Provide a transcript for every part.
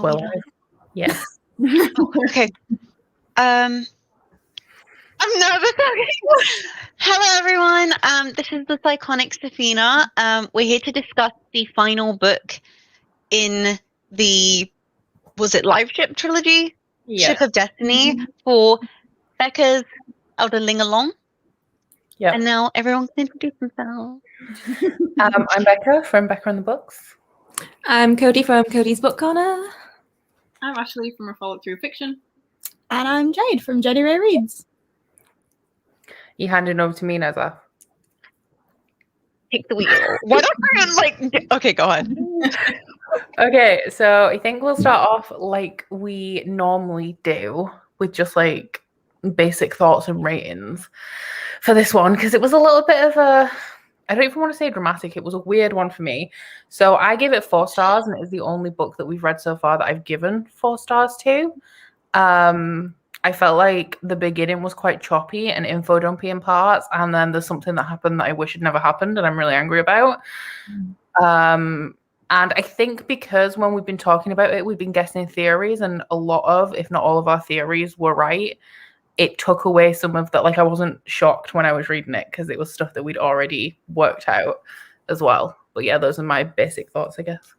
Well, yes. Okay. I'm nervous. Hello, everyone. This is the Psychonic Safina. We're here to discuss the final book in the, was it Liveship trilogy? Yes. Ship of Destiny for Becca's Elderling Along. Yep. And now everyone can introduce themselves. I'm Becca from Becca and the Books. I'm Cody from Cody's Book Corner. I'm Ashley from A Follow Through Fiction. And I'm Jade from Jedi Ray Reads. You handed over to me, Neza. Take the wheel. Why don't okay, go ahead. Okay, so I think we'll start off like we normally do with just like basic thoughts and ratings for this one, because it was a little bit of a, I don't even want to say dramatic, it was a weird one for me. So I gave it 4 stars, and it is the only book that we've read so far that I've given 4 stars to. I felt like the beginning was quite choppy and info dumpy in parts, and then there's something that happened that I wish had never happened and I'm really angry about. And I think because when we've been talking about it, we've been guessing theories, and a lot of, if not all of our theories were right. It took away some of that. Like, I wasn't shocked when I was reading it because it was stuff that we'd already worked out as well. But yeah, those are my basic thoughts, I guess.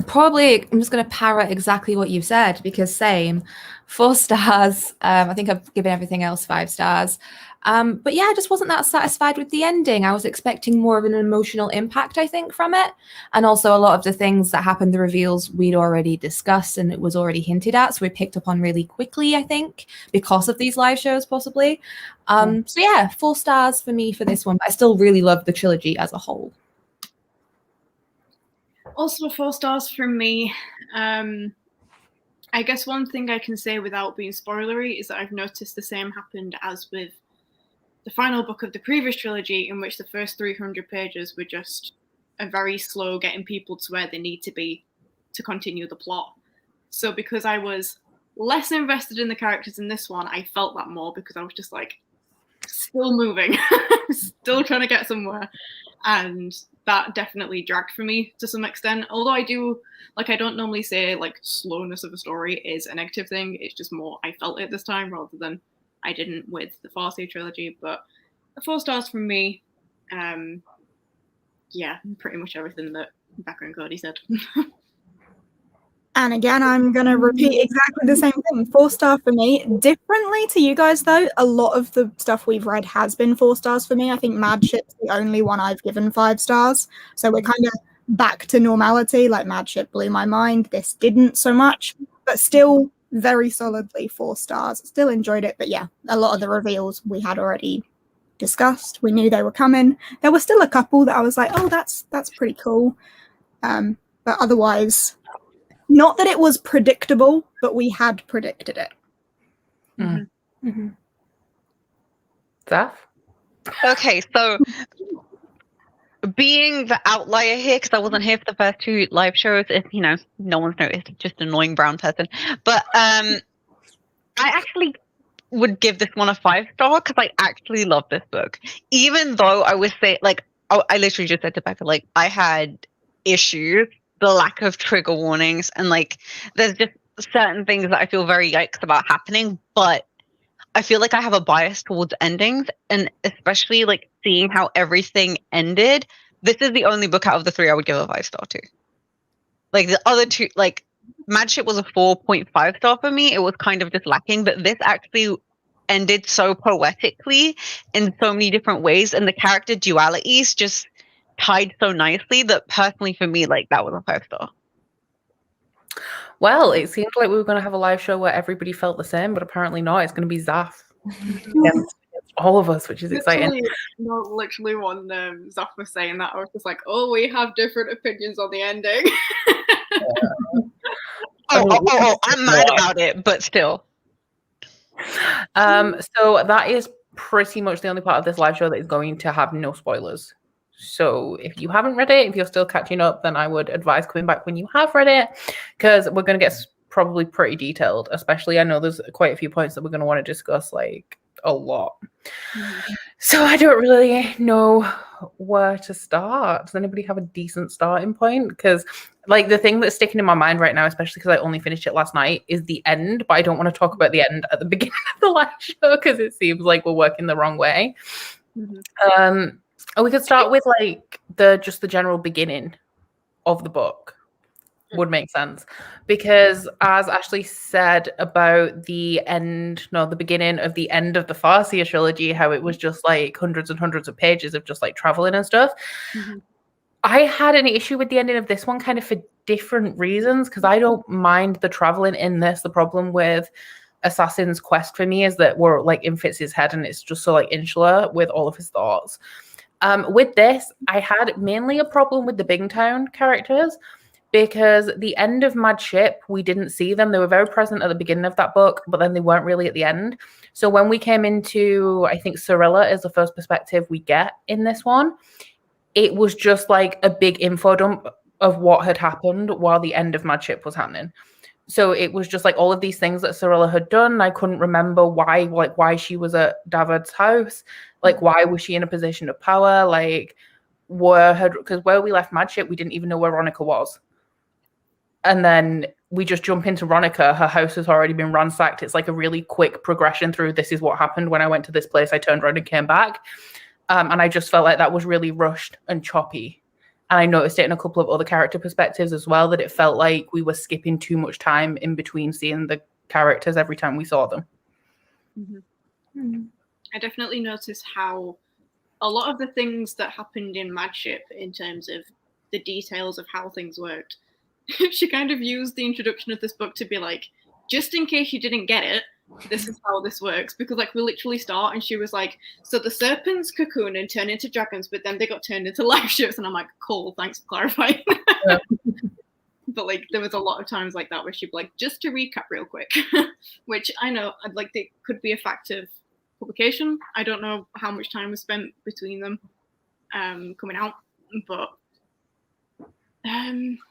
Probably, I'm just going to parrot exactly what you've said, because same, 4 stars. I think I've given everything else 5 stars. But yeah, I just wasn't that satisfied with the ending. I was expecting more of an emotional impact, I think, from it. And also a lot of the things that happened, the reveals we'd already discussed and it was already hinted at. So we picked up on really quickly, I think, because of these live shows, possibly. So yeah, 4 stars for me for this one. But I still really love the trilogy as a whole. Also 4 stars from me. I guess one thing I can say without being spoilery is that I've noticed the same happened as with the final book of the previous trilogy, in which the first 300 pages were just a very slow getting people to where they need to be to continue the plot. So because I was less invested in the characters in this one, I felt that more, because I was just like still moving, still trying to get somewhere. And that definitely dragged for me to some extent. Although I don't normally say like slowness of a story is a negative thing. It's just more I felt it this time rather than I didn't with the Farsi trilogy. But 4 stars from me. Yeah, pretty much everything that Becca and Cody said. And again, I'm going to repeat exactly the same thing. 4 star for me. Differently to you guys, though, a lot of the stuff we've read has been 4 stars for me. I think Mad Ship's the only one I've given 5 stars. So we're kind of back to normality. Like, Mad Ship blew my mind. This didn't so much. But still very solidly 4 stars. Still enjoyed it. But yeah, a lot of the reveals we had already discussed. We knew they were coming. There were still a couple that I was like, oh, that's pretty cool. But otherwise... Not that it was predictable, but we had predicted it. Zaf? Okay, so being the outlier here, because I wasn't here for the first 2 live shows, if no one's noticed, just an annoying brown person. But I actually would give this one a 5-star because I actually love this book. Even though I would say, like, I literally just said to Becca, like, I had issues. The lack of trigger warnings, and like there's just certain things that I feel very yikes about happening, but I feel like I have a bias towards endings, and especially like seeing how everything ended. This is the only book out of the 3 I would give a 5-star to. Like the other 2, like Mad Ship was a 4.5 star for me. It was kind of just lacking, but this actually ended so poetically in so many different ways, and the character dualities just tied so nicely that personally for me, like, that was a 5-star. Well, it seemed like we were going to have a live show where everybody felt the same, but apparently not. It's going to be Zaf against all of us, which is exciting. Literally when Zaf was saying that, I was just like, oh, we have different opinions on the ending. I'm mad about it, but still. So that is pretty much the only part of this live show that is going to have no spoilers. So if you haven't read it, if you're still catching up, then I would advise coming back when you have read it, because we're going to get probably pretty detailed. Especially, I know there's quite a few points that we're going to want to discuss, like a lot. So I don't really know where to start. Does anybody have a decent starting point? Because like the thing that's sticking in my mind right now, especially because I only finished it last night, is the end. But I don't want to talk about the end at the beginning of the live show because it seems like we're working the wrong way. And we could start with like the general beginning of the book. Would make sense, because as Ashley said about the beginning of the end of the Farseer trilogy, how it was just like hundreds and hundreds of pages of just like traveling and stuff. I had an issue with the ending of this one kind of for different reasons, because I don't mind the traveling in this. The problem with Assassin's Quest for me is that we're like in Fitz's head and it's just so like insular with all of his thoughts. With this, I had mainly a problem with the Bingtown characters, because the end of Mad Ship, we didn't see them. They were very present at the beginning of that book, but then they weren't really at the end. So when we came into, I think Cirilla is the first perspective we get in this one, it was just like a big info dump of what had happened while the end of Mad Ship was happening. So it was just like all of these things that Cirilla had done. I couldn't remember why she was at David's house. Like, why was she in a position of power? Like, because where we left Mad Ship, we didn't even know where Veronica was. And then we just jump into Veronica. Her house has already been ransacked. It's like a really quick progression through this is what happened when I went to this place. I turned around and came back. And I just felt like that was really rushed and choppy. And I noticed it in a couple of other character perspectives as well, that it felt like we were skipping too much time in between seeing the characters every time we saw them. I definitely noticed how a lot of the things that happened in Mad Ship in terms of the details of how things worked, she kind of used the introduction of this book to be like, just in case you didn't get it, this is how this works. Because like we literally start and she was like, so the serpents cocoon and turn into dragons, but then they got turned into life ships. And I'm like, cool, thanks for clarifying. But like there was a lot of times like that where she'd be like, just to recap real quick, which I know like they could be a fact of publication. I don't know how much time was spent between them coming out, but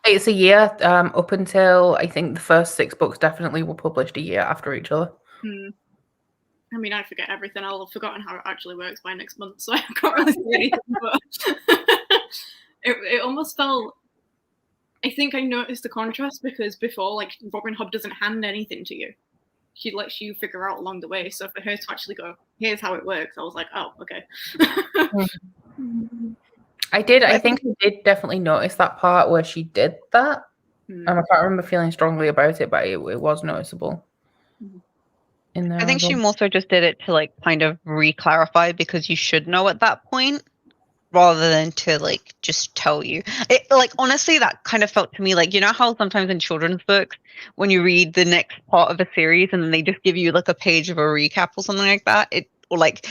it's a year up until I think the first 6 books definitely were published a year after each other. I mean, I forget everything. I'll have forgotten how it actually works by next month, so I can't really say anything. But it almost felt. I think I noticed the contrast because before, like, Robin Hobb doesn't hand anything to you. She lets you figure out along the way. So for her to actually go, here's how it works, I was like, oh, okay. I think I did definitely notice that part where she did that. And I can't remember feeling strongly about it, but it was noticeable. In there, I think she more so just did it to like kind of re-clarify, because you should know at that point, rather than to like just tell you. It like honestly that kind of felt to me like, you know how sometimes in children's books when you read the next part of a series and then they just give you like a page of a recap or something like that, or like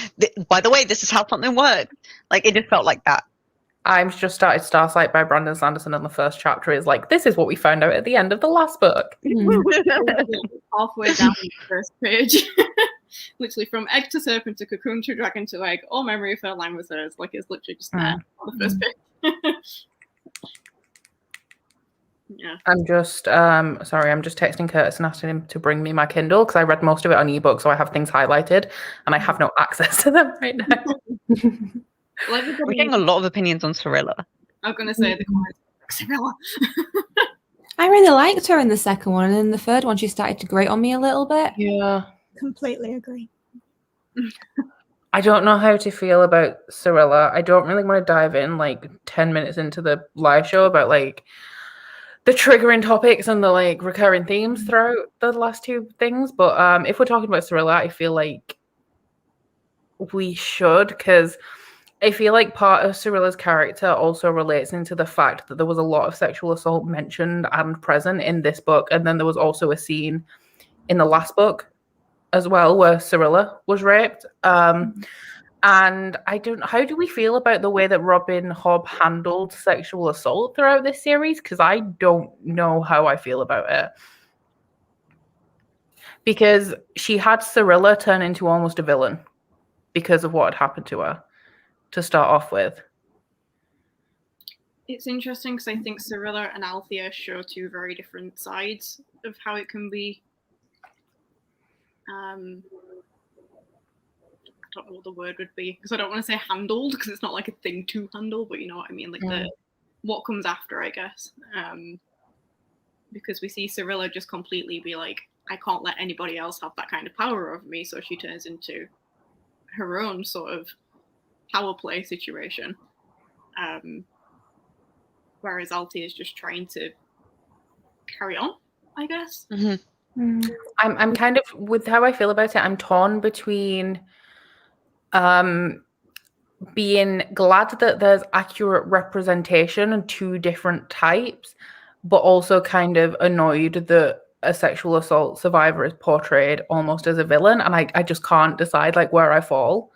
by the way, this is how something works. Like it just felt like that. I've just started Starsight by Brandon Sanderson, and the first chapter is like, this is what we found out at the end of the last book. Halfway down the first page. Literally from egg to serpent to cocoon to dragon to egg, all memory of her line was hers. Like it's literally just there on the first page. Yeah. I'm just sorry, I'm just texting Curtis and asking him to bring me my Kindle because I read most of it on ebook, so I have things highlighted and I have no access to them right now. We're getting a lot of opinions on Cirilla. I'm gonna say the comments, Cirilla. I really liked her in the second one, and in the third one she started to grate on me a little bit. Yeah. Completely agree. I don't know how to feel about Cirilla. I don't really want to dive in like 10 minutes into the live show about like the triggering topics and the like recurring themes throughout the last 2 things. But if we're talking about Cirilla, I feel like we should, because I feel like part of Cirilla's character also relates into the fact that there was a lot of sexual assault mentioned and present in this book. And then there was also a scene in the last book as well where Cirilla was raped. And how do we feel about the way that Robin Hobb handled sexual assault throughout this series? Because I don't know how I feel about it. Because she had Cirilla turn into almost a villain because of what had happened to her to start off with. It's interesting because I think Cirilla and Althea show 2 very different sides of how it can be don't know what the word would be, because I don't want to say handled, because it's not like a thing to handle, but you know what I mean, like what comes after, I guess. Because we see Cirilla just completely be like, I can't let anybody else have that kind of power over me, so she turns into her own sort of power play situation. Whereas Althea is just trying to carry on, I guess. I'm kind of, with how I feel about it, I'm torn between being glad that there's accurate representation and two different types, but also kind of annoyed that a sexual assault survivor is portrayed almost as a villain, and I just can't decide like where I fall.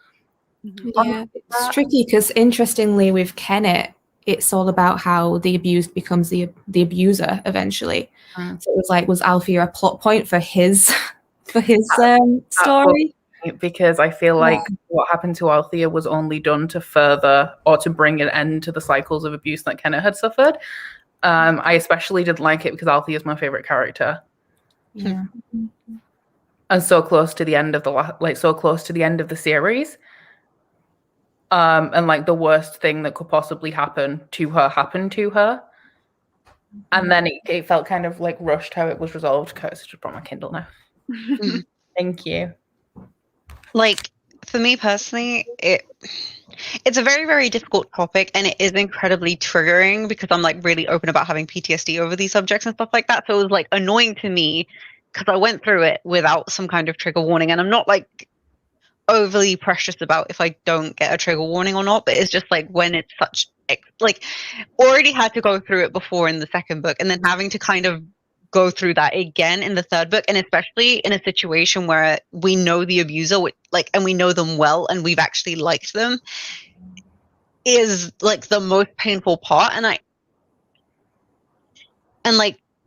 Yeah, it's tricky because interestingly with Kenneth, it's all about how the abused becomes the abuser eventually. So it was like, was Althea a plot point for his story? Because I feel like what happened to Althea was only done to further or to bring an end to the cycles of abuse that Kenneth had suffered. I especially didn't like it because Althea is my favorite character. Yeah. And so close to the end of the series. And like the worst thing that could possibly happen to her happened to her. And then it felt kind of like rushed how it was resolved. Curtis just brought my Kindle now. Thank you. Like, for me personally, it's a very, very difficult topic, and it is incredibly triggering because I'm like really open about having PTSD over these subjects and stuff like that. So it was like annoying to me because I went through it without some kind of trigger warning, and I'm not like overly precious about if I don't get a trigger warning or not, but it's just like when it's such like already had to go through it before in the second book, and then having to kind of go through that again in the third book, and especially in a situation where we know the abuser, like, and we know them well and we've actually liked them, is like the most painful part. And I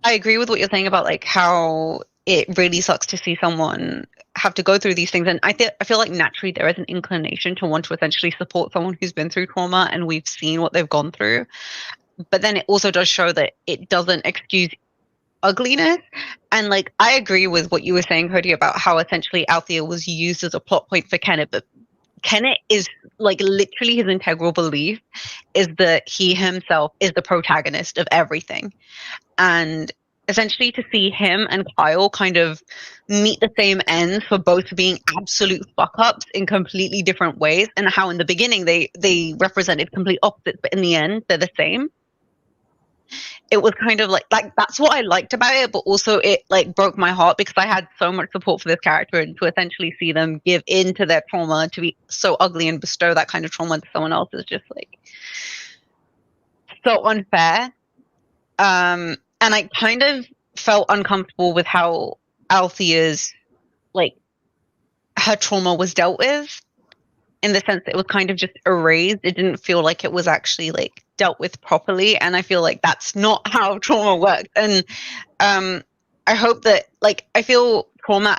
agree with what you're saying about like how it really sucks to see someone have to go through these things, and I feel like naturally there is an inclination to want to essentially support someone who's been through trauma and we've seen what they've gone through, but then it also does show that it doesn't excuse ugliness. And like I agree with what you were saying, Cody, about how essentially Althea was used as a plot point for Kenneth, but Kenneth is like literally his integral belief is that he himself is the protagonist of everything. And essentially to see him and Kyle kind of meet the same ends for both being absolute fuck-ups in completely different ways, and how in the beginning they represented complete opposites, but in the end they're the same. It was kind of like that's what I liked about it, but also it like broke my heart because I had so much support for this character, and to essentially see them give in to their trauma, to be so ugly and bestow that kind of trauma to someone else is just like so unfair. And I kind of felt uncomfortable with how Althea's like her trauma was dealt with, in the sense that it was kind of just erased. It didn't feel like it was actually like dealt with properly, and I feel like that's not how trauma works. And I hope that like I feel trauma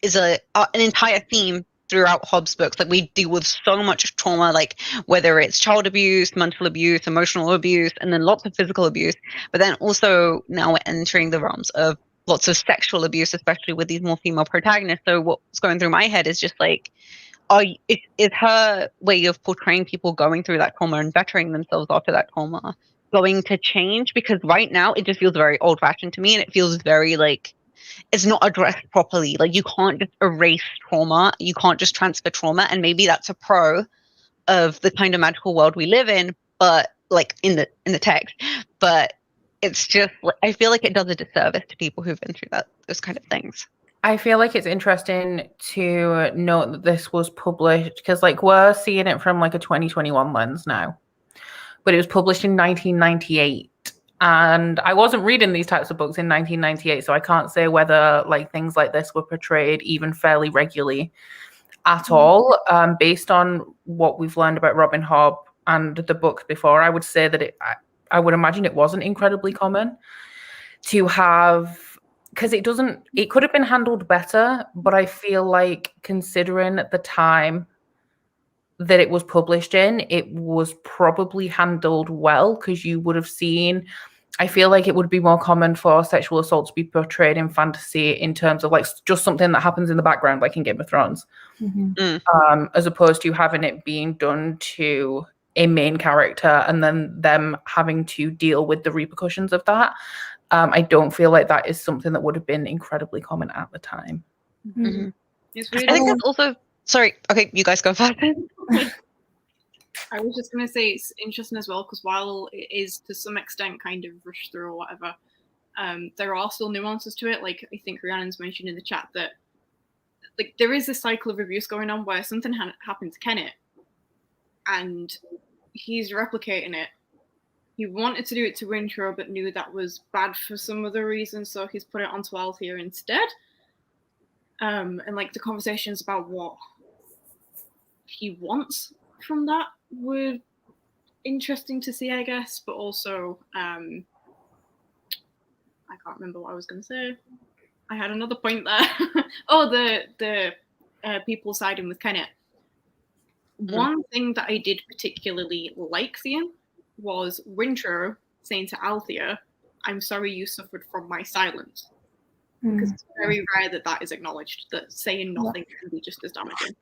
is an entire theme throughout Hobb's books. Like we deal with so much trauma, like whether it's child abuse, mental abuse, emotional abuse, and then lots of physical abuse, but then also now we're entering the realms of lots of sexual abuse, especially with these more female protagonists. So what's going through my head is just like, is her way of portraying people going through that trauma and bettering themselves after that trauma going to change? Because right now it just feels very old-fashioned to me, and it feels very like it's not addressed properly. Like you can't just erase trauma, you can't just transfer trauma, and maybe that's a pro of the kind of magical world we live in, but like in the text, but it's just I feel like it does a disservice to people who've been through those kind of things. I feel like it's interesting to note that this was published because like we're seeing it from like a 2021 lens now, but it was published in 1998. And I wasn't reading these types of books in 1998, so I can't say whether like things like this were portrayed even fairly regularly at all. Based on what we've learned about Robin Hobb and the books before, I would say that I would imagine it wasn't incredibly common to have, because it could have been handled better, but I feel like considering the time that it was published in, it was probably handled well, because you would have seen I feel like it would be more common for sexual assault to be portrayed in fantasy in terms of like just something that happens in the background, like in Game of Thrones, as opposed to having it being done to a main character and then them having to deal with the repercussions of that. I don't feel like that is something that would have been incredibly common at the time. It's weird. I think that's also... Sorry, okay, you guys go first. I was just going to say it's interesting as well, because while it is to some extent kind of rushed through or whatever, there are still nuances to it. Like, I think Rhiannon's mentioned in the chat that like there is a cycle of abuse going on where something happened to Kenneth and he's replicating it. He wanted to do it to Wintro, but knew that was bad for some other reason, so he's put it onto Althea instead. And like the conversations about what he wants from that were interesting to see, I guess, but also I can't remember what I was going to say. I had another point there. Oh, the people siding with Kenneth. One thing that I did particularly like seeing was Wintro saying to Althea, "I'm sorry you suffered from my silence." Because it's very rare that that is acknowledged, that saying nothing can be just as damaging.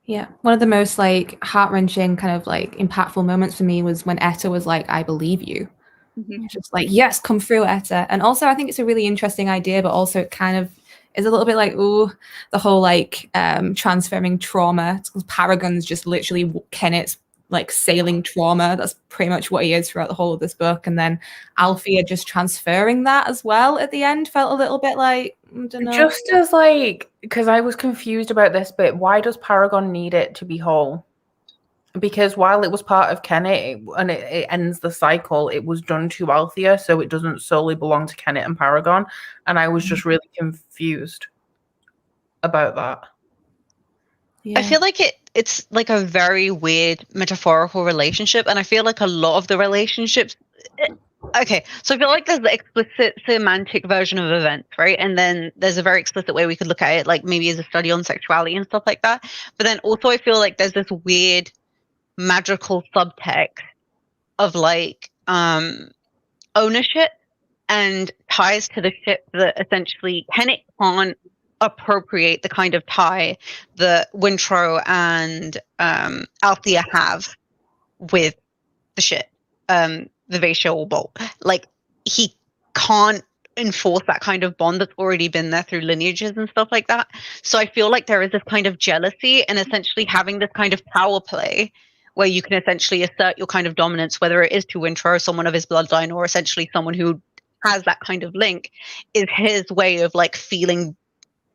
Yeah, one of the most like heart-wrenching kind of like impactful moments for me was when Etta was like, "I believe you." Just like, yes, come through, Etta. And also I think it's a really interesting idea, but also it kind of is a little bit like, ooh, the whole like transferring trauma. Paragon's just literally Kenneth's like sailing trauma. That's pretty much what he is throughout the whole of this book. And then Althea just transferring that as well at the end felt a little bit like, I don't know. Just as like, because I was confused about this bit, why does Paragon need it to be whole? Because while it was part of Kenneth and it ends the cycle, it was done to Althea, so it doesn't solely belong to Kenneth and Paragon. And I was just really confused about that. I feel like it's like a very weird metaphorical relationship, and I feel like a lot of the relationships... Okay, so I feel like there's the explicit semantic version of events, right? And then there's a very explicit way we could look at it, like maybe as a study on sexuality and stuff like that. But then also I feel like there's this weird magical subtext of like ownership and ties to the ship that essentially Kenneth can't appropriate the kind of tie that Wintro and Althea have with the ship, the Vaishal Bolt. Like, he can't enforce that kind of bond that's already been there through lineages and stuff like that. So I feel like there is this kind of jealousy and essentially having this kind of power play where you can essentially assert your kind of dominance, whether it is to Wintro or someone of his bloodline or essentially someone who has that kind of link, is his way of like feeling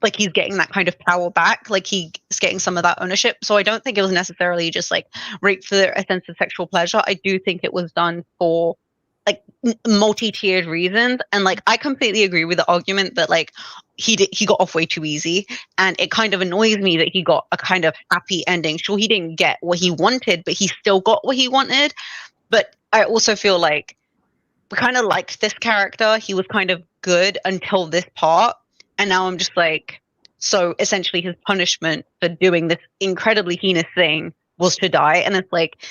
like he's getting that kind of power back, like he's getting some of that ownership. So I don't think it was necessarily just like rape for a sense of sexual pleasure. I do think it was done for like multi-tiered reasons. And like I completely agree with the argument that like he got off way too easy, and it kind of annoys me that he got a kind of happy ending. Sure, he didn't get what he wanted, but he still got what he wanted. But I also feel like we kind of liked this character. He was kind of good until this part. And now I'm just like, so essentially his punishment for doing this incredibly heinous thing was to die. And it's like,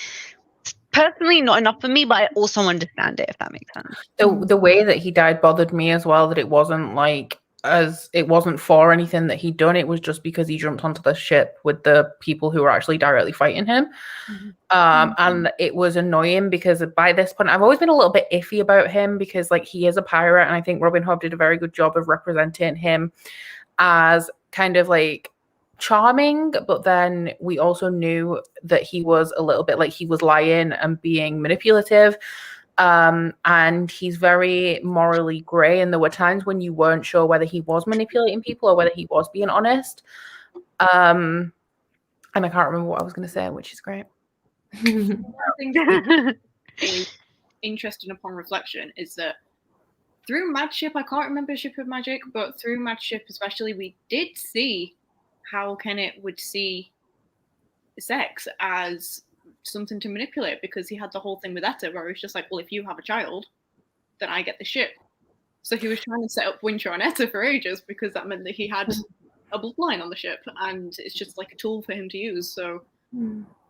personally not enough for me, but I also understand it, if that makes sense. The way that he died bothered me as well, that it wasn't like, as it wasn't for anything that he'd done. It was just because he jumped onto the ship with the people who were actually directly fighting him. And it was annoying because by this point, I've always been a little bit iffy about him because like he is a pirate, and I think Robin Hobb did a very good job of representing him as kind of like charming, but then we also knew that he was a little bit like he was lying and being manipulative. And he's very morally grey, and there were times when you weren't sure whether he was manipulating people or whether he was being honest. And I can't remember what I was going to say, which is great. I think that is interesting upon reflection is that through Madship, I can't remember Ship of Magic, but through Madship especially, we did see how Kenneth would see sex as something to manipulate, because he had the whole thing with Etta where he's just like, well, if you have a child, then I get the ship. So he was trying to set up Wintro and Etta for ages because that meant that he had a bloodline on the ship, and it's just like a tool for him to use. So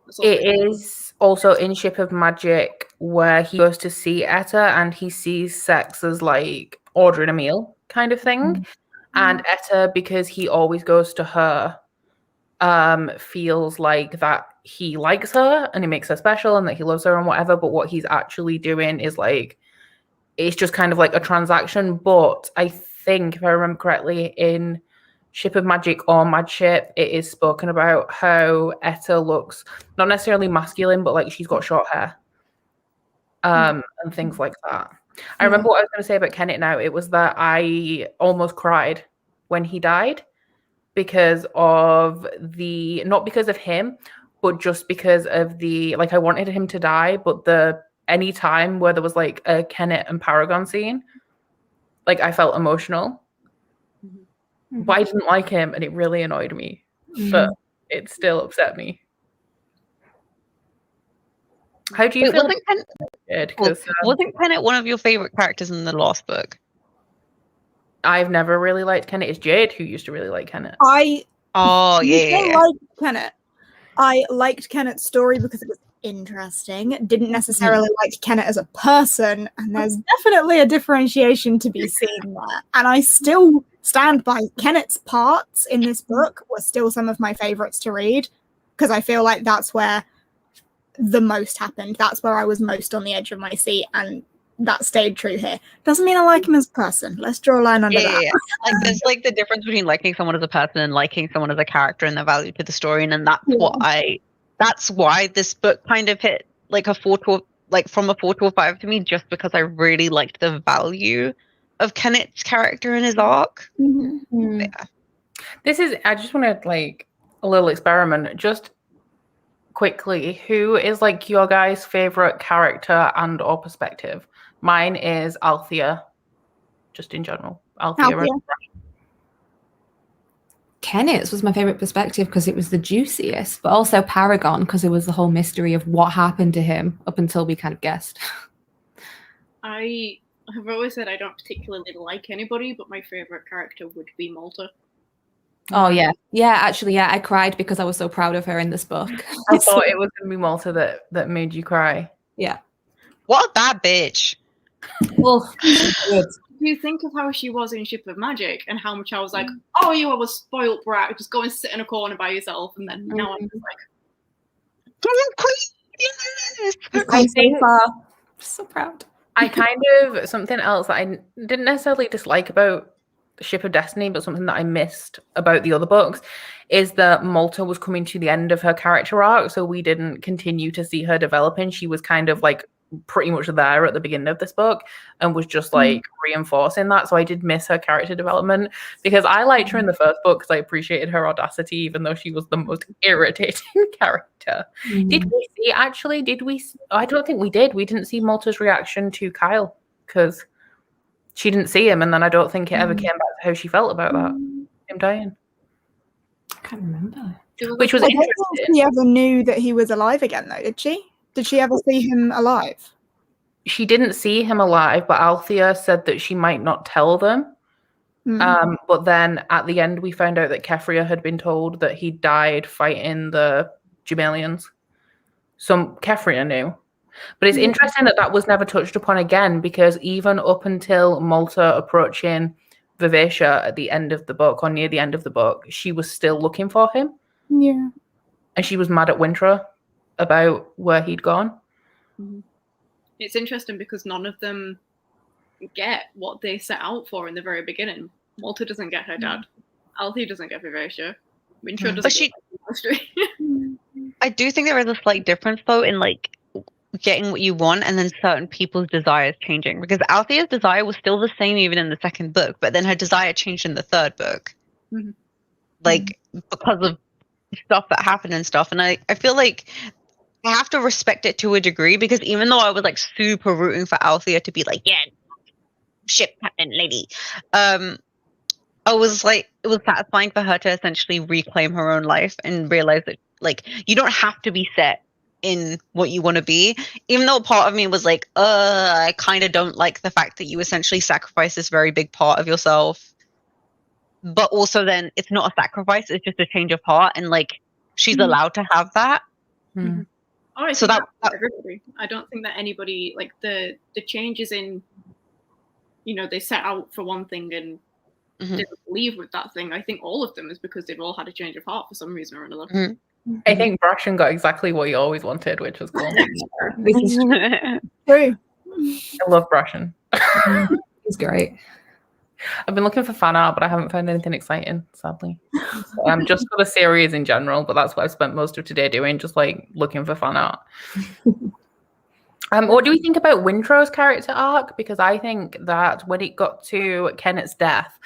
That's all It is also in Ship of Magic where he goes to see Etta and he sees sex as like ordering a meal kind of thing. And Etta, because he always goes to her, feels like that he likes her and he makes her special and that he loves her and whatever. But what he's actually doing is like, it's just kind of like a transaction. But I think, if I remember correctly, in Ship of Magic or Madship, it is spoken about how Etta looks not necessarily masculine, but like she's got short hair, and things like that. I remember what I was going to say about Kenneth now. It was that I almost cried when he died because of not because of him, but just because of like I wanted him to die, but any time where there was like a Kenneth and Paragon scene, like I felt emotional. But I didn't like him and it really annoyed me. But it still upset me. How do you feel? Wasn't Kenneth one of your favorite characters in the last book? I've never really liked Kenneth. It's Jade who used to really like Kenneth. I yeah. liked Kenneth. I liked Kenneth's story because it was interesting. Didn't necessarily like Kenneth as a person, and there's definitely a differentiation to be seen there. And I still stand by Kenneth's parts in this book were still some of my favorites to read because I feel like that's where the most happened. That's where I was most on the edge of my seat, and that stayed true here. Doesn't mean I like him as a person. Let's draw a line under that. Yeah. Like there's like the difference between liking someone as a person and liking someone as a character and their value to the story, and then that's why this book kind of hit like a 4 to like from a 4 to a 5 to me, just because I really liked the value of Kenneth's character and his arc. Yeah. I just want to like a little experiment. Just quickly, who is like your guys' favorite character and or perspective? Mine is Althea, just in general. Althea. Kenneth's was my favorite perspective because it was the juiciest, but also Paragon because it was the whole mystery of what happened to him up until we kind of guessed. I have always said I don't particularly like anybody, but my favorite character would be Malta. Oh yeah, actually, I cried because I was so proud of her in this book. I thought it was going to be Malta that made you cry. Yeah. What a bad bitch. Well, good. You think of how she was in Ship of Magic and how much I was like, oh, you are a spoilt brat. Just go and sit in a corner by yourself. And then now I'm just like, I'm so proud. I kind of, something else that I didn't necessarily dislike about Ship of Destiny, but something that I missed about the other books is that Malta was coming to the end of her character arc. So we didn't continue to see her developing. She was kind of like pretty much there at the beginning of this book and was just like reinforcing that. So I did miss her character development because I liked her in the first book because I appreciated her audacity, even though she was the most irritating character. Did we I don't think we did. We didn't see Malta's reaction to Kyle because she didn't see him, and then I don't think it ever came back to how she felt about that, him dying. I can't remember. Which was interesting. I don't think she ever knew that he was alive again, though, did she? Did she ever see him alive? She didn't see him alive, but Althea said that she might not tell them. But then at the end, we found out that Kefria had been told that he died fighting the Jumalians. So Kefria knew. But it's interesting that was never touched upon again, because even up until Malta approaching Vivacia at the end of the book, or near the end of the book, she was still looking for him. Yeah. And she was mad at Wintra about where he'd gone. It's interesting because none of them get what they set out for in the very beginning. Malta doesn't get her dad. Althea doesn't get Vivacia. Wintra doesn't get history. I do think there is a slight difference, though, in like getting what you want and then certain people's desires changing, because Althea's desire was still the same even in the second book, but then her desire changed in the third book, like because of stuff that happened and stuff. And I feel like I have to respect it to a degree, because even though I was like super rooting for Althea to be like, yeah, ship captain lady, I was like, it was satisfying for her to essentially reclaim her own life and realize that like you don't have to be set in what you want to be, even though part of me was like, I kind of don't like the fact that you essentially sacrifice this very big part of yourself. But also then it's not a sacrifice, it's just a change of heart, and like she's allowed to have that. Mm. Oh, I So think that- that's everybody. I don't think that anybody, like the changes in, they set out for one thing and Mhm. didn't leave with that thing. I think all of them is because they've all had a change of heart for some reason or another. Mhm. I think Brashen got exactly what he always wanted, which was cool. This is True. I love Brashen. he's great. I've been looking for fan art, but I haven't found anything exciting, sadly. Just for the series in general, but that's what I've spent most of today doing, just like looking for fan art. What do we think about Wintrow's character arc? Because I think that when it got to Kennett's death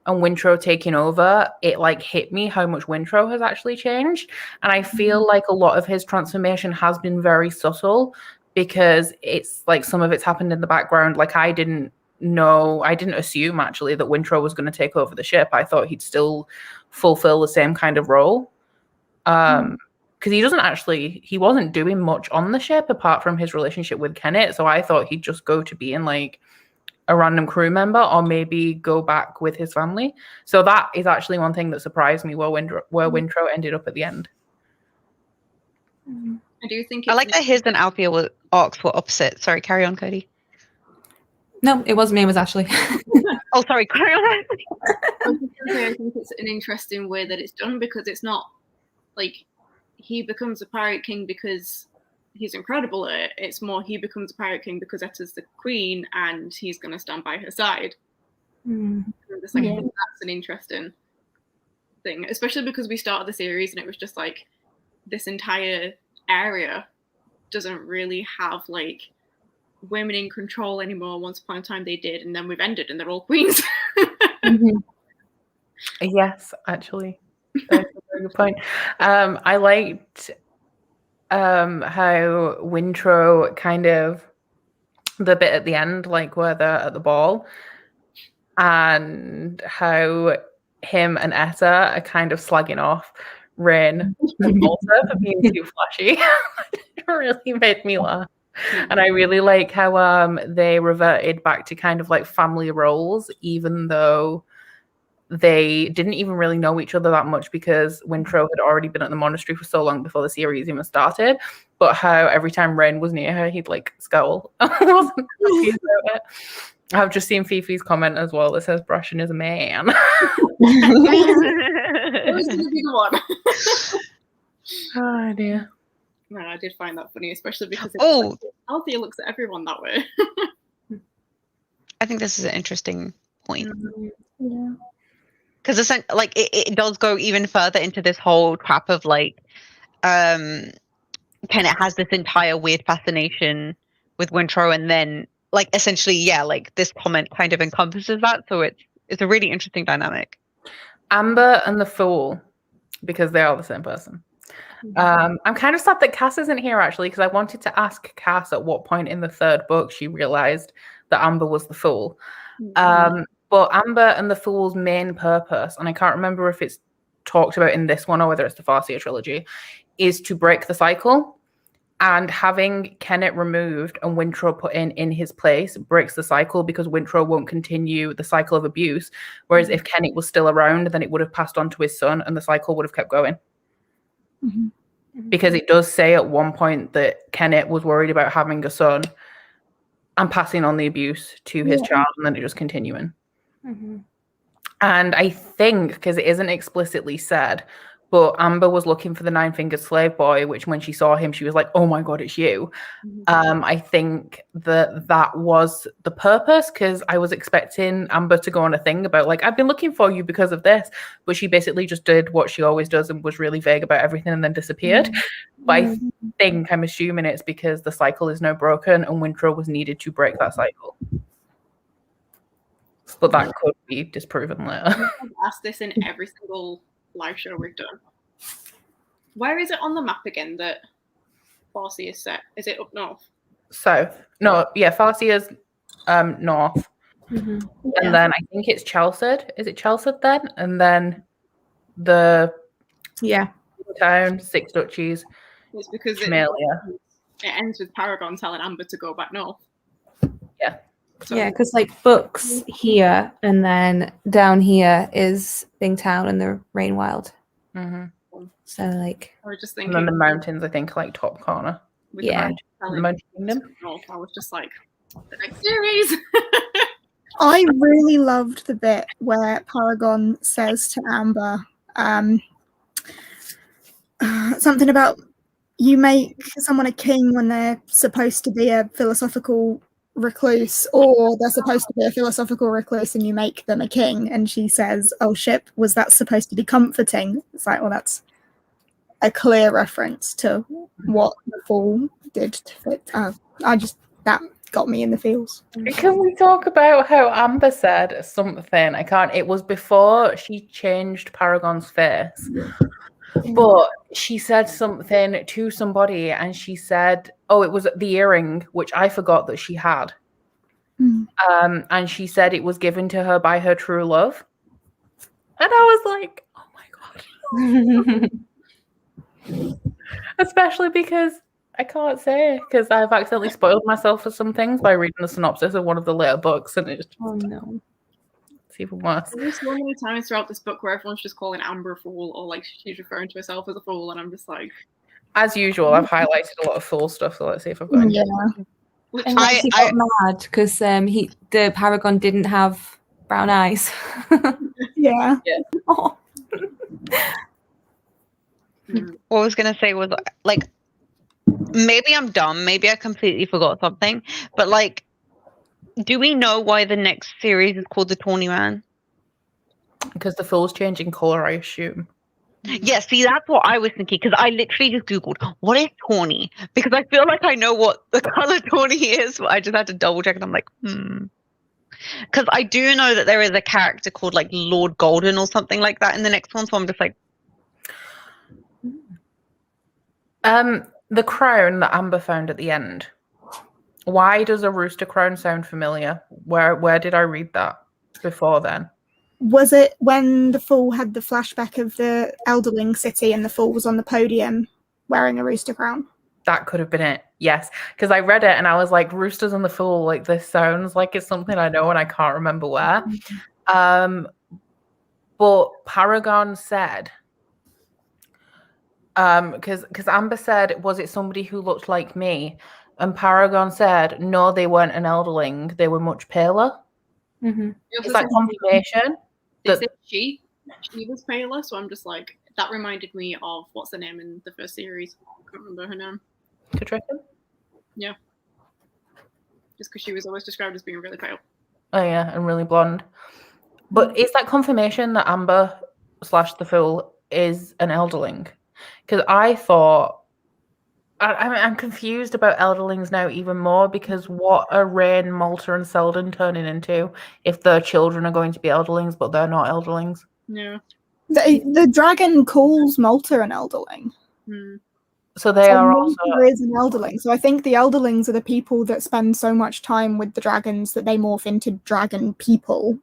and Wintrow taking over, it like hit me how much Wintrow has actually changed. And I feel like a lot of his transformation has been very subtle because it's like some of it's happened in the background. Like I didn't assume actually that Wintrow was going to take over the ship. I thought he'd still fulfill the same kind of role. Because he wasn't doing much on the ship apart from his relationship with Kenneth. So I thought he'd just go to being like a random crew member or maybe go back with his family. So that is actually one thing that surprised me where Wintrow ended up at the end. I do think I like that his and Althea arcs were opposite. Sorry, carry on, Cody. No, it wasn't me. It was Ashley. Oh, sorry, carry on. I think it's an interesting way that it's done because it's not like he becomes a pirate king because he's incredible at it. It's more he becomes a pirate king because Etta's the queen and he's going to stand by her side. I think that's an interesting thing, especially because we started the series and it was just like this entire area doesn't really have like women in control anymore. Once upon a time they did, and then we've ended and they're all queens. Yes, actually. That's a very good point. I liked how Wintrow kind of the bit at the end, like where they're at the ball, and how him and Etta are kind of slagging off Rin and Malta for being too flashy. It really made me laugh. And I really like how they reverted back to kind of like family roles, even though they didn't even really know each other that much because Wintrow had already been at the monastery for so long before the series even started. But how every time Ren was near her, he'd like scowl. I wasn't happy about it. I've just seen Fifi's comment as well that says Brashen is a man. It was going to be the one. Oh dear. No, I did find that funny, especially because Althea looks at everyone that way. I think this is an interesting point. Yeah. Because like it does go even further into this whole trap of like Kenneth has this entire weird fascination with Wintrow, and then like essentially like this comment kind of encompasses that, so it's a really interesting dynamic. Amber and the Fool, because they are the same person. I'm kind of sad that Cass isn't here actually, because I wanted to ask Cass at what point in the third book she realized that Amber was the Fool. But Amber and the Fool's main purpose, and I can't remember if it's talked about in this one or whether it's the Farseer trilogy, is to break the cycle. And having Kenneth removed and Wintrow put in his place breaks the cycle because Wintrow won't continue the cycle of abuse. Whereas if Kenneth was still around, then it would have passed on to his son and the cycle would have kept going. Because it does say at one point that Kenneth was worried about having a son and passing on the abuse to his child and then it just continuing. And I think, because it isn't explicitly said, but Amber was looking for the nine-fingered slave boy, which when she saw him, she was like, oh my God, it's you. I think that was the purpose, because I was expecting Amber to go on a thing about like, I've been looking for you because of this. But she basically just did what she always does and was really vague about everything and then disappeared. But I'm assuming it's because the cycle is now broken and Wintrow was needed to break that cycle. But that could be disproven later. I've asked this in every single live show we've done. Where is it on the map again that Farseer is set? Is it up north? South. No, yeah, Farseer's north. And then I think it's Chelsead. Is it Chelsead then? And then the town, Six Duchies. It's because it ends with Paragon telling Amber to go back north. Yeah. So, Yeah, because like books here and then down here is Bingtown and the Rainwild. So like, I was just And then thinking the mountains, I think, like top corner. with yeah. The Mountain Kingdom. I was just like, the next series. I really loved the bit where Paragon says to Amber, something about you make someone a king when they're supposed to be a philosophical recluse, or they're supposed to be a philosophical recluse and you make them a king. And she says, "Oh, Ship, was that supposed to be comforting?" It's like, well, that's a clear reference to what the Fall did to Fit. That got me in the feels. Can we talk about how Amber said something? It was before she changed Paragon's face. But she said something to somebody and she said, oh, it was the earring, which I forgot that she had. Mm. And she said it was given to her by her true love. And I was like, oh my God. Especially because I can't say, because I've accidentally spoiled myself for some things by reading the synopsis of one of the later books, and it's even worse. There's so many times throughout this book where everyone's just calling Amber a fool, or like she's referring to herself as a fool, and I'm just like, as usual, I've highlighted a lot of fool stuff, so let's see if I've got any. And then she got mad because the Paragon didn't have brown eyes. Yeah. Oh. What I was gonna say was like, maybe I'm dumb, maybe I completely forgot something, but like, do we know why the next series is called The Tawny Man? Because the fool's changing color, I assume. Yeah, see, that's what I was thinking, because I literally just googled what is tawny, because I feel like I know what the color tawny is, but I just had to double check, and I'm like, because I do know that there is a character called like Lord Golden or something like that in the next one, so I'm just like, the crown that Amber found at the end. Why does a rooster crown sound familiar? Where did I read that before then? Was it when the Fool had the flashback of the Elderling city and the Fool was on the podium wearing a rooster crown? That could have been it. Yes, because I read it and I was like, roosters and the Fool, like this sounds like it's something I know and I can't remember where. But Paragon said, because Amber said, was it somebody who looked like me? And Paragon said, no, they weren't an elderling. They were much paler. Mm-hmm. Is that confirmation? They said she was paler, so I'm just like, that reminded me of what's the name in the first series? I can't remember her name. Katrina? Yeah. Just because she was always described as being really pale. Oh yeah, and really blonde. But is that confirmation that Amber / the Fool is an elderling? Because I thought I'm confused about elderlings now even more, because what are Rain, Malta, and Selden turning into if their children are going to be elderlings, but they're not elderlings? Yeah. The dragon calls Malta an elderling. So they are Malta also is an elderling. So I think the elderlings are the people that spend so much time with the dragons that they morph into dragon people.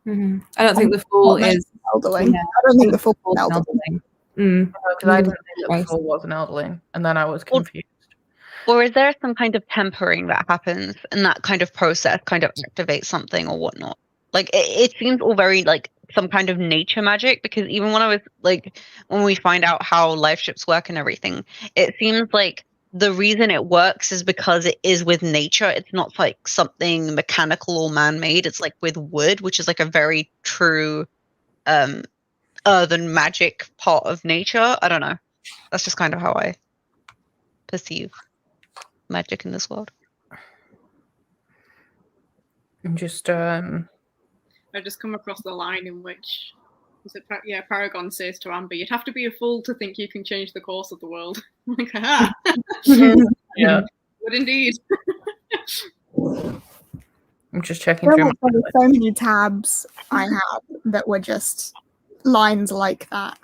Mm-hmm. I don't think the Fool is elderling. Yeah. I don't think the Fool is an elderling. because I didn't think that the Fool was an elderling, and then I was confused. or is there some kind of tempering that happens and that kind of process kind of activates something or whatnot? Like it seems all very like some kind of nature magic, because even when I was like, when we find out how life ships work and everything, it seems like the reason it works is because it is with nature. It's not like something mechanical or man-made. It's like with wood, which is like a very true earthen magic part of nature. I don't know. That's just kind of how I perceive magic in this world. I'm just I just come across the line in which Paragon says to Amber, "You'd have to be a fool to think you can change the course of the world." I'm like, aha. yeah. But indeed. I'm just checking There through. were so many tabs I had that were just lines like that.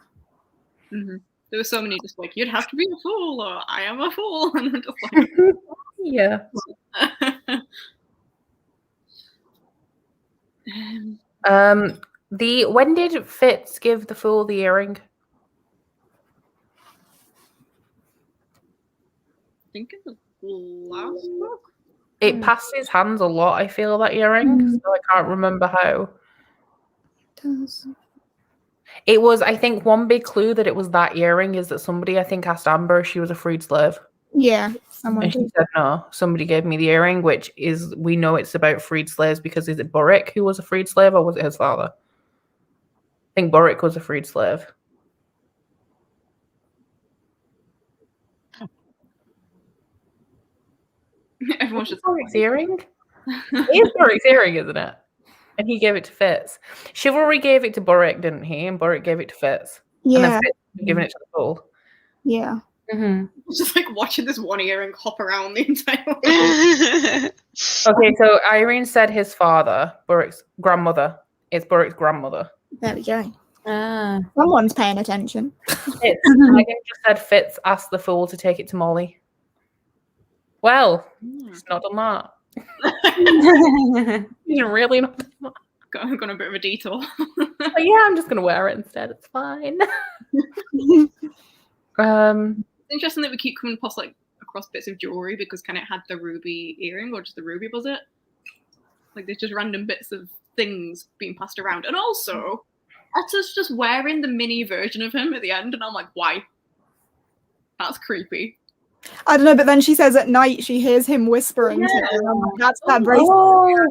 Mm-hmm. There were so many just like, "You'd have to be a fool," or "I am a fool," and I'm just like, yeah. When did Fitz give the Fool the earring? I think in the last book. It passed his hands a lot, I feel, that earring, so I can't remember how. It was, I think, one big clue that it was that earring is that somebody, I think, asked Amber if she was a freed slave. Yeah, someone And she did. said no. Somebody gave me the earring, which is, we know it's about freed slaves because is it Boric who was a freed slave or was it his father? I think Boric was a freed slave. Everyone's just Boric's earring? It is Boric's earring, isn't it? And he gave it to Fitz. Chivalry gave it to Boric, didn't he? And Boric gave it to Fitz. And Yeah, then Fitz was giving it to the fool. yeah. Mhm. just like watching this one earring hop around the entire way. Okay, so Irene said his father, Boric's grandmother. It's Boric's grandmother. There we go. Ah. Someone's paying attention. Fitz. Megan just said Fitz asked the fool to take it to Molly. Well, it's not done that. He's really not done that. Gone a bit of a detour. But yeah, I'm just gonna wear it instead. It's fine. It's interesting that we keep coming across bits of jewelry because kind of had the ruby earring or just the ruby was it? Like there's just random bits of things being passed around, and also Etta's just wearing the mini version of him at the end, and I'm like, why? That's creepy. I don't know, but then she says at night she hears him whispering to her. And I'm like, that's that bracelet.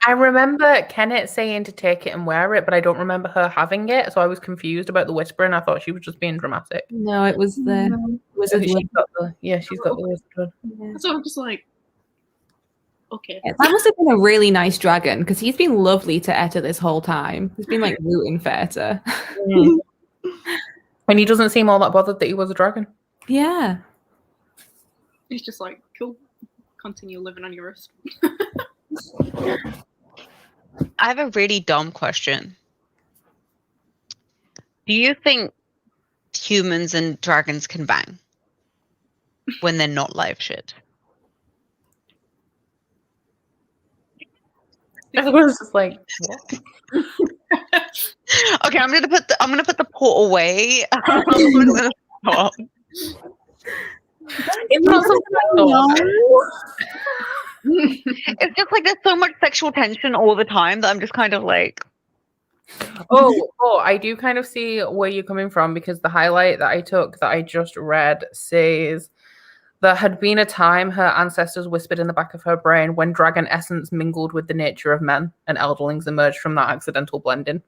I remember Kenneth saying to take it and wear it, but I don't remember her having it, so I was confused about the whispering. I thought she was just being dramatic. No, it was the wizard. She's got the wizard one. Yeah. So I'm just like, okay. Yeah, that must have been a really nice dragon because he's been lovely to Etta this whole time. He's been like rooting for Etta. And he doesn't seem all that bothered that he was a dragon. Yeah. He's just like, cool, continue living on your wrist. I have a really dumb question. Do you think humans and dragons can bang when they're not live shit? I was just like, what? Okay, I'm gonna put the pot away. Stop. It's not something I thought. It's just like there's so much sexual tension all the time that I'm just kind of like, Oh, I do kind of see where you're coming from because the highlight that I took that I just read says there had been a time her ancestors whispered in the back of her brain when dragon essence mingled with the nature of men and elderlings emerged from that accidental blending.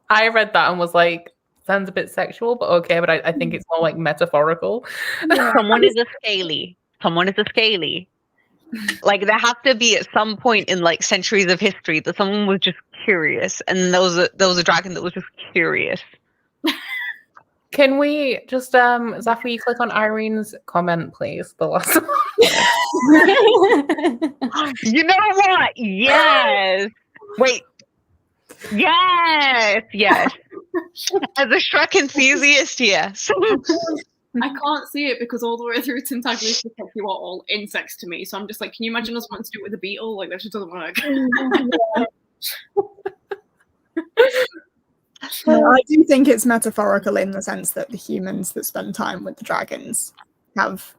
I read that and was like, sounds a bit sexual, but okay, but I think it's more like metaphorical. someone is a scaly. Someone is a scaly. Like there has to be at some point in like centuries of history that someone was just curious, and there was a dragon that was just curious. Can we just Zaf, will you click on Irene's comment, please? The last one. You know what? Yes. Wait. Yes. As a Shrek enthusiast, yes. I can't see it because all the way through Tintaglia you are all insects to me. So I'm just like, can you imagine us wanting to do it with a beetle? Like that just doesn't work. No, I do think it's metaphorical in the sense that the humans that spend time with the dragons have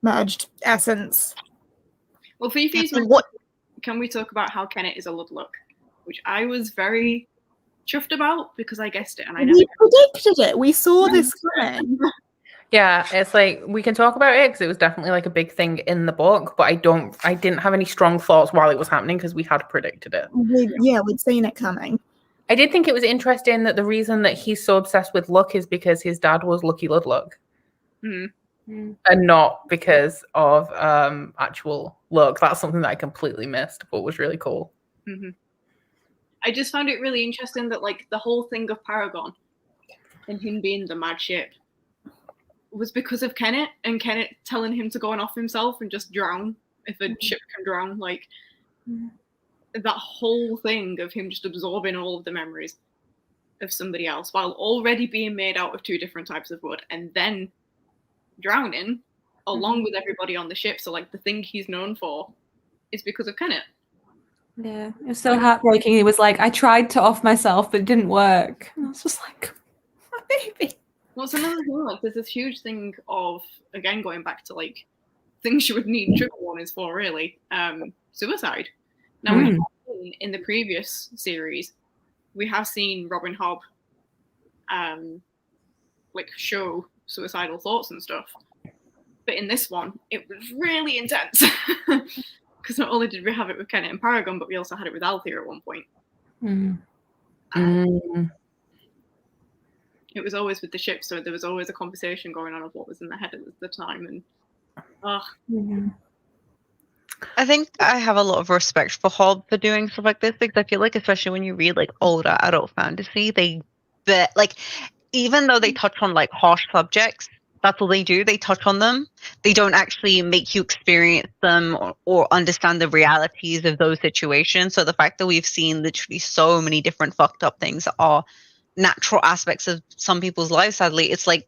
merged essence. Well, Fifi's What? Can we talk about how Kenneth is a Ludlook? Which I was very chuffed about because I guessed it and I never We predicted it. We saw this coming. Yeah, it's like we can talk about it because it was definitely like a big thing in the book, but I didn't have any strong thoughts while it was happening because we had predicted it. We'd seen it coming. I did think it was interesting that the reason that he's so obsessed with luck is because his dad was Lucky Ludlook. And not because of actual luck. That's something that I completely missed, but was really cool. Mm-hmm. I just found it really interesting that like the whole thing of Paragon and him being the mad ship was because of Kenneth and Kenneth telling him to go and off himself and just drown if a ship can drown. Like that whole thing of him just absorbing all of the memories of somebody else while already being made out of two different types of wood and then drowning along with everybody on the ship. So like the thing he's known for is because of Kenneth. Yeah, it was so heartbreaking. He was like, I tried to off myself, but it didn't work. And I was just like, my baby. What's another thing? Like, there's this huge thing of, again, going back to like things you would need trigger warnings for, really. Suicide. Now, we seen in the previous series, we have seen Robin Hobb like show suicidal thoughts and stuff. But in this one, it was really intense. Because not only did we have it with Kenneth and Paragon, but we also had it with Althea at one point. It was always with the ship, so there was always a conversation going on of what was in the head at the time. And I think I have a lot of respect for Hobb for doing stuff like this, because I feel like, especially when you read like older adult fantasy, they like, even though they touch on like harsh subjects, that's all they do. They touch on them. They don't actually make you experience them or understand the realities of those situations. So the fact that we've seen literally so many different fucked up things that are natural aspects of some people's lives, sadly, it's like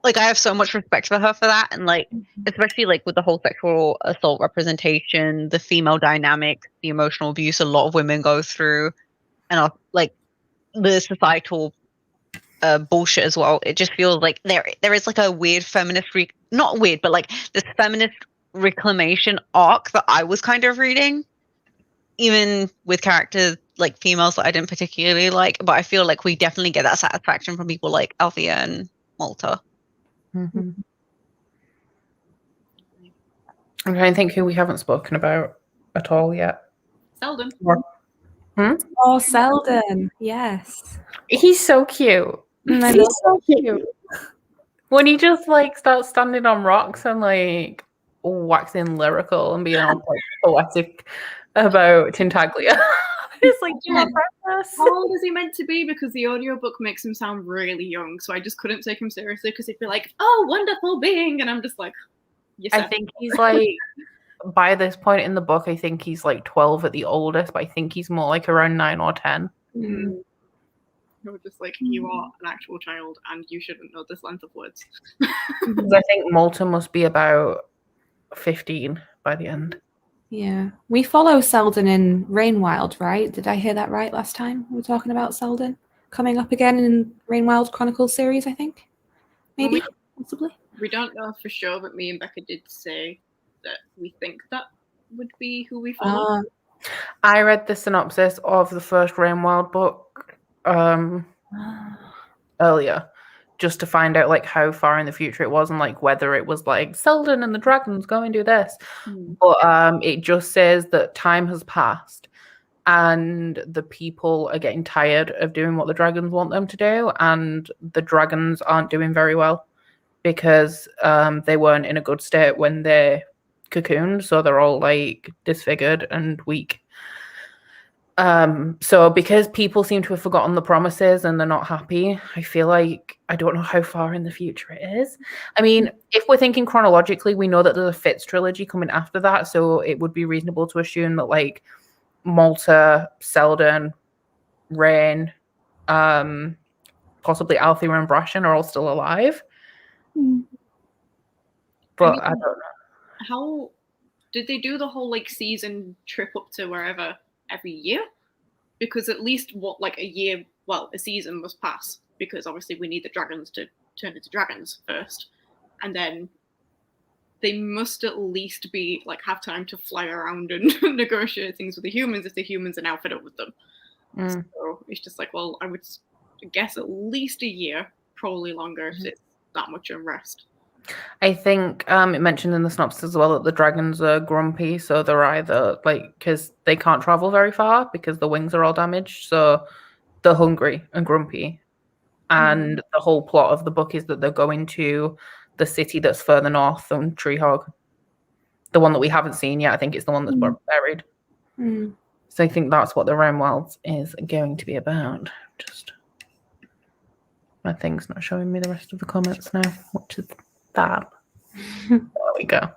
I have so much respect for her for that. And like, especially like with the whole sexual assault representation, the female dynamic, the emotional abuse a lot of women go through, and like the societal bullshit as well. It just feels like there is like a weird feminist not weird, but like this feminist reclamation arc that I was kind of reading, even with characters like females that I didn't particularly like, but I feel like we definitely get that satisfaction from people like Althea and Malta. I'm trying to think who we haven't spoken about at all yet. Selden. Oh, Selden, yes. He's so cute. He's so cute. When he just like starts standing on rocks and like waxing lyrical and being all like poetic about Tintaglia. It's like, how old is he meant to be? Because the audiobook makes him sound really young, so I just couldn't take him seriously, because he'd be like, oh, wonderful being, and I'm just like, yes. I think he's like, by this point in the book, I think he's like 12 at the oldest, but I think he's more like around 9 or 10. You're just like, you are an actual child and you shouldn't know this length of words. I think Malta must be about 15 by the end. Yeah. We follow Selden in Rainwild, right? Did I hear that right last time? We were talking about Selden coming up again in Rainwild Chronicles series, I think. Maybe, possibly. We don't know for sure, but me and Becca did say that we think that would be who we follow. I read the synopsis of the first Rainwild book earlier, just to find out like how far in the future it was and like whether it was like Selden and the dragons go and do this. But it just says that time has passed and the people are getting tired of doing what the dragons want them to do, and the dragons aren't doing very well because they weren't in a good state when they cocooned, so they're all like disfigured and weak. So because people seem to have forgotten the promises and they're not happy, I feel like I don't know how far in the future it is. I mean, if we're thinking chronologically, we know that there's a Fitz trilogy coming after that, so it would be reasonable to assume that like Malta, Selden, Rain, possibly Althea and Brashen are all still alive. But I don't know. How did they do the whole like season trip up to wherever every year? Because at least a season must pass, because obviously we need the dragons to turn into dragons first, and then they must at least be like have time to fly around and negotiate things with the humans if the humans are now fed up with them. So it's just like, well, I would guess at least a year, probably longer if it's that much unrest. I think it mentioned in the synopsis as well that the dragons are grumpy, so they're either like, because they can't travel very far because the wings are all damaged, so they're hungry and grumpy. And the whole plot of the book is that they're going to the city that's further north than Treehog, the one that we haven't seen yet. I think it's the one that's buried. So I think that's what the Realmwelds is going to be about. Just my thing's not showing me the rest of the comments now, which is fab. There we go.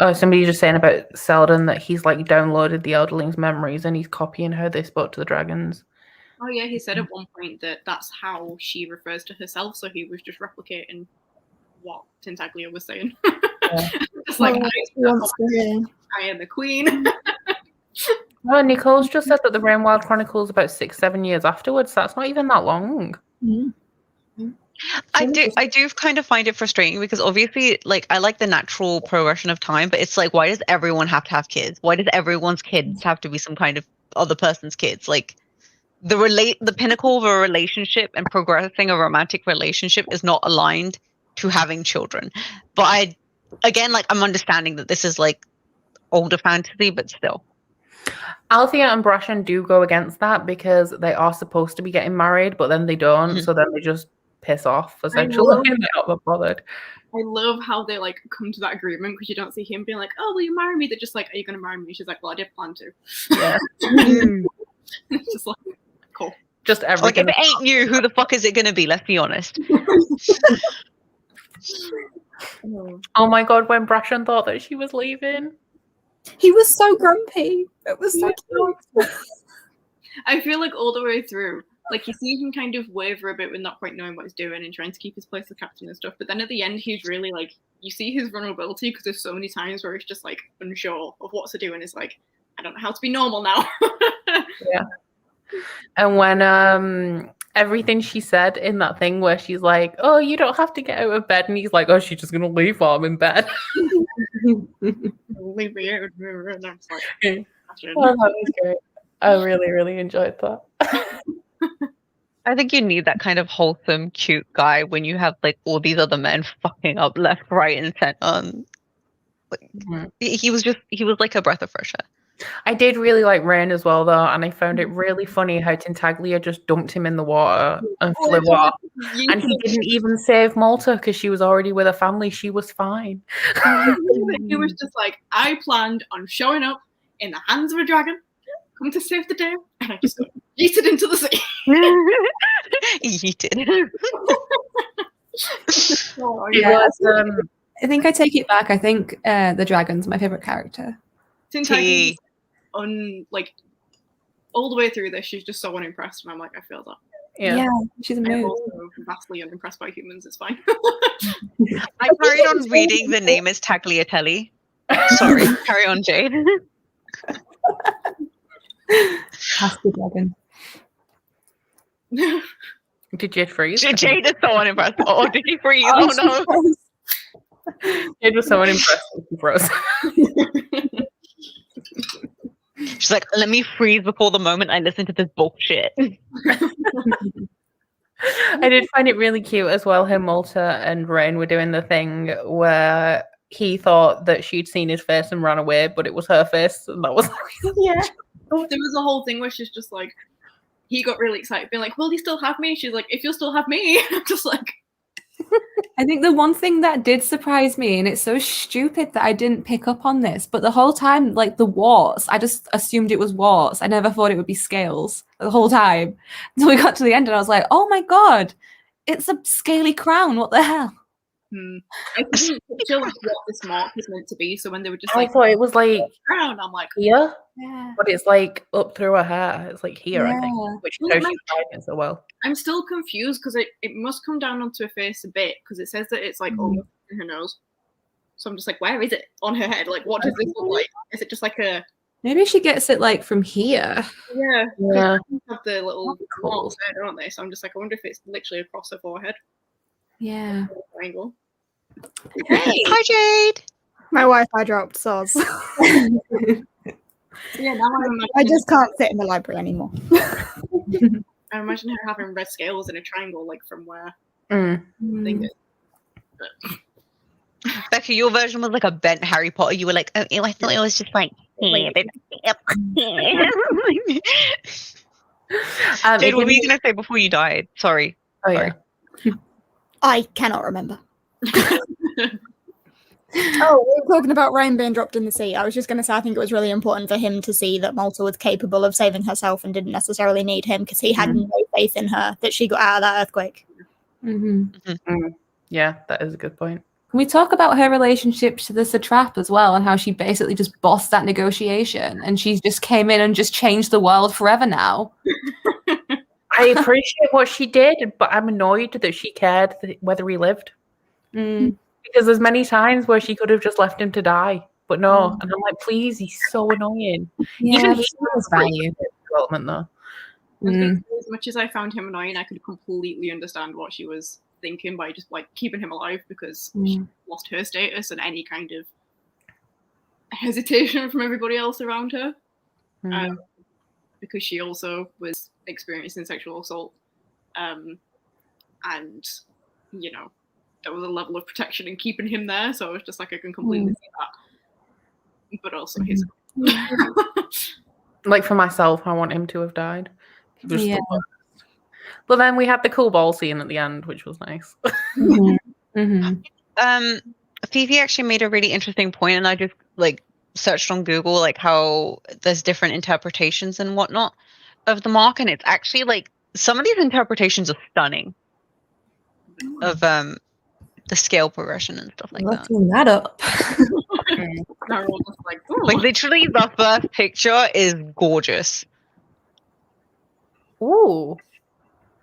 Oh, somebody just saying about Selden that he's like downloaded the Elderlings' memories and he's copying how they spoke to the dragons. Oh yeah, he said at one point that that's how she refers to herself, so he was just replicating what Tintaglia was saying. Just like, I am the queen. Oh, Nicole's just said that the Rainwild Chronicles about 6-7 years afterwards. That's not even that long. I do kind of find it frustrating because obviously, like, I like the natural progression of time, but it's like, why does everyone have to have kids? Why does everyone's kids have to be some kind of other person's kids? Like, the pinnacle of a relationship and progressing a romantic relationship is not aligned to having children. But I'm understanding that this is like older fantasy, but still. Althea and Brashen do go against that because they are supposed to be getting married, but then they don't. So then they just piss off, essentially. And they're not bothered. I love how they like come to that agreement because you don't see him being like, "Oh, will you marry me?" They're just like, "Are you going to marry me?" She's like, "Well, I did plan to." Yeah. It's just like, cool. Just everything. Like, if it ain't you, who the fuck is it going to be? Let's be honest. Oh my god, when Brashen thought that she was leaving. He was so grumpy. It was so cute. I feel like all the way through, like you see him kind of waver a bit with not quite knowing what he's doing and trying to keep his place as captain and stuff. But then at the end, he's really like, you see his vulnerability because there's so many times where he's just like unsure of what to do and is like, I don't know how to be normal now. Yeah. And when everything she said in that thing where she's like, "Oh, you don't have to get out of bed," and he's like, "Oh, she's just gonna leave while I'm in bed." Leave me out. And I'm like, Oh, that was great. I really, really enjoyed that. I think you need that kind of wholesome, cute guy when you have like all these other men fucking up left, right, and center. He was like a breath of fresh air. I did really like Rain as well, though, and I found it really funny how Tintaglia just dumped him in the water and flew off. And he didn't even save Malta because she was already with her family. She was fine. He was just like, I planned on showing up in the hands of a dragon, come to save the day, and I just got yeeted into the sea. Yeeted. I think I take it back. I think the dragon's my favorite character. Tintaglia, like all the way through this, she's just so unimpressed, and I'm like, I feel that. Yeah, she's I'm amazing. also vastly unimpressed by humans. It's fine. I carried on reading the name is Tagliatelle. Sorry, carry on, Jade. Past the dragon. Did Jade freeze? Jade is so unimpressed. Oh, did she freeze? Oh no. Jade was so unimpressed that she froze. She's like, let me freeze before the moment I listen to this bullshit. I did find it really cute as well how Malta and Rain were doing the thing where he thought that she'd seen his face and ran away, but it was her face, and that was yeah. There was a whole thing where she's just like, he got really excited, being like, "Will you still have me?" She's like, "If you'll still have me." Just like, I think the one thing that did surprise me, and it's so stupid that I didn't pick up on this, but the whole time, like the warts, I just assumed it was warts. I never thought it would be scales the whole time. So we got to the end and I was like, oh my god, it's a scaly crown. What the hell? I couldn't picture what this mark was meant to be. So when they were just I thought it was like crown, I'm like, here, Yeah. but it's like up through her hair. It's like here, I think, Yeah. which shows she's hiding so well. I'm still confused because it must come down onto her face a bit because it says that it's like almost in her nose. So I'm just like, where is it on her head? Like, what does this look like? Is it just like a? Maybe she gets it like from here. Yeah. Yeah. Have the little Cool. marks there, don't they? So I'm just like, I wonder if it's literally across her forehead. Yeah. Triangle. Hey. Hi, Jade. My Wi-Fi dropped, so Yeah, now I just can't sit in the library anymore. I imagine her having red scales in a triangle, like from where they get. Becky, your version was like a bent Harry Potter. You were like, oh, I thought it was just like. Jade, what were you going to say before you died? Sorry. Oh, yeah. I cannot remember. Oh, we were talking about Rain being dropped in the sea. I was just going to say I think it was really important for him to see that Malta was capable of saving herself and didn't necessarily need him because he had no faith in her that she got out of that earthquake. Yeah, that is a good point. Can we talk about her relationship to the satrap as well and how she basically just bossed that negotiation and she just came in and just changed the world forever now? I appreciate what she did, but I'm annoyed that she cared whether he lived. Because there's many times where she could have just left him to die, but no. And I'm like, please, he's so annoying. Yeah, Even he has value development, though. As much as I found him annoying, I could completely understand what she was thinking by just like keeping him alive because she lost her status and any kind of hesitation from everybody else around her. Because she also was experiencing sexual assault. And, you know, there was a level of protection in keeping him there. So I was just like, I can completely see that. But also his. Like for myself, I want him to have died. He was Yeah. the worst. But then we had the cool ball scene at the end, which was nice. Fifi actually made a really interesting point, and I just like searched on Google like how there's different interpretations and whatnot of the mark, and it's actually like some of these interpretations are stunning of the scale progression and stuff like that. Looking that up. Like literally the first picture is gorgeous. Ooh.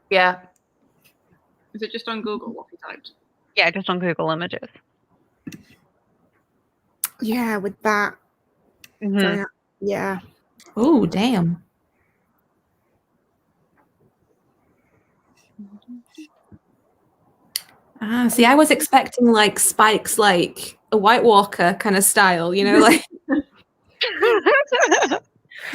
Yeah. Is it just on Google what he typed? Yeah, just on Google Images. Yeah, with that. Yeah. Oh, damn. See, I was expecting like Spike's like a White Walker kind of style, you know, like.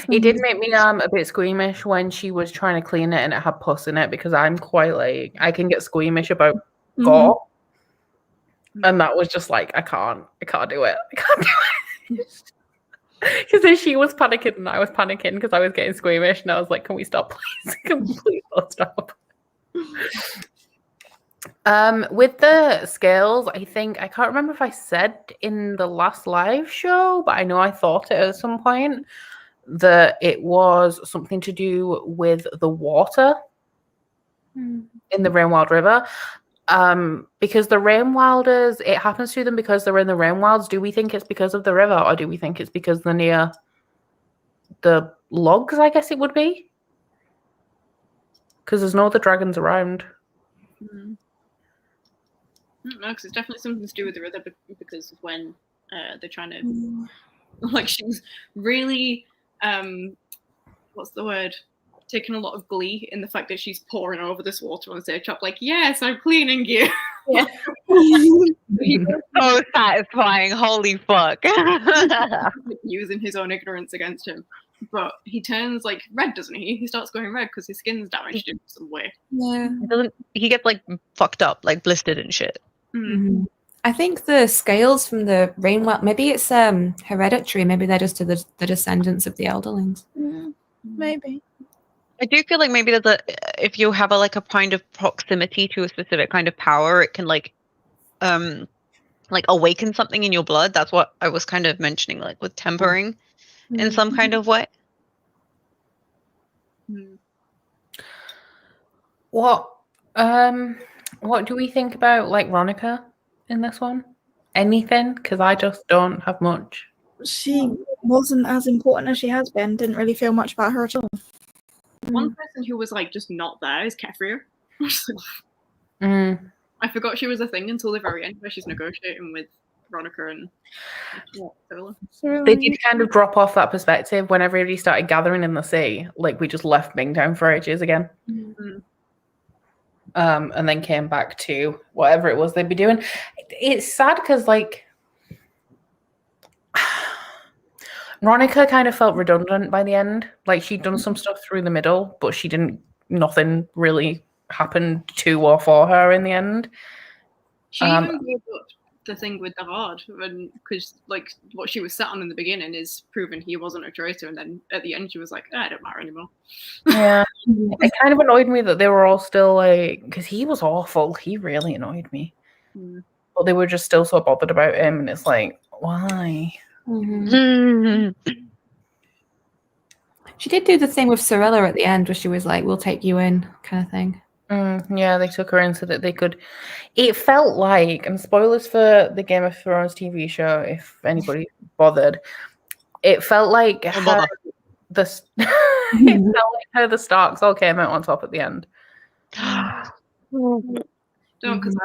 It did make me a bit squeamish when she was trying to clean it and it had pus in it, because I'm quite like, I can get squeamish about gore. And that was just like, I can't do it. I can't do it. Because then she was panicking and I was panicking because I was getting squeamish, and I was like, can we stop, please? Can we please stop? With the scales, I think, I can't remember if I said in the last live show, but I know I thought it at some point, that it was something to do with the water in the Rainwild River. Because the Rainwilders, it happens to them because they're in the Rainwilds. Do we think it's because of the river, or do we think it's because they're near the logs, I guess it would be? Because there's no other dragons around. No, because it's definitely something to do with the river, because of when they're trying to... Like, she was really... what's the word? Taking a lot of glee in the fact that she's pouring over this water on stage top, like, yes, I'm cleaning you. Yeah. So satisfying, holy fuck. Using his own ignorance against him. But he turns like red, doesn't he? He starts going red because his skin's damaged in some way. Yeah. He gets like fucked up, like blistered and shit. I think the scales from the Rainwild, maybe it's hereditary, maybe they're just the descendants of the Elderlings. Maybe. I do feel like maybe if you have a kind of proximity to a specific kind of power, it can like awaken something in your blood. That's what I was kind of mentioning, like with tempering in some kind of way. What do we think about like Ronica in this one? Anything? Because I just don't have much. She wasn't as important as she has been. Didn't really feel much about her at all. One person who was like just not there is Kefria. I forgot she was a thing until the very end, where she's negotiating with Ronica and Cyrilla. They did kind of drop off that perspective when everybody started gathering in the sea. Like, we just left Bingtown for ages again. And then came back to whatever it was they'd be doing. It's sad because, like, Ronica kind of felt redundant by the end. Like, she'd done some stuff through the middle, but nothing really happened to or for her in the end. She even gave up the thing with Davard, because like what she was set on in the beginning is proving he wasn't a traitor, and then at the end she was like, I don't matter anymore. Yeah. It kind of annoyed me that they were all still like, because he was awful. He really annoyed me. But they were just still so bothered about him, and it's like, why? She did do the thing with Cyrilla at the end where she was like, we'll take you in, kind of thing. Yeah, they took her in so that they could. It felt like, and spoilers for the Game of Thrones TV show, if anybody bothered, it felt like the Starks all came out on top at the end. Because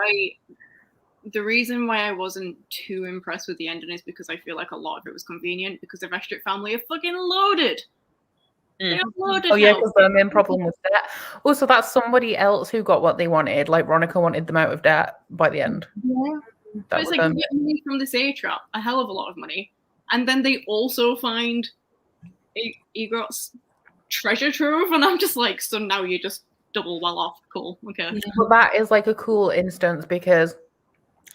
the reason why I wasn't too impressed with the ending is because I feel like a lot of it was convenient, because the Vestric family are fucking loaded. They unloaded Oh yeah, help. because the main problem was debt. Also, that's somebody else who got what they wanted. Like Ronica wanted them out of debt by the end. Yeah. But That it's was like you get money from the satrap, a hell of a lot of money, and then they also find Egot's treasure trove, and I'm just like, so now you're just double well off. Cool, okay. Yeah. But that is like a cool instance because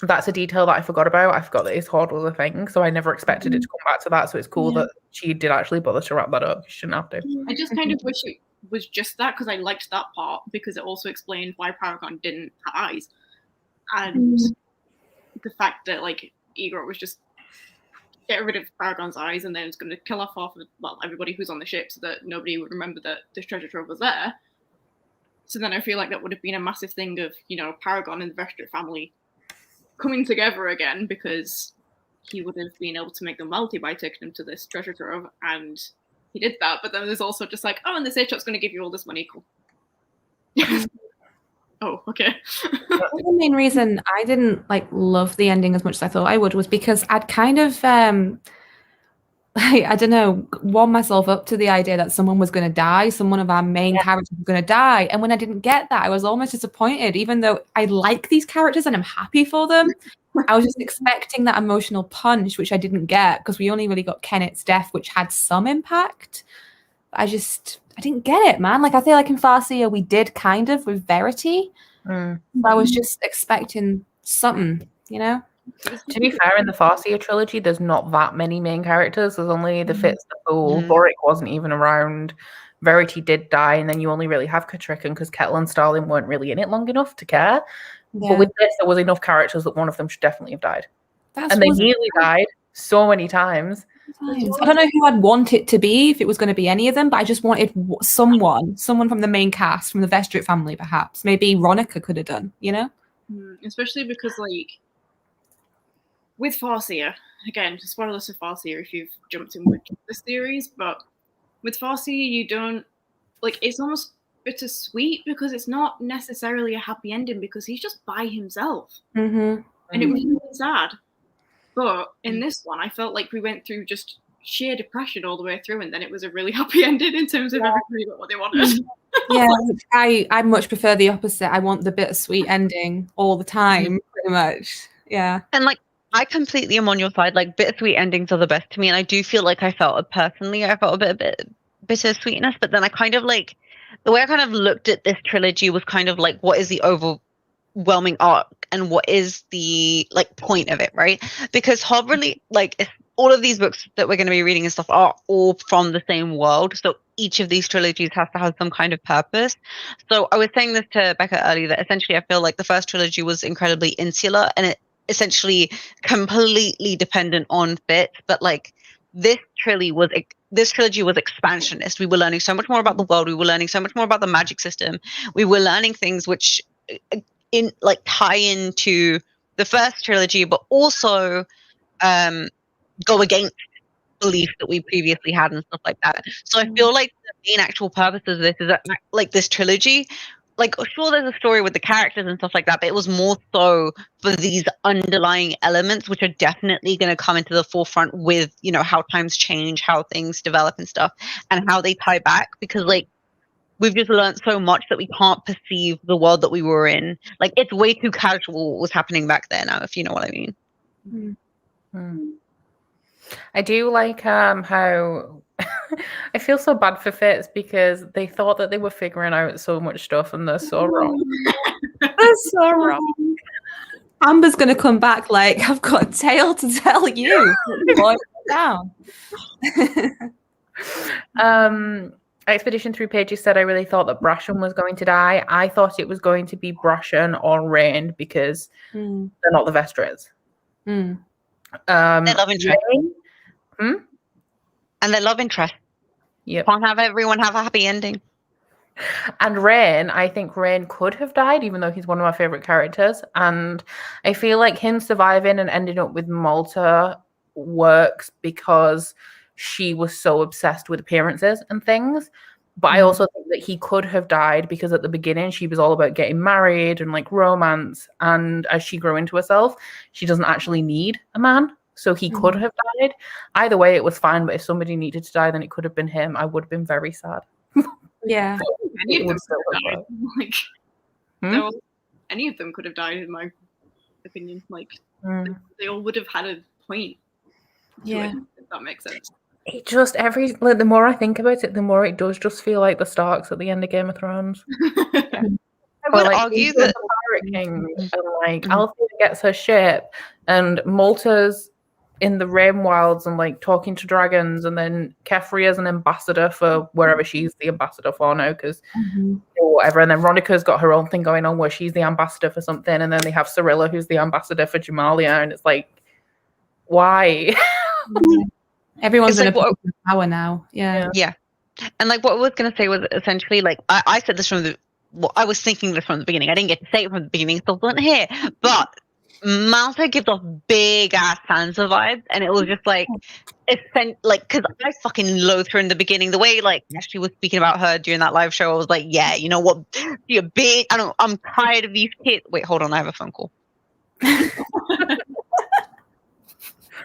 that's a detail that I forgot about. I forgot that his hoard was a thing, so I never expected it to come back to that. So it's cool that she did actually bother to wrap that up. She shouldn't have to. I just kind of wish it was just that, because I liked that part, because it also explained why Paragon didn't have eyes, and the fact that like Egot was just get rid of Paragon's eyes and then it's going to kill off half of everybody who's on the ship so that nobody would remember that this treasure trove was there. So then I feel like that would have been a massive thing of, you know, Paragon and the Vestrit family coming together again, because he would have been able to make them wealthy by taking them to this treasure trove, and he did that. But then there's also just like, oh, and the satrap's going to give you all this money. Cool. Oh, okay. The main reason I didn't like love the ending as much as I thought I would was because I'd kind of I don't know, warm myself up to the idea that someone was going to die, someone of our main characters was going to die. And when I didn't get that, I was almost disappointed, even though I like these characters and I'm happy for them. I was just expecting that emotional punch, which I didn't get because we only really got Kennett's death, which had some impact. I didn't get it, man. Like, I feel like in Farseer, we did kind of with Verity. I was just expecting something, you know? To be fair, in the Farseer trilogy, there's not that many main characters. There's only the Fitz, the Fool. Boric wasn't even around. Verity did die, and then you only really have Katrikan because Kettle and Starling weren't really in it long enough to care. Yeah. But with this, there was enough characters that one of them should definitely have died. That's And they nearly died so many times. I don't know who I'd want it to be, if it was going to be any of them, but I just wanted someone from the main cast, from the Vestrit family, perhaps. Maybe Ronica could have done, you know? Especially because, like, with Farseer, again, spoilers for Farseer if you've jumped in with the series, but with Farseer, you don't, like, it's almost bittersweet because it's not necessarily a happy ending because he's just by himself. And it was really sad. But in this one, I felt like we went through just sheer depression all the way through, and then it was a really happy ending in terms of everybody got what they wanted. Yeah, I much prefer the opposite. I want the bittersweet ending all the time, pretty much. Yeah. And like, I completely am on your side. Like, bittersweet endings are the best to me, and I do feel like I felt a bit bittersweetness. But then I kind of like the way I kind of looked at this trilogy was kind of like, what is the overwhelming arc and what is the like point of it, right? Because Hobb really like all of these books that we're going to be reading and stuff are all from the same world, so each of these trilogies has to have some kind of purpose. So I was saying this to Becca earlier, that essentially I feel like the first trilogy was incredibly insular and it essentially completely dependent on Fitz, but like this trilogy was expansionist. We were learning so much more about the world, we were learning so much more about the magic system, we were learning things which in like tie into the first trilogy, but also go against beliefs that we previously had and stuff like that. So I feel like the main actual purpose of this is that, like, this trilogy, like, sure, there's a story with the characters and stuff like that, but it was more so for these underlying elements, which are definitely going to come into the forefront with, you know, how times change, how things develop and stuff, and how they tie back, because like we've just learned so much that we can't perceive the world that we were in. Like, it's way too casual what was happening back there now, if you know what I mean. I do like how I feel so bad for Fitz because they thought that they were figuring out so much stuff and they're so wrong. They're so wrong. Amber's going to come back like, I've got a tale to tell you. Boil it down. Expedition Through Pages said, I really thought that Brashen was going to die. I thought it was going to be Brashen or Rain because they're not the Vestrits. They love interest. And they love interest. Yep. Can't have everyone have a happy ending. And Rain, I think Rain could have died, even though he's one of my favorite characters. And I feel like him surviving and ending up with Malta works because she was so obsessed with appearances and things. But I also think that he could have died because at the beginning she was all about getting married and like romance. And as she grew into herself, she doesn't actually need a man so he could have died. Either way, it was fine. But if somebody needed to die, then it could have been him. I would have been very sad. Yeah. Any of them still could have have died. Like, so any of them could have died, in my opinion. Like, they all would have had a point. Yeah. If that makes sense. It just the more I think about it, the more it does just feel like the Starks at the end of Game of Thrones. I would argue that the Pirate King, and like Althea gets her ship, and Malta's in the Realm Wilds and like talking to dragons, and then Kefria's an ambassador for wherever she's the ambassador for now, because or whatever. And then Ronica's got her own thing going on where she's the ambassador for something, and then they have Cirilla who's the ambassador for Jamalia, and it's like, why? Everyone's in like a position of power now. Yeah. And like what I was going to say was essentially like I said this from I was thinking this from the beginning. I didn't get to say it from the beginning, so I wasn't here. But Malta gives off big ass Sansa vibes, and it was just like because I fucking loathed her in the beginning. The way like Ashley was speaking about her during that live show, I was like, yeah, you know what? You're big. I'm tired of these kids. Wait, hold on, I have a phone call.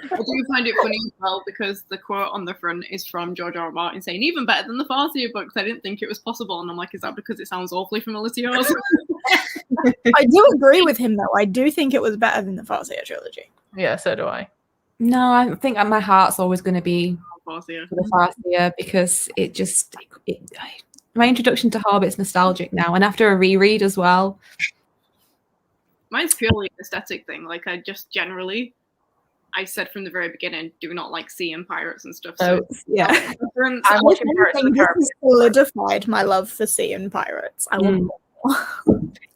I do find it funny as well because the quote on the front is from George R. R. Martin saying, even better than the Farseer books. I didn't think it was possible. And I'm like, is that because it sounds awfully familiar to yours? I do agree with him, though. I do think it was better than the Farseer trilogy. Yeah, so do I. No, I think my heart's always going to be Farseer. for the Farseer because my introduction to Hobbit's nostalgic now, and after a reread as well. Mine's purely an aesthetic thing. Like, I just generally, I said from the very beginning, do not like sea and pirates and stuff. So yeah, I'm watching Pirates of the Caribbean. Solidified my love for sea and pirates. I want more.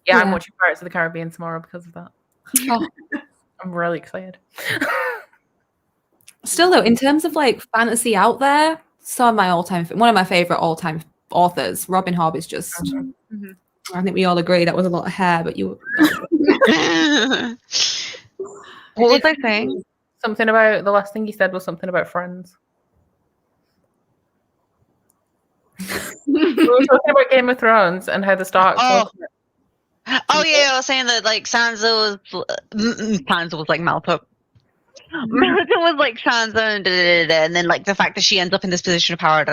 Yeah, I'm watching Pirates of the Caribbean tomorrow because of that. Oh. I'm really excited. Still though, in terms of like fantasy out there, one of my favorite all-time authors, Robin Hobb, is just. I think we all agree that was a lot of hair, but you. What was I saying? Something about the last thing you said was something about Friends. We were talking about Game of Thrones and how the Starks. Oh yeah, I was saying that like Sansa was like Malta. Malta was like Sansa and then like the fact that she ends up in this position of power,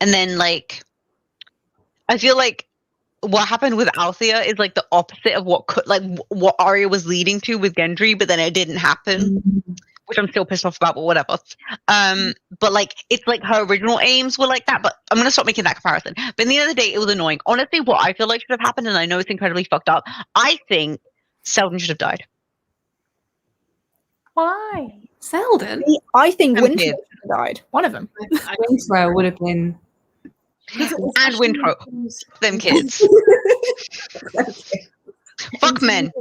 and then like I feel like what happened with Althea is like the opposite of what Arya was leading to with Gendry, but then it didn't happen, which I'm still pissed off about, but whatever. But like it's like her original aims were like that, but I'm gonna stop making that comparison. But in the end of the day, it was annoying. Honestly, what I feel like should have happened, and I know it's incredibly fucked up, I think Selden should have died. Why? Selden? I think Them Winter kids. should have died. One of them. Wintrow would have been. And Wintrow. Them kids. Fuck men.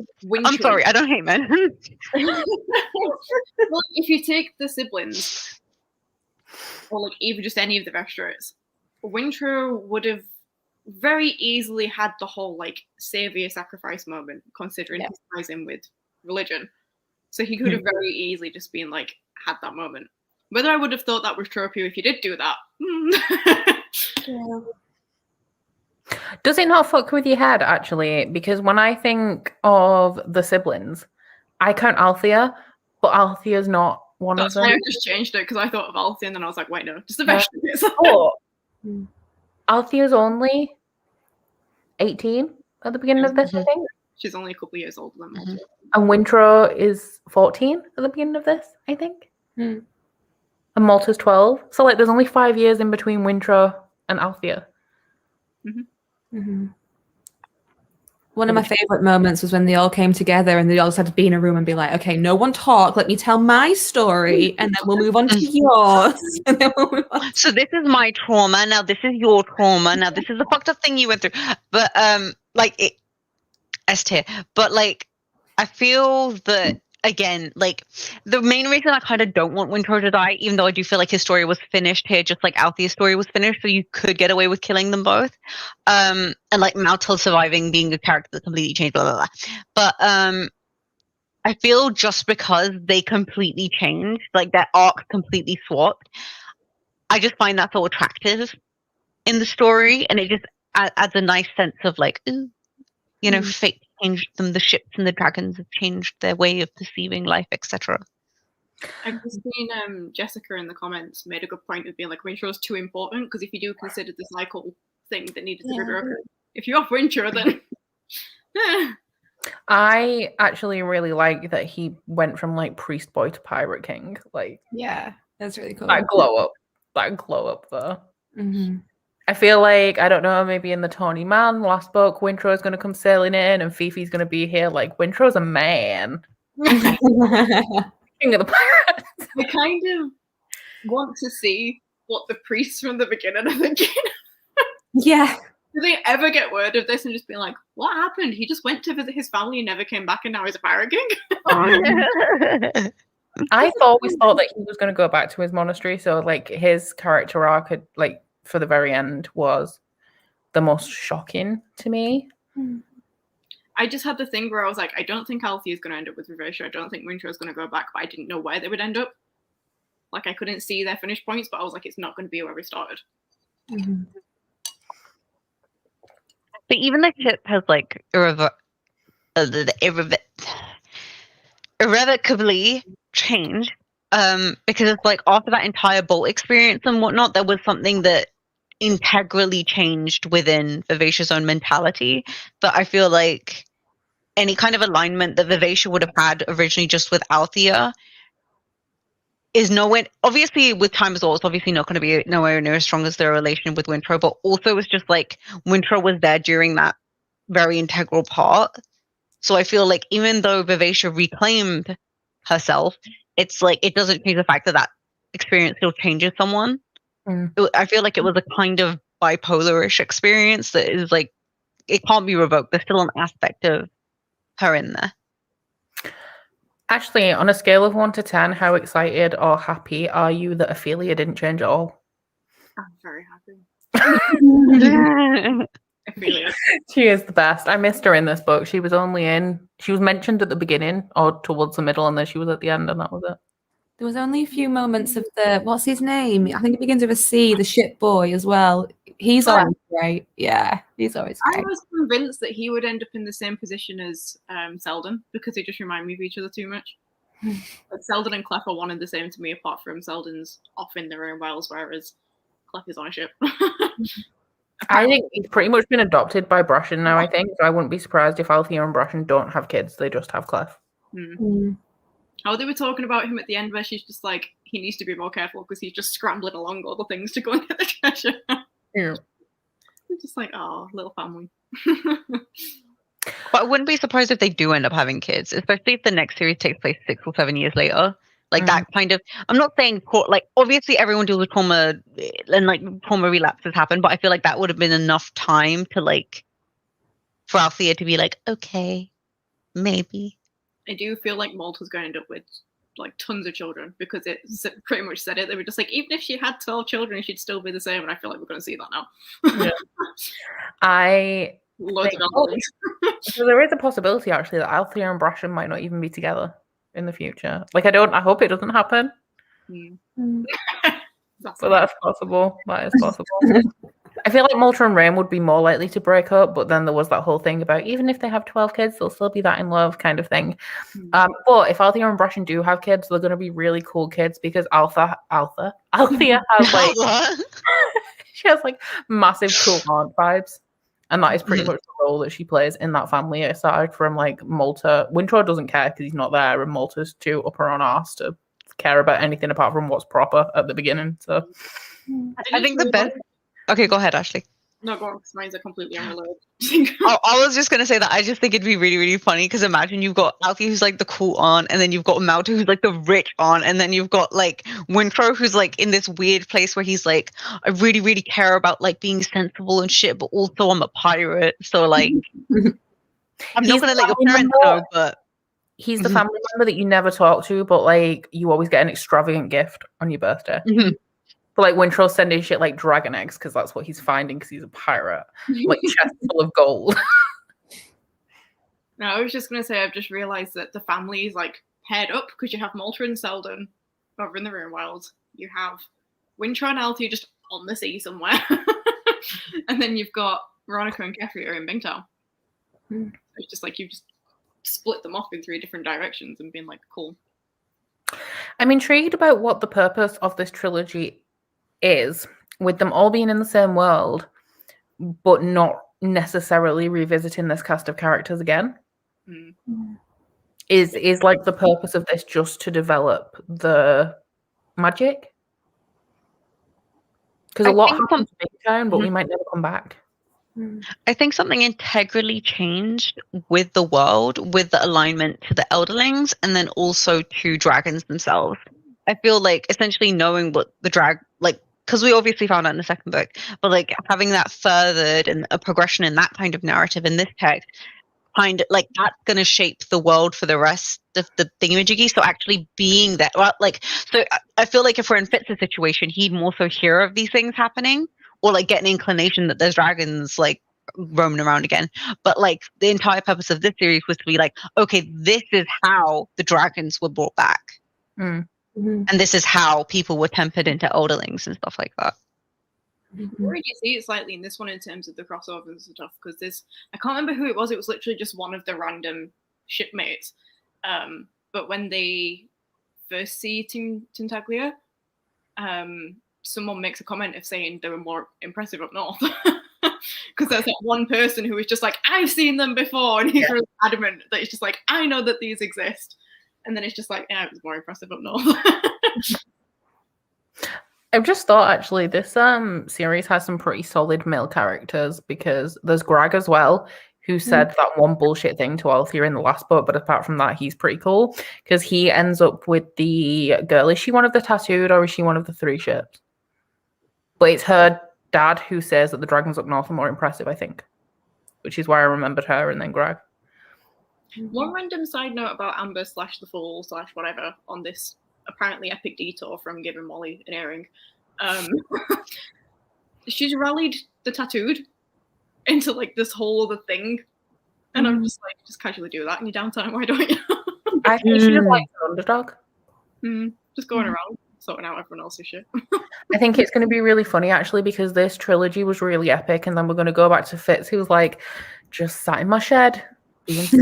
I'm sorry, I don't hate men. Well, if you take the siblings, or like even just any of the Vestrytes, Wintrow would have very easily had the whole like savior sacrifice moment, considering his ties in with religion. So he could have very easily just been like had that moment. Whether I would have thought that was tropey if you did do that. Does it not fuck with your head, actually? Because when I think of the siblings, I count Althea, but Althea's not one of them. I just changed it because I thought of Althea and then I was like, wait, no, just the Vestrytes. Althea's only 18 at the beginning of this, I think. She's only a couple of years older than me. And Wintrow is 14 at the beginning of this, I think. And Malta's 12. So like there's only 5 years in between Wintrow and Althea. One of my favorite moments was when they all came together and they all just had to be in a room and be like, okay, no one talk, let me tell my story and then we'll move on to yours. And then we'll move on. So this is my trauma, now this is your trauma, now this is the fucked up thing you went through. But like it S tier. But like I feel that again, like the main reason I kind of don't want Wintrow to die, even though I do feel like his story was finished here, just like Althea's story was finished, so you could get away with killing them both. And like Malta surviving, being a character that completely changed, blah blah blah. But I feel just because they completely changed, like their arc completely swapped, I just find that so attractive in the story, and it just adds a nice sense of like, ooh, you know, fate changed them, the ships and the dragons have changed their way of perceiving life, etc. I've just seen Jessica in the comments made a good point of being like, Windrow's too important, because if you do consider the cycle thing that needed to be broken, if you're off Windrow, then I actually really like that he went from like priest boy to pirate king. Like, Yeah, that's really cool. that glow up though. Mm-hmm. I feel like, I don't know, maybe in the Tawny Man last book, Wintrow's going to come sailing in and Fifi's going to be here. Like, Wintrow's a man. King of the pirates. I kind of want to see what the priests from the beginning are thinking. Yeah. Do they ever get word of this and just be like, what happened? He just went to visit his family and never came back, and now he's a pirate king? I always thought that he was going to go back to his monastery. So, like, his character arc, had, like, for the very end, was the most shocking to me. I just had the thing where I was like, I don't think Althea is going to end up with Vivacia. I don't think Wintrow is going to go back, but I didn't know where they would end up. Like, I couldn't see their finish points, but I was like, it's not going to be where we started. Mm-hmm. But even the ship has like irrevocably changed, because it's like after that entire boat experience and whatnot, there was something that integrally changed within Vivacia's own mentality. But I feel like any kind of alignment that Vivacia would have had originally just with Althea is nowhere, obviously with time as well, it's obviously not going to be nowhere near as strong as their relation with Wintrow, but also it's just like Wintrow was there during that very integral part. So I feel like even though Vivacia reclaimed herself, it's like it doesn't change the fact that that experience still changes someone. I feel like it was a kind of bipolar-ish experience that is like, it can't be revoked. There's still an aspect of her in there. Actually, on a scale of 1 to 10, how excited or happy are you that Ophelia didn't change at all? I'm very happy. Ophelia. She is the best. I missed her in this book. She was mentioned at the beginning or towards the middle, and then she was at the end, and that was it. There was only a few moments of what's his name? I think it begins with a C, the ship boy as well. He's always great. Yeah, he's always great. I was convinced that he would end up in the same position as Selden, because they just remind me of each other too much. Like, Selden and Clef are one and the same to me, apart from Selden's off in their own wells, whereas Clef is on a ship. I think he's pretty much been adopted by Brashen now, I think. So I wouldn't be surprised if Althea and Brashen don't have kids. They just have Clef. Oh, they were talking about him at the end where she's just like, he needs to be more careful because he's just scrambling along all the things to go and get the treasure. Yeah. I'm just like, oh, little family. But I wouldn't be surprised if they do end up having kids, especially if the next series takes place 6 or 7 years later. Like that kind of, I'm not saying, like, obviously everyone deals with trauma and like trauma relapses happen, but I feel like that would have been enough time to like, for Althea to be like, okay, maybe. I do feel like Malta's going to end up with like tons of children, because it pretty much said it. They were just like, even if she had 12 children, she'd still be the same. And I feel like we're going to see that now. Yeah. Loads of elements. So there is a possibility actually that Althea and Brashen might not even be together in the future. Like, I hope it doesn't happen. But that's possible. That is possible. I feel like Malta and Rain would be more likely to break up, but then there was that whole thing about even if they have 12 kids, they'll still be that in love kind of thing. But if Althea and Brashen do have kids, they're going to be really cool kids, because Althea has like she has like massive cool aunt vibes, and that is pretty much the role that she plays in that family. Aside from like Malta, Wintrow doesn't care because he's not there, and Malta's too up her own arse to care about anything apart from what's proper at the beginning. So I think the best. Okay, go ahead, Ashley. No, go on, because mine's are completely unrelated. I was just going to say that I just think it'd be really, really funny, because imagine you've got Alfie, who's like the cool aunt, and then you've got Malta, who's like the rich aunt, and then you've got like Wintrow, who's like in this weird place where he's like, I really, really care about like being sensible and shit, but also I'm a pirate, so like, I'm not going to let your parents know, but... He's the family member that you never talk to, but like you always get an extravagant gift on your birthday. But like Wintrow's sending shit like dragon eggs, because that's what he's finding, because he's a pirate. Like chest full of gold. No, I was just going to say, I've just realised that the family is like paired up, because you have Malta and Selden over in the Ruin World. You have Wintrow and Althea just on the sea somewhere. And then you've got Veronica and Kefria in Bingtown. It's just like you've just split them off in 3 different directions and been like, cool. I'm intrigued about what the purpose of this trilogy is, with them all being in the same world, but not necessarily revisiting this cast of characters again. Is like the purpose of this just to develop the magic? Because a lot happened to Big Town, but we might never come back. I think something integrally changed with the world, with the alignment to the Elderlings, and then also to dragons themselves. I feel like essentially knowing what the because we obviously found out in the second book, but like having that furthered and a progression in that kind of narrative in this text, kind of like that's going to shape the world for the rest of the thingamajiggy. So actually being that, so I feel like if we're in Fitz's situation, he'd more so hear of these things happening, or like get an inclination that there's dragons like roaming around again. But like the entire purpose of this series was to be like, okay, this is how the dragons were brought back. And this is how people were tempered into Elderlings and stuff like that. Where did you see it slightly in this one in terms of the crossovers and stuff? Because I can't remember who it was. It was literally just one of the random shipmates. But when they first see Tintaglia, someone makes a comment of saying they were more impressive up north. Because there's that one person who was just like, I've seen them before, and he's really adamant that it's just like, I know that these exist. And then it's just like, yeah, it was more impressive up north. I've just thought, actually, this series has some pretty solid male characters, because there's Greg as well, who said that one bullshit thing to Althea in the last book, but apart from that, he's pretty cool, because he ends up with the girl. Is she one of the tattooed, or is she one of the 3 ships? But it's her dad who says that the dragons up north are more impressive, I think, which is why I remembered her and then Greg. One random side note about Amber / the Fool / whatever on this apparently epic detour from giving Molly an earring. She's rallied the tattooed into like this whole other thing, and I'm just like, just casually do that in your downtime. Why don't you? I think she's like an underdog. Just going around sorting out everyone else's shit. I think it's going to be really funny, actually, because this trilogy was really epic, and then we're going to go back to Fitz, who's like, just sat in my shed. Wait,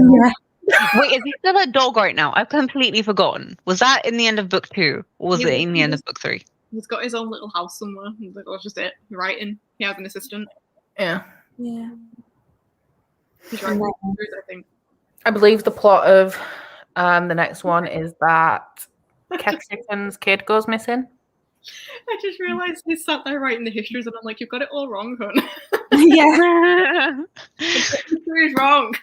is he still a dog right now? I've completely forgotten. Was that in the end of book 2? Or was it in the end of book 3? He's got his own little house somewhere. He's like, oh, that's just it. Writing. He has an assistant. Yeah. He's writing I think. I believe the plot of the next one is that Kexington's kid goes missing. I just realised he sat there writing the histories, and I'm like, you've got it all wrong, hon. Yeah. The history is wrong.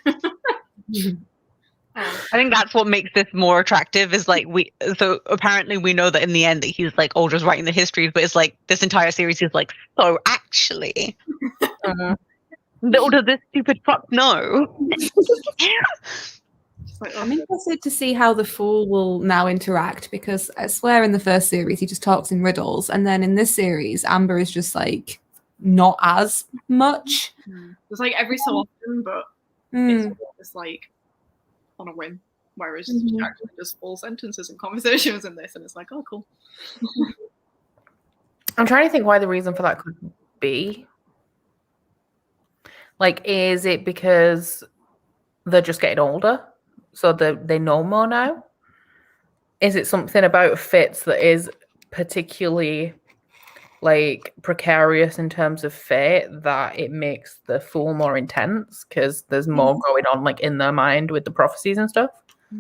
I think that's what makes this more attractive, is like so apparently we know that in the end that he's like, oh, just writing the histories, but it's like this entire series is like, so actually little does this stupid fuck know. I'm interested to see how the Fool will now interact, because I swear in the first series he just talks in riddles, and then in this series Amber is just like not as much. It's like every so often, but it's like on a whim, whereas she actually does full sentences and conversations in this, and it's like, oh, cool. I'm trying to think why the reason for that could be. Like, is it because they're just getting older, so they know more now? Is it something about Fitz that is particularly like precarious in terms of fate that it makes the Fool more intense because there's more going on like in their mind with the prophecies and stuff?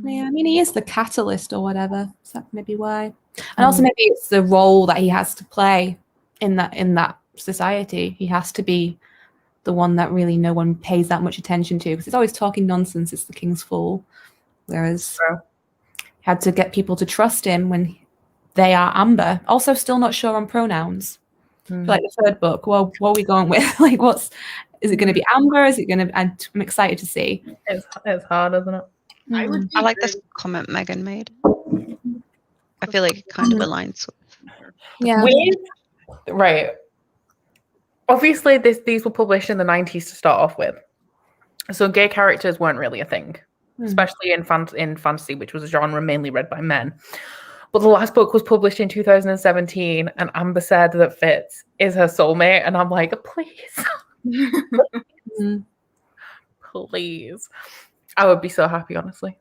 Yeah, I mean, he is the catalyst or whatever, so that may be why. And also maybe it's the role that he has to play in that society. He has to be the one that really no one pays that much attention to, because it's always talking nonsense. It's the King's Fool, whereas he had to get people to trust him when they are Amber. Also, still not sure on pronouns. Like the third book, well, what are we going with? Like, is it going to be Amber? Is it going to? I'm excited to see. It's hard, isn't it? I like this comment Megan made. I feel like it kind of aligns with. Right. Obviously, these were published in the 90s to start off with, so gay characters weren't really a thing, especially in fantasy, which was a genre mainly read by men. But the last book was published in 2017, and Amber said that Fitz is her soulmate, and I'm like, please. Please. I would be so happy, honestly.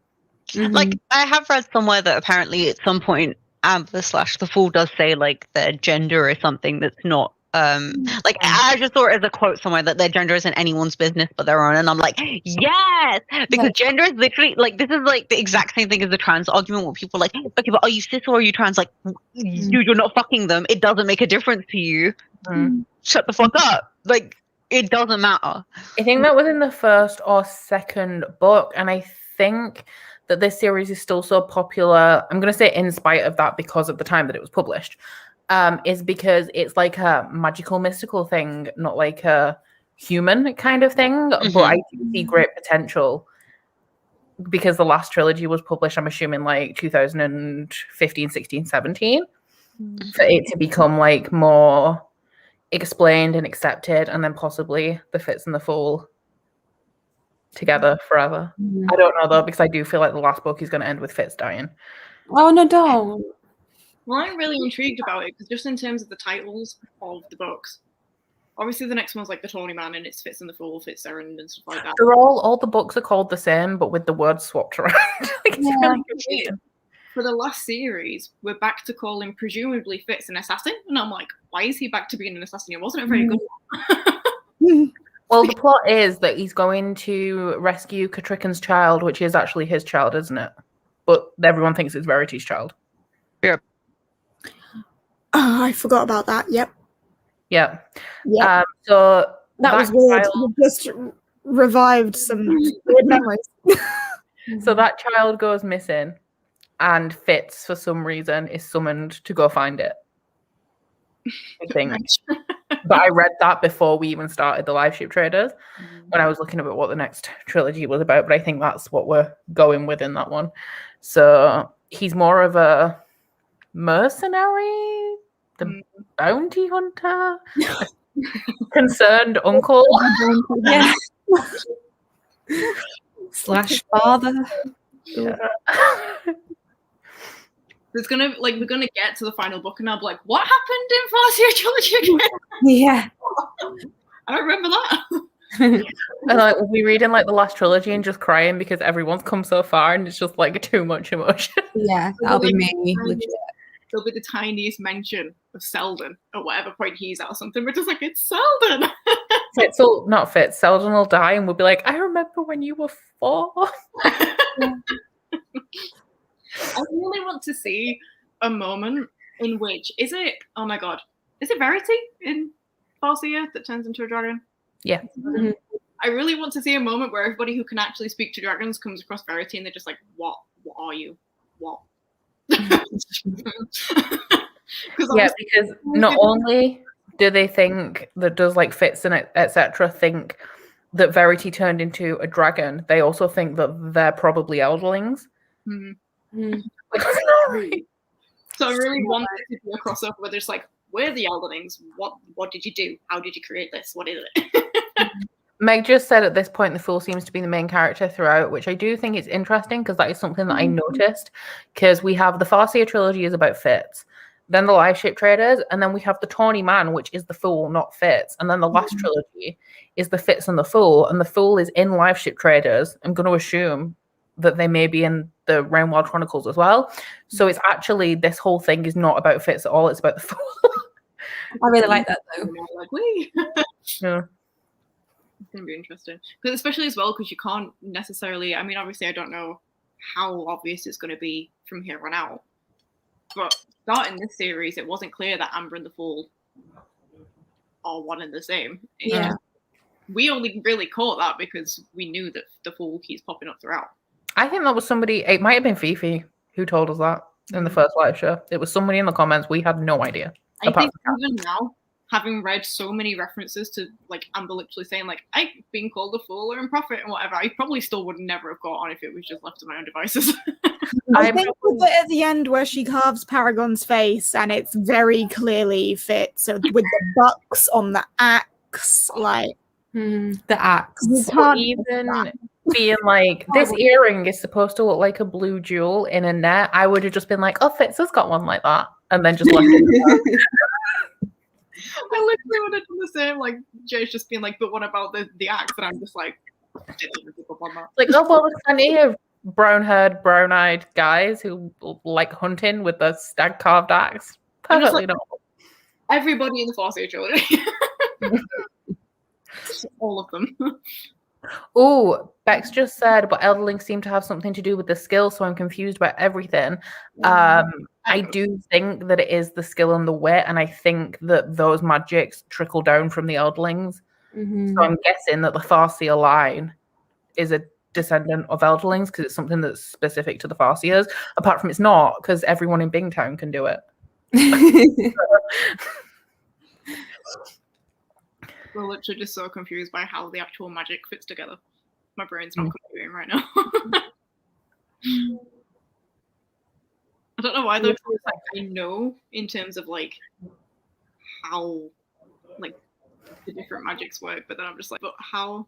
Like, I have read somewhere that apparently at some point Amber / the Fool does say like their gender is something that's not like I just saw it as a quote somewhere that their gender isn't anyone's business but their own, and I'm like, yes, because gender is literally like, this is like the exact same thing as the trans argument where people are like, okay, but are you cis or are you trans? Like, you're not fucking them. It doesn't make a difference to you. Shut the fuck up. Like, it doesn't matter. I think that was in the first or second book, and I think that this series is still so popular. I'm going to say in spite of that because of the time that it was published. Is because it's like a magical, mystical thing, not like a human kind of thing. But I do see great potential because the last trilogy was published, I'm assuming, like 2015, 16, 17, for it to become like more explained and accepted, and then possibly the Fitz and the Fool together forever. I don't know though, because I do feel like the last book is going to end with Fitz dying. Oh no, don't. Well, I'm really intrigued about it because just in terms of the titles of the books, obviously the next one's like the Tawny Man and it's Fitz and the Fool, Fitz Errand and stuff like that. They're all the books are called the same, but with the words swapped around. Like, it's really confusing. For the last series, we're back to calling presumably Fitz an assassin, and I'm like, why is he back to being an assassin? It wasn't a very good one. Well, the plot is that he's going to rescue Katrikan's child, which is actually his child, isn't it? But everyone thinks it's Verity's child. Yep. Oh, I forgot about that. Yep. Yeah. Yeah. So that was weird. child, You just revived some weird memories. so that child goes missing, and Fitz, for some reason, is summoned to go find it. I think. But I read that before we even started the Liveship Traders, when I was looking at what the next trilogy was about. But I think that's what we're going with in that one. So he's more of a mercenary, the bounty hunter, concerned uncle. Yeah. / father. Yeah. There's gonna we're gonna get to the final book and I'll be like, what happened in Farseer trilogy again? Yeah. I don't remember that. And like we'll be reading like the last trilogy and just crying because everyone's come so far and it's just like too much emotion. Yeah, that'll be me. Legit. There'll be the tiniest mention of Selden at whatever point he's at or something. We're just like, it's Selden. Fitz will not Fitz. Selden will die and we'll be like, I remember when you were 4. I really want to see a moment in which is it Verity in Farseer that turns into a dragon? Yeah. Mm-hmm. I really want to see a moment where everybody who can actually speak to dragons comes across Verity and they're just like, what are you? What? Yeah, because not only do they think that does like Fitz and etc. think that Verity turned into a dragon, they also think that they're probably Elderlings. So I really want it to be a crossover where there's like, we're the Elderlings. What did you do? How did you create this? What is it? Meg just said at this point the Fool seems to be the main character throughout, which I do think is interesting because that is something that I noticed. Because we have the Farseer trilogy is about Fitz, then the Liveship Traders, and then we have the Tawny Man, which is the Fool, not Fitz. And then the last trilogy is the Fitz and the Fool, and the Fool is in Liveship Traders. I'm going to assume that they may be in the Realm Wild Chronicles as well. So it's actually, this whole thing is not about Fitz at all. It's about the Fool. I really like that though. Like, wee. Yeah. It's going to be interesting. Because especially as well, because you can't necessarily, I mean, obviously I don't know how obvious it's going to be from here on out. But starting this series, it wasn't clear that Amber and the Fool are one and the same. Yeah. We only really caught that because we knew that the Fool keeps popping up throughout. I think that was somebody, it might have been Fifi who told us that in the first live show. It was somebody in the comments. We had no idea. I think even now, having read so many references to like Amber literally saying like, I've been called a fool or a prophet and whatever, I probably still would never have got on if it was just left to my own devices. I think the bit at the end where she carves Paragon's face and it's very clearly Fitz with the bucks on the axe, like the axe. you can't Even being like, this earring is supposed to look like a blue jewel in a net, I would have just been like, oh, Fitz has got one like that, and then just left it. I literally would have done the same. Like Jay's just being like, but what about the axe? And I'm just like, I didn't even pick up on that. Like, oh well, there's plenty of brown-haired, brown-eyed guys who like hunting with the stag carved axe. I'm just Perfectly like- normal. Everybody in the Farseer trilogy. All of them. Oh, Bex just said, but Elderlings seem to have something to do with the skill, so I'm confused about everything. I do think that it is the skill and the wit, and I think that those magics trickle down from the Elderlings. Mhm. So I'm guessing that the Farseer line is a descendant of Elderlings because it's something that's specific to the Farseers. Apart from it's not, because everyone in Bingtown can do it. We're literally just so confused by how the actual magic fits together. My brain's not computing right now. I don't know why though. 'Cause it's like I know in terms of like how like the different magics work, but then I'm just like, but how?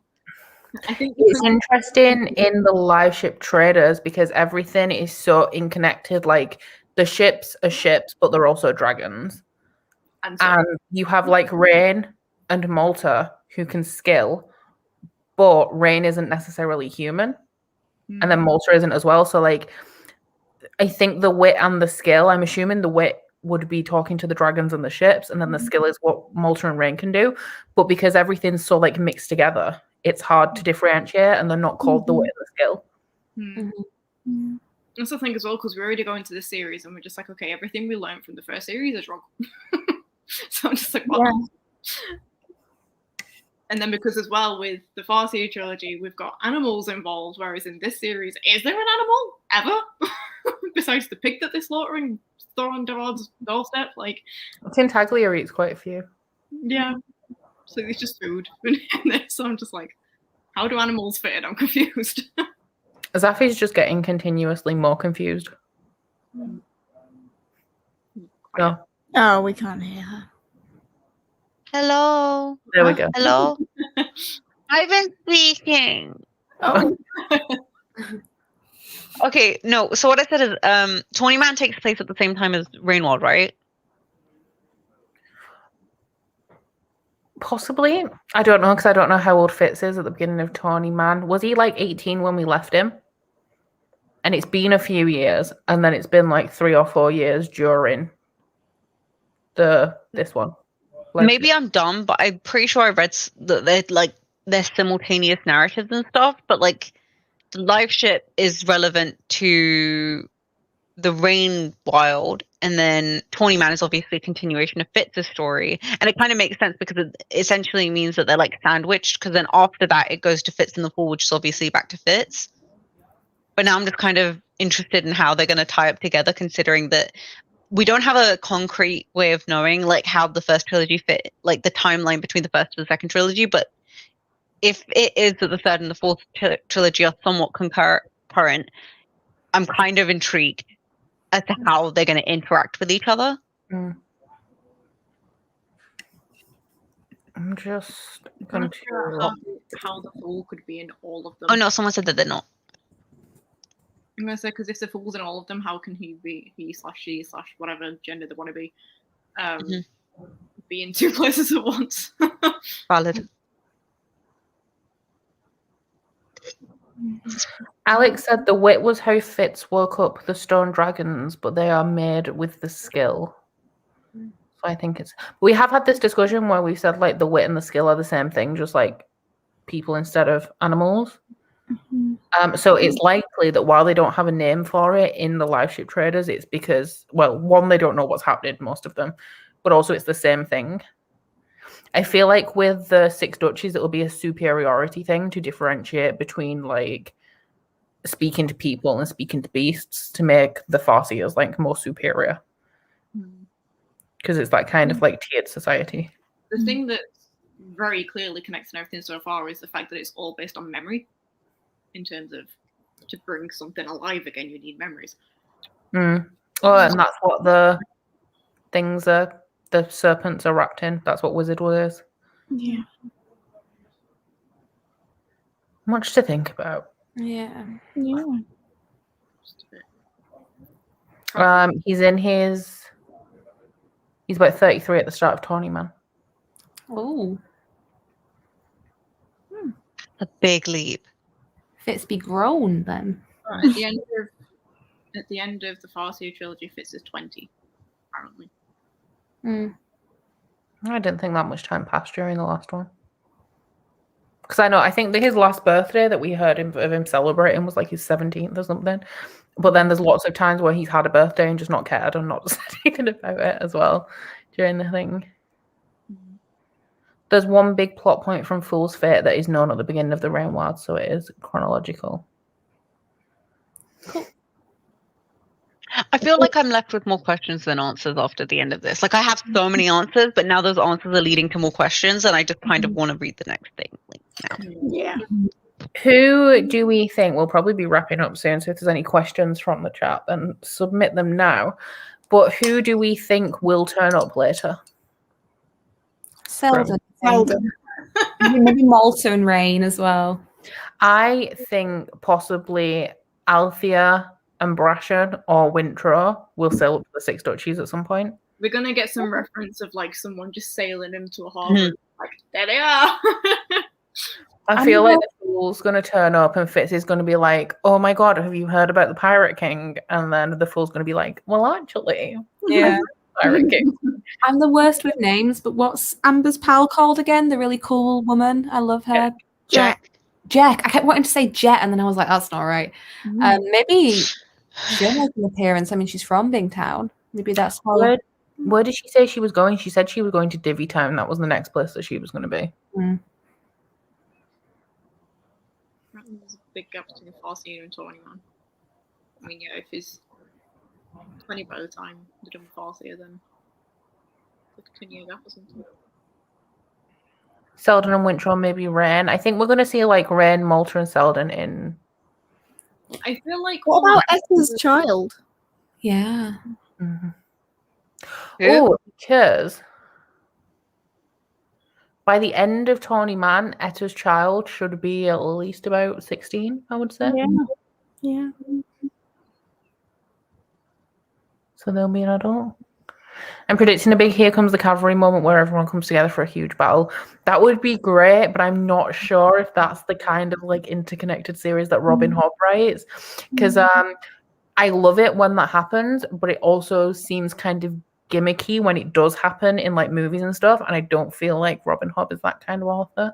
I think It's interesting in the Liveship Traders because everything is so interconnected. Like the ships are ships, but they're also dragons. and so, And you have like Rain and Malta who can skill, but Rain isn't necessarily human. And then Malta isn't as well. So like I think the wit and the skill, I'm assuming the wit would be talking to the dragons and the ships, and then the skill is what Malta and Rain can do. But because everything's so like mixed together, it's hard to differentiate, and they're not called the wit and the skill. That's the thing as well, because we already go into this series and we're just like, okay, everything we learned from the first series is wrong. So I'm just like, what? Yeah. And then because as well with the Farseer trilogy, we've got animals involved, whereas in this series, is there an animal ever? Besides the pig that they're slaughtering, throw on Gerard's doorstep? Like, Tintaglia eats quite a few. yeah. So it's just food in this. So I'm just like, how do animals fit in? I'm confused. Zafi's just getting continuously more confused. No, Oh, we can't hear her. Hello. there we go. Hello. I've been speaking. Oh, Okay, no. So what I said is, Tawny Man takes place at the same time as Rainwald, right? Possibly. I don't know because I don't know how old Fitz is at the beginning of Tawny Man. Was he like 18 when we left him? And it's been a few years, and then it's been like 3 or 4 years during this one. Like, Maybe I'm dumb, but I'm pretty sure I read that they're simultaneous narratives and stuff. But like, the live ship is relevant to the Rain Wild, and then Tawny Man is obviously a continuation of Fitz's story, and it kind of makes sense because it essentially means that they're like sandwiched. Because then after that, it goes to Fitz in the Fall, which is obviously back to Fitz. But now I'm just kind of interested in how they're going to tie up together, considering that we don't have a concrete way of knowing like how the first trilogy fit, like the timeline between the first and the second trilogy. But if it is that the third and the fourth trilogy are somewhat concurrent, I'm kind of intrigued as to how they're going to interact with each other. I'm just I'm going not sure to. how the Fool could be in all of them. Oh no, someone said that they're not. I'm gonna say because if the Fool's in all of them, how can he be he/she/ whatever gender they want to be, be in two places at once? Valid. Alex said the wit was how Fitz woke up the stone dragons, but they are made with the skill. So I think it's. We have had this discussion where we said like the wit and the skill are the same thing, just like people instead of animals. So it's likely that while they don't have a name for it in the Liveship Traders, it's because, well, one, they don't know what's happening, most of them, but also it's the same thing. I feel like with the Six Duchies, it will be a superiority thing to differentiate between like speaking to people and speaking to beasts to make the Farseers like more superior. Because it's that kind of like tiered society. The thing that very clearly connects and everything so far is the fact that it's all based on memory. In terms of to bring something alive again, you need memories. Oh, and that's what the things are. The serpents are wrapped in. That's what Wizardwood is. yeah. Much to think about. Yeah. Yeah. He's in his. He's about 33 at the start of Tawny Man. Oh, A big leap. Fitz be grown then. At the end of the Farseer trilogy, Fitz is 20, apparently. I didn't think that much time passed during the last one. Because I think that his last birthday that we heard of him celebrating was like his 17th or something. But then there's lots of times where he's had a birthday and just not cared and not said anything about it as well during the thing. There's one big plot point from Fool's Fate that is known at the beginning of the Realm World, so it is chronological. Cool. I feel like I'm left with more questions than answers after the end of this. Like, I have so many answers, but now those answers are leading to more questions, and I just kind of want to read the next thing now. Yeah. Who do we think we'll probably be wrapping up soon? So if there's any questions from the chat, then submit them now. But who do we think will turn up later? Selden. Selden. Maybe Malta and Rain as well. I think possibly Althea and Brashen or Wintro will sail up to the Six Duchies at some point. We're gonna get some reference of like someone just sailing into a harbor. Like, there they are. I feel like the Fool's going to turn up and Fitz is going to be like, oh my god, have you heard about the Pirate King? And then the Fool's going to be like, well, actually, Yeah. Pirate King. I'm the worst with names, but what's Amber's pal called again? The really cool woman. I love her. Jack. Jack. I kept wanting to say Jet, and then I was like, that's not right. Maybe Jen has an appearance. I mean, she's from Bingtown. Maybe that's how. Where did she say she was going? She said she was going to Divvy Town. That was the next place that she was going to be. There's a big gap between Farseer and 21. I mean, yeah, if he's 20 by the time they're done with Farseer, then like a 10-year gap or something. Selden and Wintro, maybe Rain. I think we're going to see like Rain, Malta, and Selden in. I feel like. What about Esther's child? Yeah. Oh, because by the end of Tawny Man, Etta's child should be at least about 16, I would say. Yeah. So they'll be an adult. I'm predicting a big Here Comes the Cavalry moment where everyone comes together for a huge battle. That would be great, but I'm not sure if that's the kind of like interconnected series that Robin Hobb writes. Because I love it when that happens, but it also seems kind of gimmicky when it does happen in like movies and stuff, and I don't feel like Robin Hobb is that kind of author.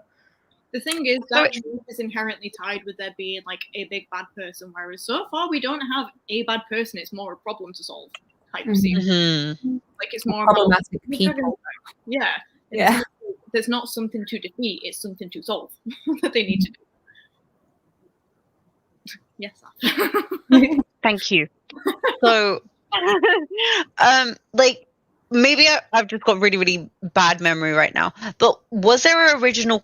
The thing is that is inherently tied with there being like a big bad person, whereas so far we don't have a bad person. It's more a problem to solve type scene. Like it's more problematic people. Yeah. Yeah. There's not something to defeat; it's something to solve that they need to do. Yes. Thank you. So, like, maybe I've just got really, really bad memory right now. But was there an original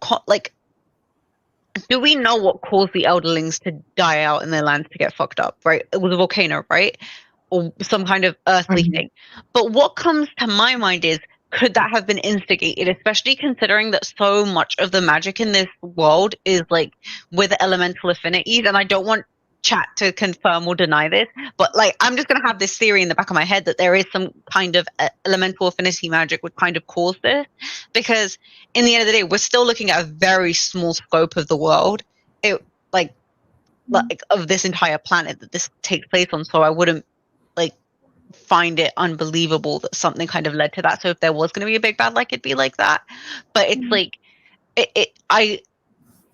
do we know what caused the Elderlings to die out in their lands to get fucked up? Right, it was a volcano, right, or some kind of earthly thing. But what comes to my mind is, could that have been instigated, especially considering that so much of the magic in this world is like with elemental affinities? And I don't want chat to confirm or deny this, but like I'm just going to have this theory in the back of my head that there is some kind of elemental affinity magic would kind of cause this, because in the end of the day we're still looking at a very small scope of the world, like of this entire planet that this takes place on. So I wouldn't like find it unbelievable that something kind of led to that. So if there was going to be a big bad, like it'd be like that. But it's like I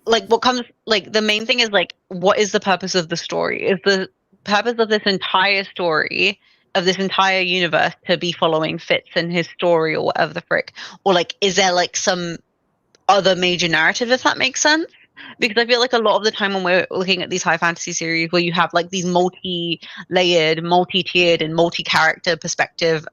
like what comes like the main thing is like, what is the purpose of the story? Is the purpose of this entire story, of this entire universe, to be following Fitz and his story or whatever the frick? Or like, is there like some other major narrative, if that makes sense? Because I feel like a lot of the time when we're looking at these high fantasy series where you have like these multi-layered, multi-tiered and multi-character perspective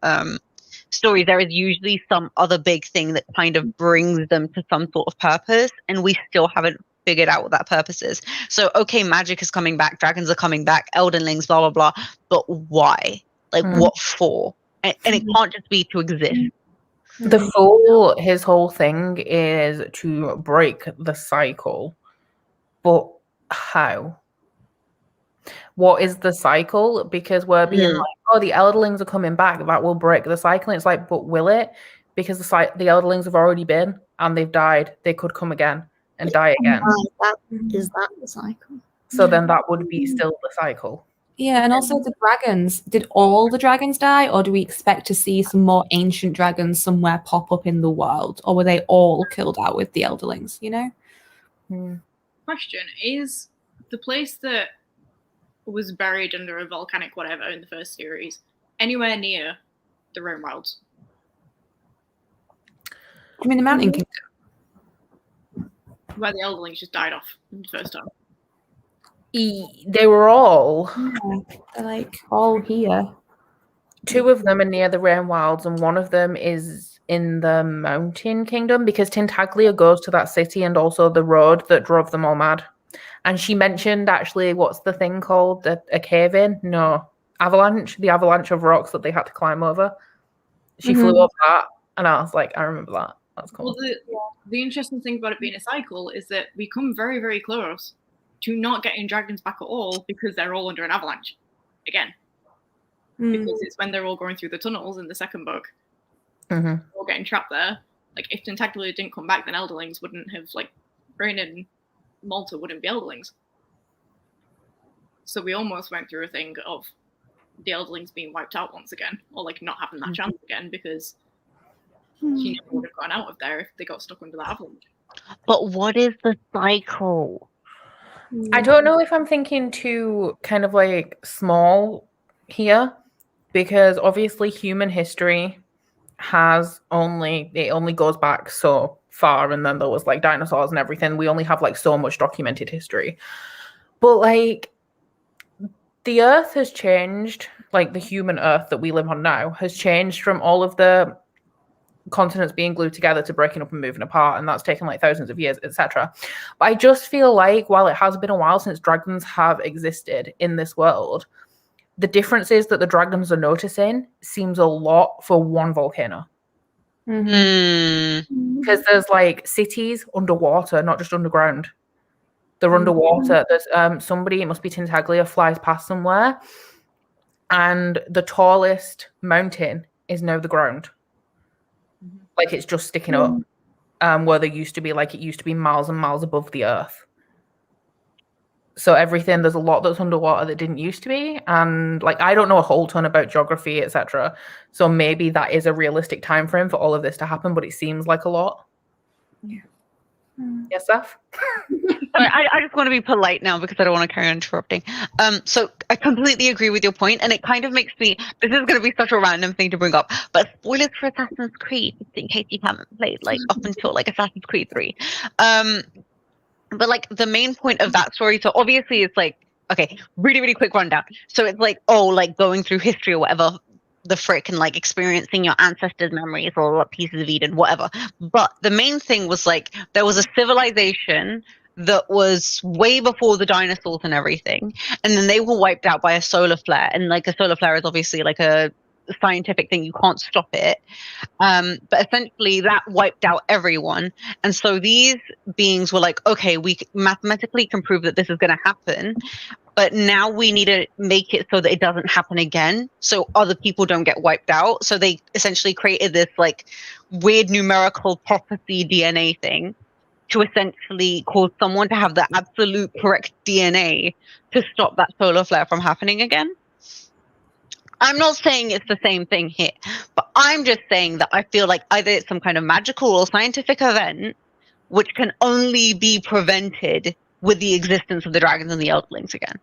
stories, there is usually some other big thing that kind of brings them to some sort of purpose, and we still haven't figured out what that purpose is. So okay, magic is coming back, dragons are coming back, elderlings, blah blah blah, but why? Like what for? And it can't just be to exist. The Fool, his whole thing is to break the cycle, but how? What is the cycle? Because we're being like, oh, the Elderlings are coming back, that will break the cycle. And it's like, but will it? Because the Elderlings have already been and they've died. They could come again and die again. Is that the cycle? So then that would be still the cycle. Yeah, and also the dragons. Did all the dragons die, or do we expect to see some more ancient dragons somewhere pop up in the world? Or were they all killed out with the Elderlings, you know? Question, is the place that was buried under a volcanic whatever in the first series anywhere near the Realm Wilds? I mean, the Mountain Kingdom. Where the Elderlings just died off in the first time. They were all... Yeah, they're like all here. 2 of them are near the Realm Wilds, and 1 of them is in the Mountain Kingdom, because Tintaglia goes to that city and also the road that drove them all mad. And she mentioned, actually, what's the thing called? A cave-in? No. Avalanche? The avalanche of rocks that they had to climb over. She flew over that, and I was like, I remember that. That's cool. Well, the interesting thing about it being a cycle is that we come very, very close to not getting dragons back at all because they're all under an avalanche again. Because it's when they're all going through the tunnels in the second book, all getting trapped there. Like, if Tintaglia didn't come back, then Elderlings wouldn't have, like, Brain and Malta wouldn't be Elderlings. So we almost went through a thing of the Elderlings being wiped out once again, or like not having that chance again, because she never would have gone out of there if they got stuck under that avalanche. But what is the cycle? I don't know if I'm thinking too kind of like small here, because obviously human history only goes back so far, and then there was like dinosaurs and everything. We only have like so much documented history. But like the Earth has changed, like the human Earth that we live on now has changed from all of the continents being glued together to breaking up and moving apart, and that's taken like thousands of years, etc. But I just feel like while it has been a while since dragons have existed in this world, the differences that the dragons are noticing seems a lot for one volcano. Because there's like cities underwater, not just underground. They're underwater. There's somebody, it must be Tintaglia, flies past somewhere, and the tallest mountain is now the ground. Like it's just sticking up, where there used to be, like, it used to be miles and miles above the earth. So everything, there's a lot that's underwater that didn't used to be, and like I don't know a whole ton about geography, etc. So maybe that is a realistic time frame for all of this to happen, but it seems like a lot. Yes, Seth? I just want to be polite now because I don't want to carry on interrupting. So I completely agree with your point, and it kind of makes me. This is going to be such a random thing to bring up, but spoilers for Assassin's Creed, just in case you haven't played like up until like Assassin's Creed 3. But like the main point of that story, so obviously it's like, okay, really, really quick rundown. So it's like, oh, like going through history or whatever, the frick, and like experiencing your ancestors' memories or pieces of Eden, whatever. But the main thing was like there was a civilization that was way before the dinosaurs and everything, and then they were wiped out by a solar flare. And like a solar flare is obviously like a scientific thing, you can't stop it, but essentially that wiped out everyone. And so these beings were like, okay, we mathematically can prove that this is going to happen, but now we need to make it so that it doesn't happen again, so other people don't get wiped out. So they essentially created this like weird numerical prophecy DNA thing to essentially cause someone to have the absolute correct DNA to stop that solar flare from happening again. I'm not saying it's the same thing here, but I'm just saying that I feel like either it's some kind of magical or scientific event which can only be prevented with the existence of the dragons and the Elderlings again.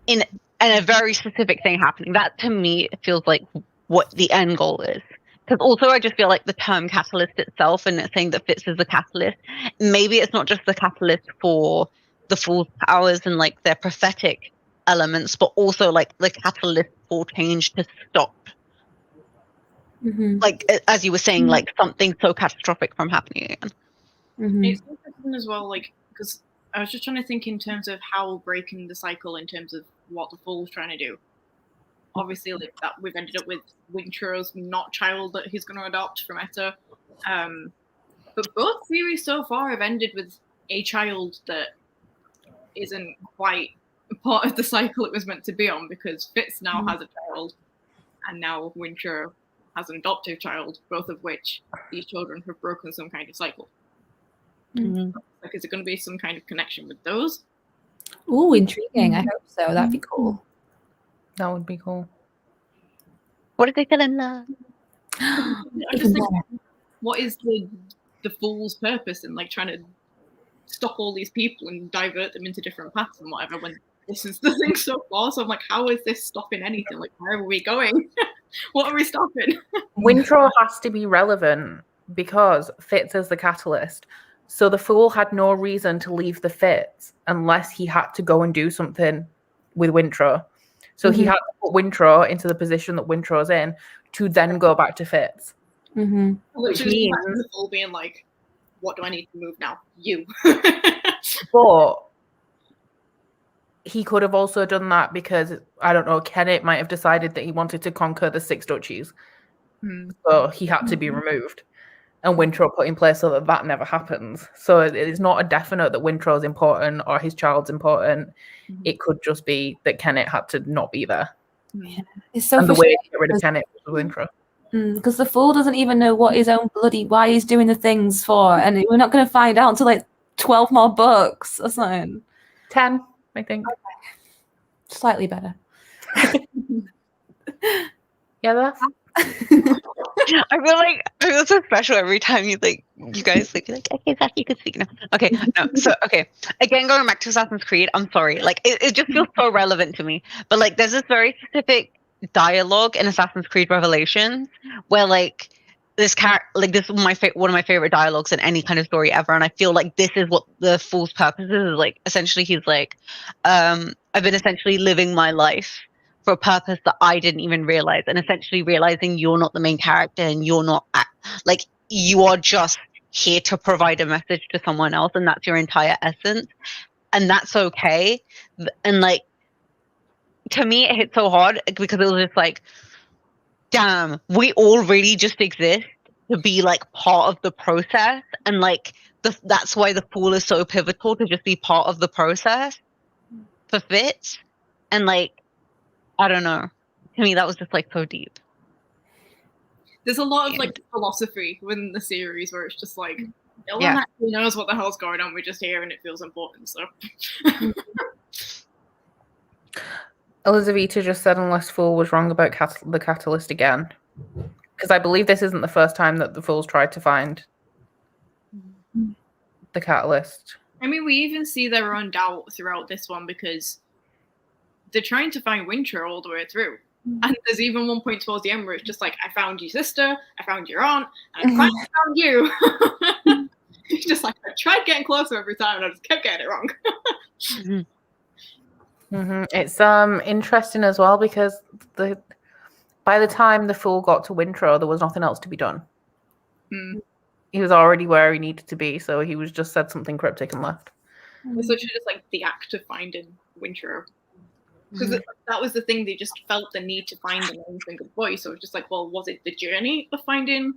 In a very specific thing happening. That to me feels like what the end goal is. Because also I just feel like the term catalyst itself, and it's saying that Fitz is the catalyst, maybe it's not just the catalyst for the Fool's powers and like their prophetic elements, but also like the catalyst for change to stop. Like as you were saying, like something so catastrophic from happening again. It's interesting as well, like, because I was just trying to think in terms of how breaking the cycle in terms of what the Fool's trying to do. Obviously, like that we've ended up with Wintro's not child that he's going to adopt from Etta, but both series so far have ended with a child that isn't quite part of the cycle it was meant to be on, because Fitz now has a child, and now Wintro has an adoptive child, both of which these children have broken some kind of cycle. Mhm. Like, is it going to be some kind of connection with those? Ooh, intriguing. I hope so. That'd be cool. That would be cool. What did they feel in love? I Even just think, more. what is the fool's purpose in like trying to stop all these people and divert them into different paths and whatever when this is the thing so far? So I'm like, how is this stopping anything? Like, where are we going? What are we stopping? Wintro has to be relevant because Fitz is the catalyst. So the Fool had no reason to leave the Fitz unless he had to go and do something with Wintro. So he had to put Wintro into the position that Wintro's in to then go back to Fitz. Mm-hmm. Which Literally, means- the fool being like, what do I need to move now? You. But he could have also done that because, I don't know, Kenneth might have decided that he wanted to conquer the 6 duchies. So he had to be removed. And Wintro put in place so that that never happens. So it's not a definite that Wintro's important or his child's important. It could just be that Kenneth had to not be there. It's so And the way frustrating to get rid of Kenneth was Wintro. because the fool doesn't even know what his own why he's doing the things for, and we're not going to find out until like 12 more books or something. 10, I think. Slightly better. Yeah, that's... I feel so special every time you guys like okay, Zach, you could speak now. Okay, no, so okay. Again, going back to Assassin's Creed, I'm sorry. Like it just feels so relevant to me. But like there's this very specific dialogue in Assassin's Creed Revelations where like this character, like this is one of my favorite dialogues in any kind of story ever, and I feel like this is what the Fool's purpose is. Like essentially he's like, I've been essentially living my life for a purpose that I didn't even realize, and essentially realizing you're not the main character and you're not like you are just here to provide a message to someone else, and that's your entire essence, and that's okay. And like to me it hit so hard because it was just like, damn, we all really just exist to be like part of the process, and like that's why the Fool is so pivotal, to just be part of the process for Fitz. And like I don't know. To me, that was just like so deep. There's a lot of like philosophy within the series where it's just like, no one Yeah. actually knows what the hell's going on. We're just here and it feels important. So Elizaveta just said unless Fool was wrong about the catalyst again. Because I believe this isn't the first time that the Fool's tried to find the catalyst. I mean, we even see their own doubt throughout this one because they're trying to find Wintro all the way through. And there's even one point towards the end where it's just like, I found your sister, I found your aunt, and I finally found you. It's just like, I tried getting closer every time and I just kept getting it wrong. It's interesting as well because by the time the Fool got to Wintro, there was nothing else to be done. He was already where he needed to be, so he was just said something cryptic and left. It's literally just like the act of finding Wintro. Because that was the thing, they just felt the need to find an own single voice. So it was just like, well, was it the journey of finding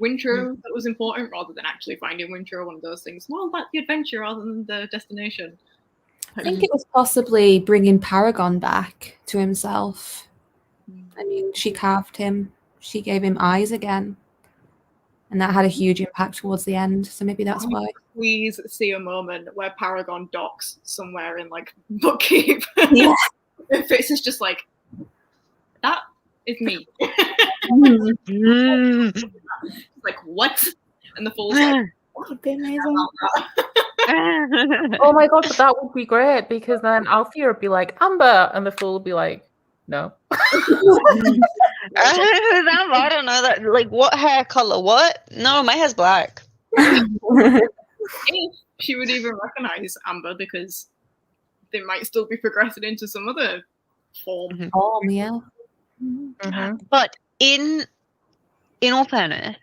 Wintro that was important rather than actually finding Wintro? One of those things. Well, that's the adventure rather than the destination. I think it was possibly bringing Paragon back to himself. I mean, she carved him. She gave him eyes again. And that had a huge impact towards the end. So maybe that's why. Please see a moment where Paragon docks somewhere in like Bookkeep. Yeah. And Fitz is just like, that is me. Like, what? And the Fool's like, That would be amazing. Oh my god, but that would be great because then Althea would be like, Amber, and the Fool would be like, no. I don't know that. Like, what hair color? What? No, my hair's black. if she would even recognize Amber because they might still be progressing into some other form. Yeah. But in all fairness,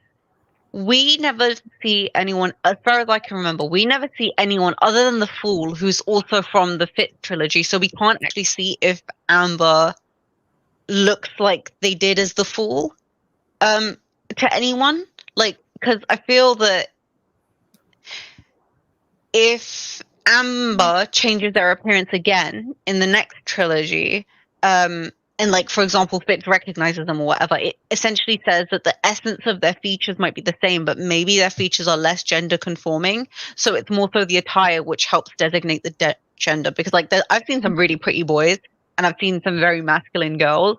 we never see anyone, as far as I can remember, we never see anyone other than the Fool who's also from the Fitz trilogy. So we can't actually see if Amber looks like they did as the Fool to anyone. Like, because I feel that if Amber changes their appearance again in the next trilogy, and like, for example, Fitz recognizes them or whatever, it essentially says that the essence of their features might be the same, but maybe their features are less gender conforming. So it's more so the attire which helps designate the gender. Because like, I've seen some really pretty boys and I've seen some very masculine girls.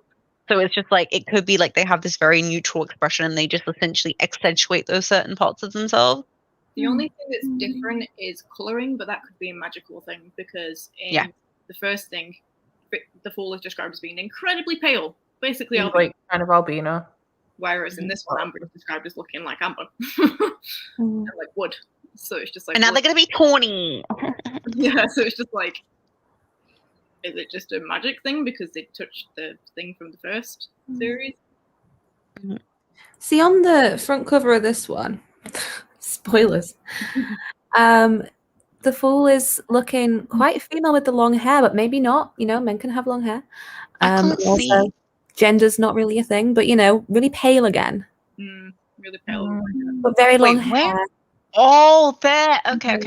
So it's just like, it could be like they have this very neutral expression and they just essentially accentuate those certain parts of themselves. The only thing that's different is colouring, but that could be a magical thing because in the first thing, the Fool is described as being incredibly pale, basically He's albino. like kind of albino. Whereas in this one, Amber is described as looking like amber, and like wood. So it's just like. And now they're gonna be tawny. Yeah, so it's just like, is it just a magic thing because they touched the thing from the first series? See, on the front cover of this one, spoilers. The Fool is looking quite female with the long hair, but maybe not. You know, men can have long hair. I can't Also, see. gender's not really a thing, but you know, really pale again, Really pale. but very long Wait, where? hair. Oh, there. Okay.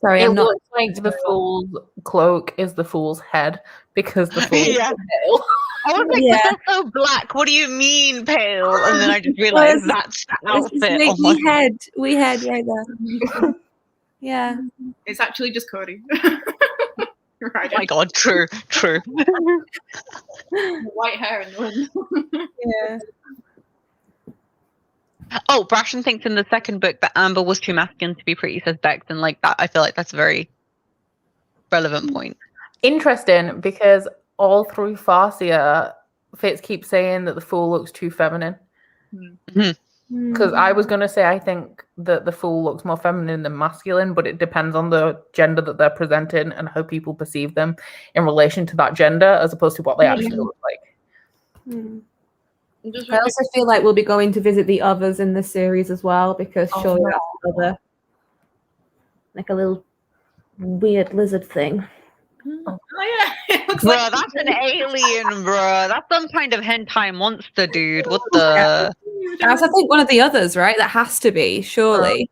Sorry, It I'm not. looks like the Fool's cloak is the Fool's head because the Fool is Yeah. pale. I was like, Yeah. but they're so black. What do you mean pale? And then I just realized that's the outfit. Oh my We had right there. Yeah. It's actually just Cody. Right. Oh my god, true. White hair in the wind. Yeah. Oh, Brashen thinks in the second book that Amber was too masculine to be pretty, says Bex, and like that, I feel like that's a very relevant point. Interesting, because all through Farsia, Fitz keeps saying that the Fool looks too feminine. Because I was going to say I think that the Fool looks more feminine than masculine, but it depends on the gender that they're presenting and how people perceive them in relation to that gender, as opposed to what they actually look like. I also feel like we'll be going to visit the others in the series as well, because surely that's another, like a little weird lizard thing. Oh yeah, it looks Bro, like that's an alien, bro. That's some kind of hentai monster, dude. What the? That's, I think, one of the others, right? That has to be, surely.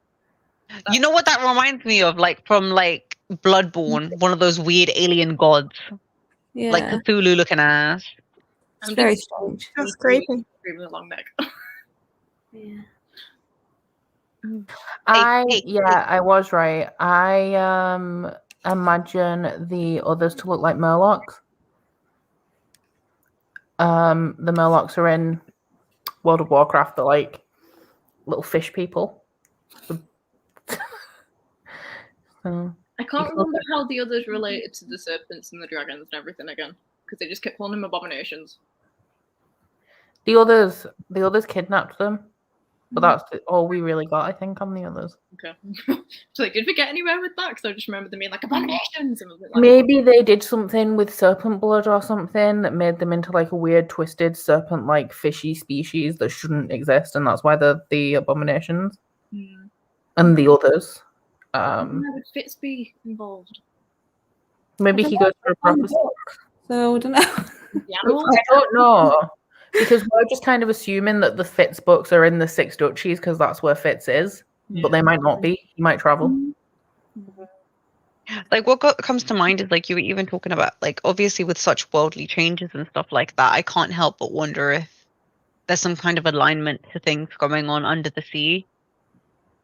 You know what that reminds me of? Like from like Bloodborne, one of those weird alien gods, Yeah. like Cthulhu looking ass. It's very strange. That's creepy. Really long neck. Yeah. I was right. I imagine the others to look like Murlocs. The Murlocs are in World of Warcraft. They're like little fish people. So, I can't remember how the others related to the serpents and the dragons and everything again, because they just kept calling them abominations. the others kidnapped them, but that's all we really got, I think, on the others. Okay. So like, did we get anywhere with that? Because I just remember them being like abominations. And like, Maybe they did something with serpent blood or something that made them into like a weird, twisted serpent-like fishy species that shouldn't exist, and that's why they're the abominations. And the others. How would Fitz be involved? Maybe he goes for a prophecy. So, I don't know. The animals? I don't know. Because we're just kind of assuming that the Fitz books are in the Six Duchies because that's where Fitz is. But they might not be. He might travel. Like what comes to mind is like you were even talking about, like obviously with such worldly changes and stuff like that, I can't help but wonder if there's some kind of alignment to things going on under the sea.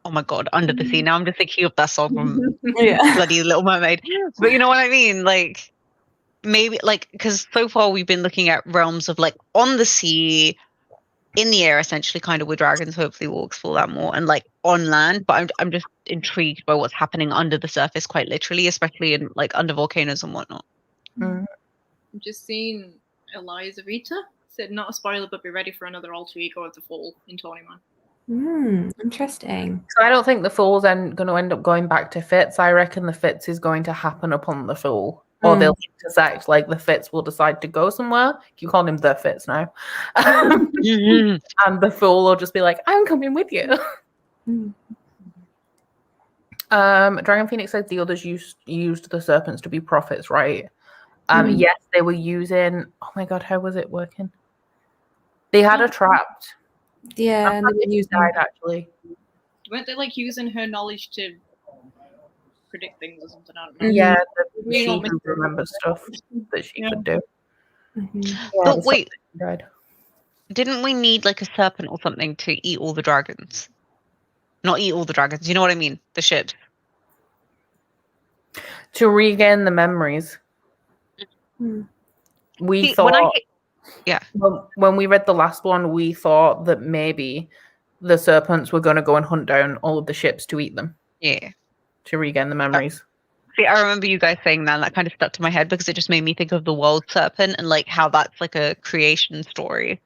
Oh my god, Under the Sea. Now I'm just thinking of that song from bloody Little Mermaid. But you know what I mean? Like maybe like, because so far we've been looking at realms of like on the sea, in the air, essentially, kind of with dragons. Hopefully we'll explore that more, and like on land. But I'm just intrigued by what's happening under the surface, quite literally, especially in like under volcanoes and whatnot. I've just seen Eliza Rita said, not a spoiler, but be ready for another alter ego of the Fool in Tawnyman. Interesting. So I don't think the Fool's going to end up going back to Fitz. I reckon the Fitz is going to happen upon the Fool. Or they'll intersect, like the Fitz will decide to go somewhere. You call him the Fitz now. And the Fool will just be like, I'm coming with you. Dragon Phoenix says the others used the serpents to be prophets, right? Yes, they were using... Oh my god, how was it working? They had her trapped. Yeah, and they used died, actually. Weren't they like using her knowledge to predict things or something? I don't know. Yeah, she could remember stuff that she could do. Mhm. But wait, Died. didn't we need like a serpent or something to eat all the dragons? Not eat all the dragons. You know what I mean? The ships. To regain the memories. Hmm. We See, when I thought yeah. when we read the last one, we thought that maybe the serpents were going to go and hunt down all of the ships to eat them Yeah. to regain the memories. See, I remember you guys saying that, and that kind of stuck to my head because it just made me think of the world serpent and like how that's like a creation story.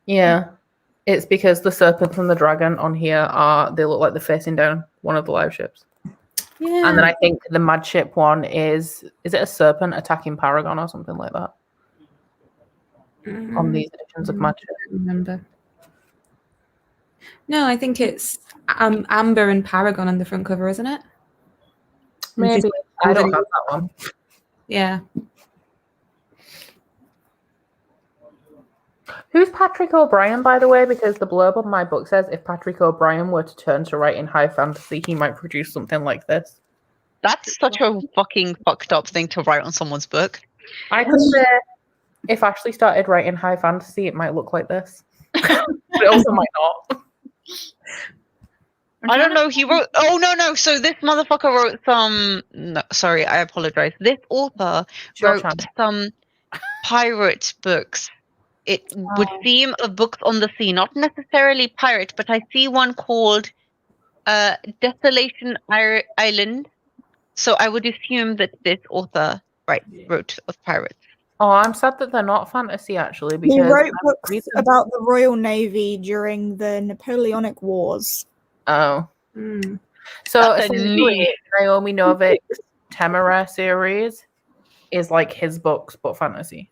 Yeah, it's because the serpent and the dragon on here they look like they're facing down one of the live ships. Yeah. And then I think the mad ship one is it a serpent attacking Paragon or something like that on these editions of Mad Ship? I don't remember. No, I think it's Amber and Paragon on the front cover, isn't it? And she's Maybe. I don't have that one. Yeah. Who's Patrick O'Brien, by the way? Because the blurb on my book says if Patrick O'Brien were to turn to writing high fantasy, he might produce something like this. That's such a fucking fucked up thing to write on someone's book. I could say if Ashley started writing high fantasy, it might look like this. But it also might not. I don't know. He wrote. Oh no. So this motherfucker wrote some. No, sorry, I apologize. This author wrote some pirate books. It would seem a books on the sea, not necessarily pirate, but I see one called Desolation Island. So I would assume that this author wrote of pirates. Oh, I'm sad that they're not fantasy, actually. Because He wrote books about the Royal Navy during the Napoleonic Wars. Oh. Mm. So essentially, Naomi Novik's Temera series is like his books, but fantasy.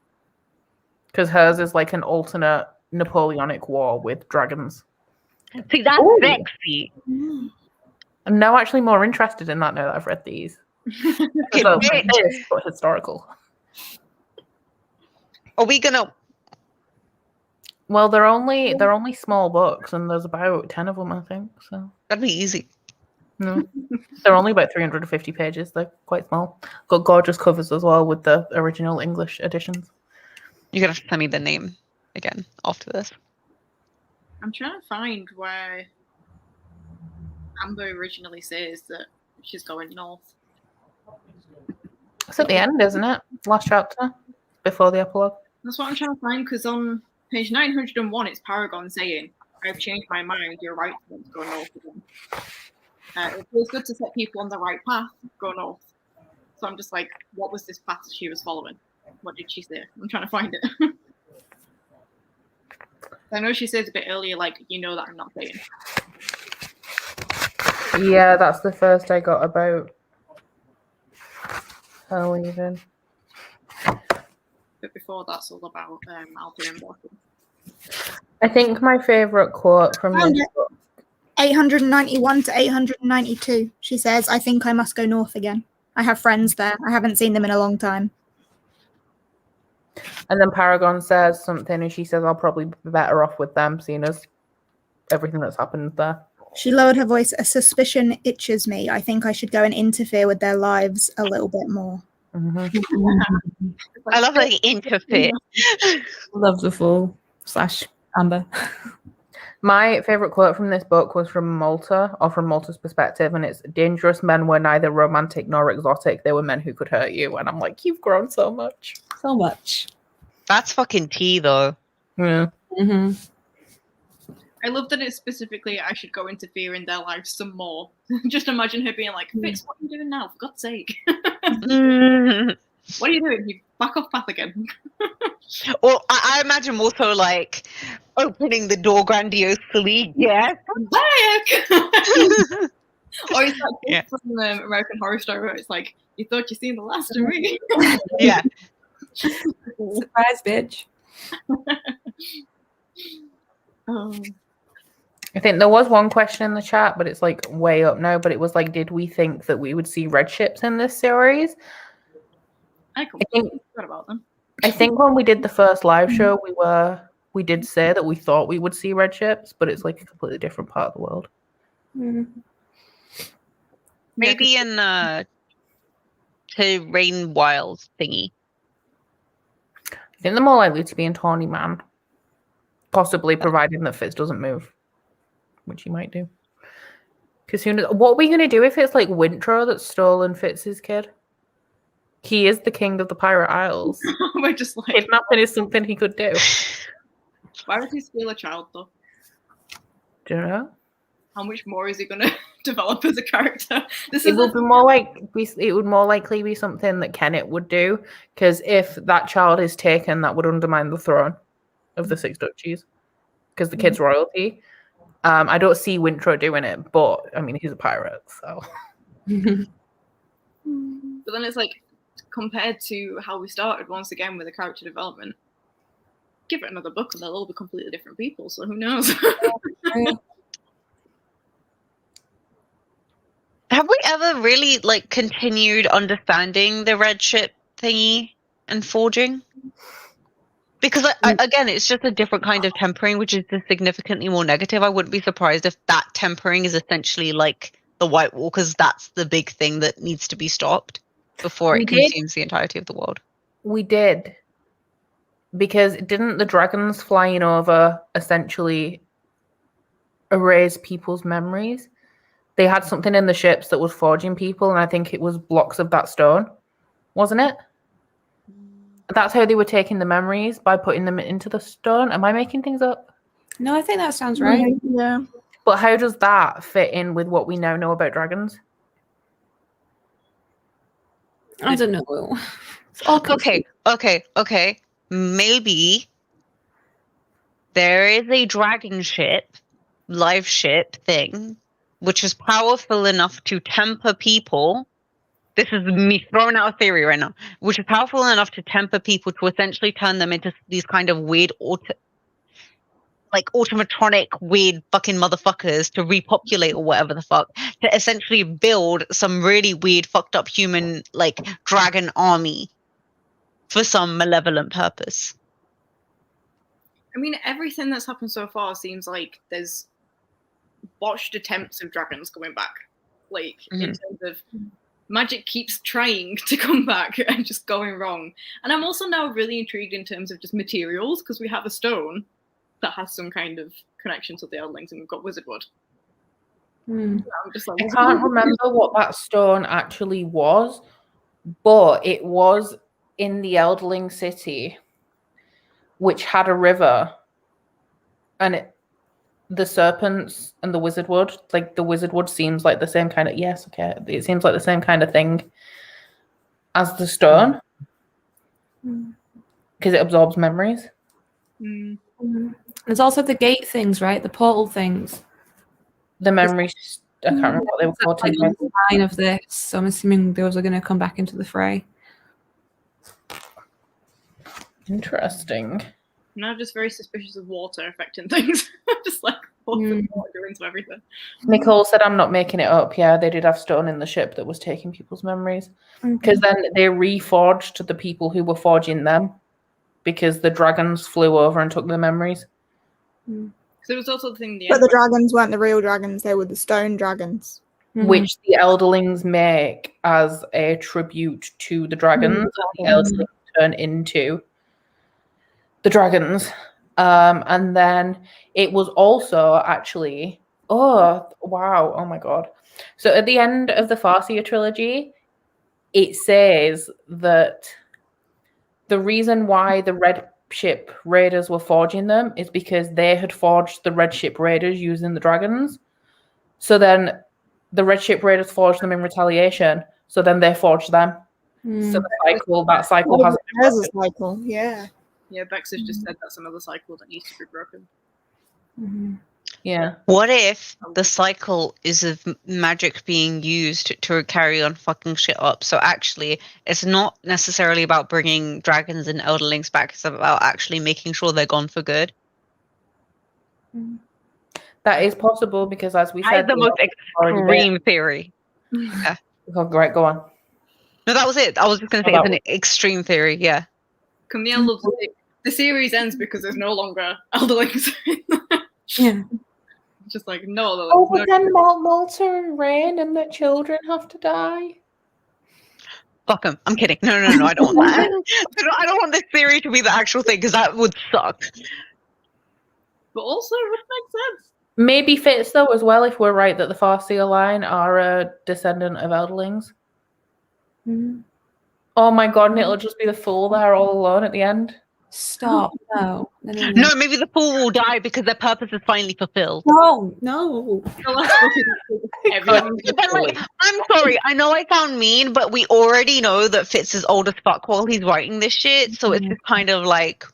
Because hers is like an alternate Napoleonic War with dragons. See, that's sexy. I'm now actually more interested in that now that I've read these. So, but historical. Are we gonna? Well, they're only small books, and there's about 10 of them, I think. So That'd be easy. No, they're only about 350 pages. They're quite small. Got gorgeous covers as well with the original English editions. You're gonna have to tell me the name again after this. I'm trying to find where Amber originally says that she's going north. It's at the end, isn't it? Last chapter before the epilogue. That's what I'm trying to find, because on page 901 it's Paragon saying, "I've changed my mind. You're right to want to go north again. It feels good to set people on the right path. Go north." So I'm just like, what was this path she was following? What did she say? I'm trying to find it. I know she says a bit earlier, like, you know that I'm not saying. Yeah, that's the first I got about her leaving. But before that's all about Alfie and Walker. I think my favourite quote from this book. 891 to 892. She says, "I think I must go north again. I have friends there. I haven't seen them in a long time." And then Paragon says something, and she says, "I'll probably be better off with them, seeing as everything that's happened there." She lowered her voice. "A suspicion itches me. I think I should go and interfere with their lives a little bit more." Mm-hmm. I love like interfere. Love the full / Amber. My favourite quote from this book was from Malta, or from Malta's perspective, and it's, "Dangerous men were neither romantic nor exotic. They were men who could hurt you." And I'm like, you've grown so much. So much. That's fucking tea, though. Yeah. Mm-hmm. I love that it's specifically, I should go interfere in their lives some more. Just imagine her being like, "Fitz, what are you doing now? For God's sake." What are you doing? You back off path again. Well, I imagine also like opening the door grandiosely. Yes. I'm back! Or it's like from American Horror Story where it's like, "You thought you seen the last of me." Yeah. Surprise, bitch. I think there was one question in the chat, but it's like way up now. But it was like, did we think that we would see red ships in this series? I completely forgot about them. I think when we did the first live show, we did say that we thought we would see red ships, but it's like a completely different part of the world. Mm-hmm. Maybe in to Rain Wild thingy. I think they're more likely to be in Tawny Man. Possibly, providing that Fitz doesn't move. Which he might do. Because what are we going to do if it's like Wintro that's stolen Fitz's kid? He is the king of the Pirate Isles. We're just like, Kidnapping is something he could do. why would he steal a child though? Do you know? How much more is he going to develop as a character? It would more likely be something that Kenneth would do, because if that child is taken, that would undermine the throne of the Six Duchies, because the kid's royalty. I don't see Wintro doing it, but I mean, he's a pirate, so. But then it's like, compared to how we started once again with the character development, give it another book and they'll all be completely different people, so who knows? Have we ever really like continued understanding the red ship thingy and forging? Because again, it's just a different kind of tempering, which is just significantly more negative. I wouldn't be surprised if that tempering is essentially like the White Walkers. That's the big thing that needs to be stopped before it consumes the entirety of the world. We did. Because didn't the dragons flying over essentially erase people's memories? They had something in the ships that was forging people, and I think it was blocks of that stone. Wasn't it? That's how they were taking the memories, by putting them into the stone. Am I making things up? No, I think that sounds right. Yeah. But how does that fit in with what we now know about dragons? I don't know. Okay. Maybe there is a dragon ship, live ship thing, which is powerful enough to temper people. This is me throwing out a theory right now, which is powerful enough to temper people to essentially turn them into these kind of weird automatronic weird fucking motherfuckers to repopulate or whatever the fuck, to essentially build some really weird fucked up human like dragon army for some malevolent purpose. I mean, everything that's happened so far seems like there's botched attempts of dragons coming back. Like, in terms of magic keeps trying to come back and just going wrong. And I'm also now really intrigued in terms of just materials, because we have a stone that has some kind of connection to the Elderlings, and we've got wizard wood. I'm just like, I can't remember what that stone actually was, but it was in the Elderling city, which had a river, and the serpents and the wizard wood, like the wizard wood seems like the same kind of, it seems like the same kind of thing as the stone, because it absorbs memories. There's also the gate things, right? The portal things. The memories, I can't remember what they were called. Like the line of this, so I'm assuming those are going to come back into the fray. Interesting. now just very suspicious of water affecting things. Just like water doing to everything. Nicole said, I'm not making it up. Yeah, they did have stone in the ship that was taking people's memories. Because then they reforged the people who were forging them, because the dragons flew over and took their memories. So it was also the thing. But the dragons weren't the real dragons, they were the stone dragons. Which the Elderlings make as a tribute to the dragons. The Elderlings turn into the dragons. And then it was also actually, oh my god. So at the end of the Farseer trilogy, it says that the reason why the Red Ship Raiders were forging them is because they had forged the Red Ship Raiders using the dragons. So then the Red Ship Raiders forged them in retaliation. So then they forged them. So that cycle has a cycle, yeah. Yeah, Bex has just said that's another cycle that needs to be broken. Yeah. What if the cycle is of magic being used to carry on fucking shit up? So actually, it's not necessarily about bringing dragons and elderlings back. It's about actually making sure they're gone for good. That is possible because, as we said, the most extreme theory. Yeah. Right, go on. No, that was it. I was just going to say it's an extreme theory. Yeah. Camille loves it. The series ends because there's no longer elderlings. Yeah. Just like, no. Oh, but then Malta and Rain and their children have to die. fuck them. I'm kidding. No, I don't want that. I don't want this theory to be the actual thing because that would suck. But also, it would make sense. Maybe fits though as well if we're right that the Farseer line are a descendant of Elderlings. Mm. Oh my god, and it'll just be the fool there all alone at the end. Stop. No. No, maybe the fool will die because their purpose is finally fulfilled. No. The last book is everything. But like, I'm sorry, I know I sound mean, but we already know that Fitz is old as fuck while he's writing this shit, so it's just kind of like,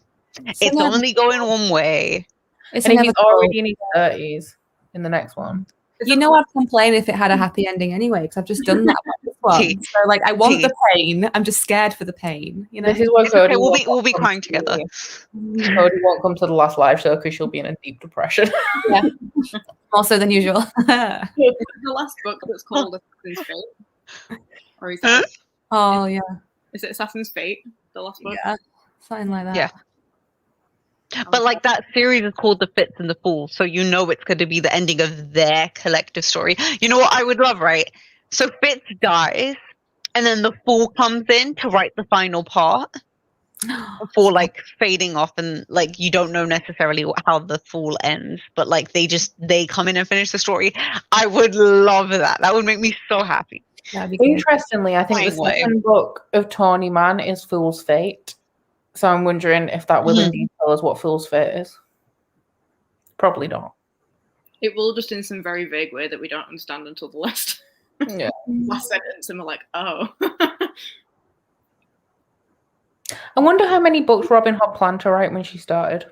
it's only going one way. It's And he's inevitable. already in his 30s in the next one. You know, I'd complain if it had a happy ending anyway, because I've just done that one. So, like, I want the pain. I'm just scared for the pain. You know, This is what It's Cody okay, we'll won't be come crying to. together. Cody won't come to the last live show because she'll be in a deep depression. more so than usual. The last book that's called Assassin's Fate. Or is Huh? it, Oh yeah, is it Assassin's Fate? The last book? yeah, something like that. Yeah. But like that series is called The Fits and the Fool, so you know it's going to be the ending of their collective story. You know what I would love, right? So Fitz dies, and then the Fool comes in to write the final part before like fading off, and like you don't know necessarily how the Fool ends, but like they come in and finish the story. I would love that. That would make me so happy. That'd be good. Interestingly, I think the second book of Tawny Man is Fool's Fate. So I'm wondering if that will indeed tell us what Fool's Fate is. Probably not. It will, just in some very vague way that we don't understand until the last Yeah. last sentence, and we're like, oh. I wonder how many books Robin Hobb planned to write when she started.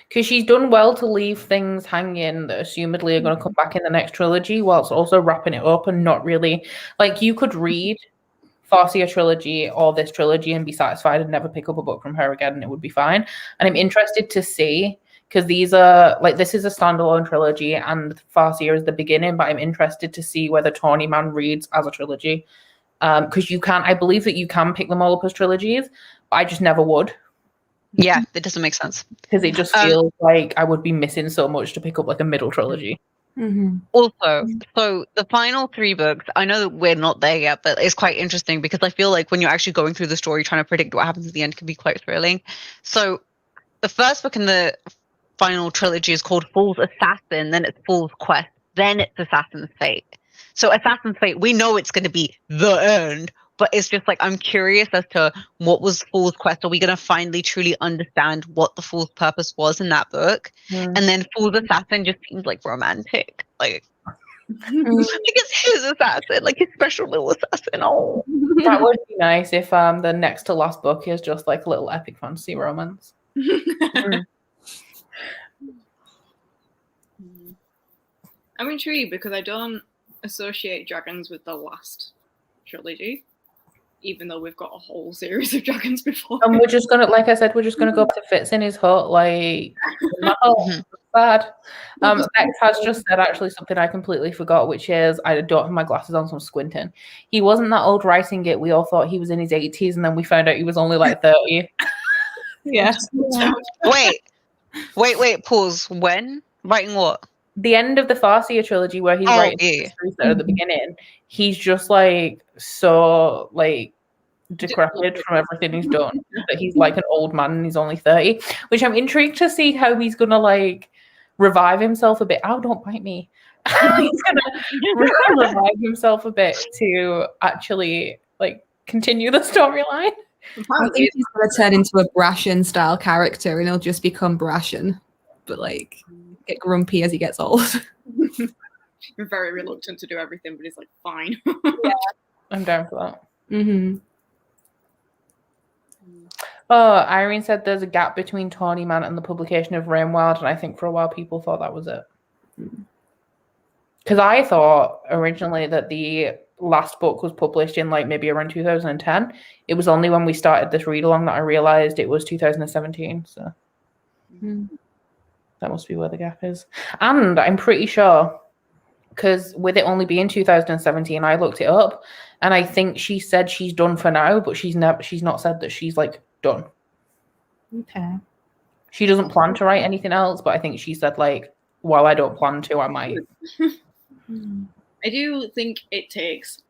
Because she's done well to leave things hanging that assumedly are going to come back in the next trilogy, whilst also wrapping it up and not really... Like, you could read Farseer trilogy or this trilogy and be satisfied and never pick up a book from her again and it would be fine. And I'm interested to see, because these are... Like, this is a standalone trilogy and Farseer is the beginning, but I'm interested to see whether Tawny Man reads as a trilogy. Because you can... I believe that you can pick them all up as trilogies, but I just never would. Yeah, it doesn't make sense. Because it just feels like I would be missing so much to pick up like a middle trilogy. Mm-hmm. Also, so the final 3 books, I know that we're not there yet, but it's quite interesting because I feel like when you're actually going through the story, trying to predict what happens at the end can be quite thrilling. So the first book in the final trilogy is called Fool's Assassin, then it's Fool's Quest, then it's Assassin's Fate. So Assassin's Fate, we know it's going to be the end, but it's just like, I'm curious as to what was Fool's Quest. Are we going to finally truly understand what the Fool's purpose was in that book? And then Fool's Assassin just seems like romantic. Like, it's his assassin, like his special little assassin. Oh, that would be nice if the next to last book is just like a little epic fantasy romance. I'm intrigued because I don't associate dragons with the last trilogy, even though we've got a whole series of dragons before. And we're just gonna, like I said, we're just gonna go up to Fitz in his hut, like, no, bad. Bex has just said actually something I completely forgot, which is I don't have my glasses on, so I'm squinting. He wasn't that old writing it. We all thought he was in his 80s, and then we found out he was only like 30. Yeah. Wait, pause. When? Writing what? The end of the Farseer trilogy where he's writing at the beginning, he's just like so like decrepit from everything he's done that he's like an old man and he's only 30, which I'm intrigued to see how he's gonna like revive himself a bit. Oh, don't bite me. He's gonna revive himself a bit to actually like continue the storyline. I think he's going to turn into a Brashen style character and he'll just become Brashen, but like get grumpy as he gets old. I'm very reluctant to do everything, but he's like, fine. Yeah, I'm down for that. Mm-hmm. Oh, Irene said there's a gap between Tawny Man and the publication of Rainwild, and I think for a while people thought that was it. Because I thought originally that the last book was published in like maybe around 2010. It was only when we started this read along that I realized it was 2017. So that must be where the gap is. And I'm pretty sure, because with it only being 2017, I looked it up, and I think she said she's done for now, but she's not said that she's like done. Okay. She doesn't plan to write anything else, but I think she said like, while I don't plan to, I might. I do think it takes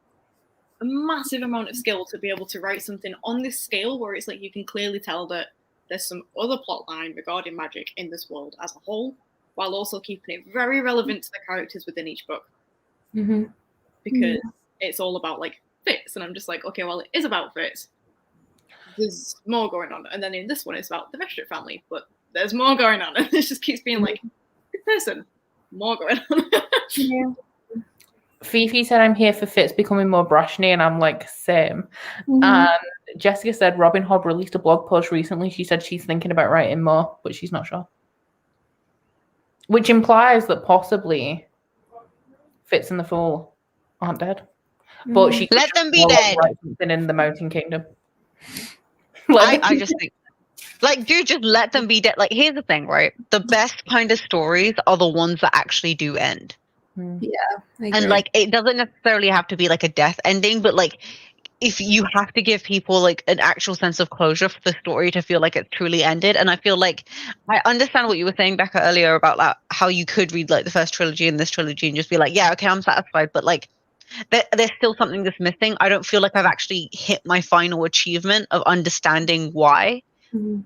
a massive amount of skill to be able to write something on this scale where it's like you can clearly tell that there's some other plot line regarding magic in this world as a whole, while also keeping it very relevant to the characters within each book. Mm-hmm. Because it's all about like Fitz, and I'm just like, okay, well, it is about Fitz. There's more going on, and then in this one, it's about the Vestrit family, but there's more going on, and it just keeps being like, good person, more going on. Yeah. Fifi said, I'm here for Fitz becoming more brashny, and I'm like, same. And Jessica said, Robin Hobb released a blog post recently. She said she's thinking about writing more, but she's not sure. Which implies that possibly Fitz and the Fool aren't dead. But she Let them be dead. Write something in the Mountain Kingdom. I just think, like, dude, just let them be dead. Like, here's the thing, right? The best kind of stories are the ones that actually do end. Yeah, I agree. And like, it doesn't necessarily have to be like a death ending, but like, if you have to give people like an actual sense of closure for the story to feel like it's truly ended. And I feel like I understand what you were saying, Becca, earlier about like how you could read like the first trilogy and this trilogy and just be like, yeah, okay, I'm satisfied. But like, there's still something that's missing. I don't feel like I've actually hit my final achievement of understanding why.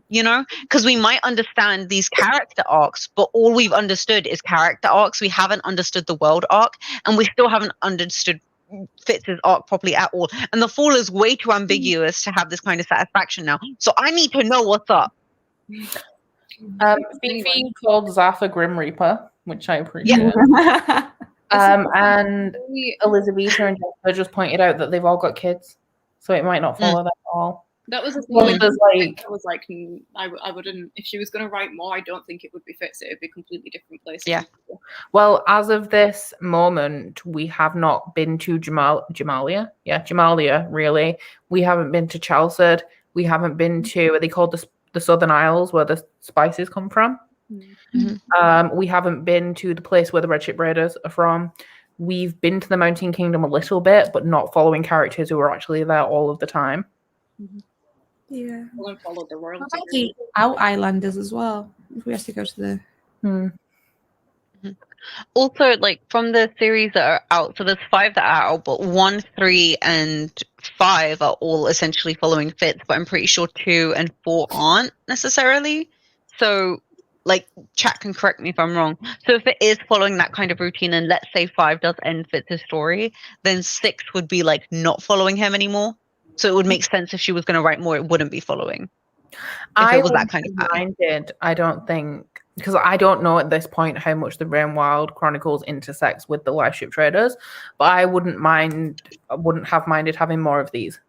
You know, because we might understand these character arcs, but all we've understood is character arcs. We haven't understood the world arc, and we still haven't understood Fitz's arc properly at all. And the Fool is way too ambiguous to have this kind of satisfaction now. So I need to know what's up. Fifi called Zaf a Grim Reaper, which I appreciate. And Elizabeth and Jessica just pointed out that they've all got kids, so it might not follow that at all. That was the thing. Well, I was like, I wouldn't. If she was going to write more, I don't think it would be Fitz. It would be a completely different place. Yeah. Well, as of this moment, we have not been to Jamalia. Yeah, Jamalia. Really, we haven't been to Chalced. We haven't been to. Are they called the Southern Isles, where the spices come from? We haven't been to the place where the Redship Raiders are from. We've been to the Mountain Kingdom a little bit, but not following characters who are actually there all of the time. Yeah. We'll follow the royal. What about the Out Islanders as well? If we have to go to the. Also, like from the series that are out, so there's 5 that are out, but 1, 3, and 5 are all essentially following Fitz, but I'm pretty sure 2 and 4 aren't necessarily. So, like, chat can correct me if I'm wrong. So if it is following that kind of routine, and let's say 5 does end Fitz's story, then 6 would be like not following him anymore. So it would make sense if she was going to write more, it wouldn't be following. If it was that kind of minded, I don't think, because I don't know at this point how much the Realm Wild Chronicles intersects with the Liveship Traders, but I wouldn't have minded having more of these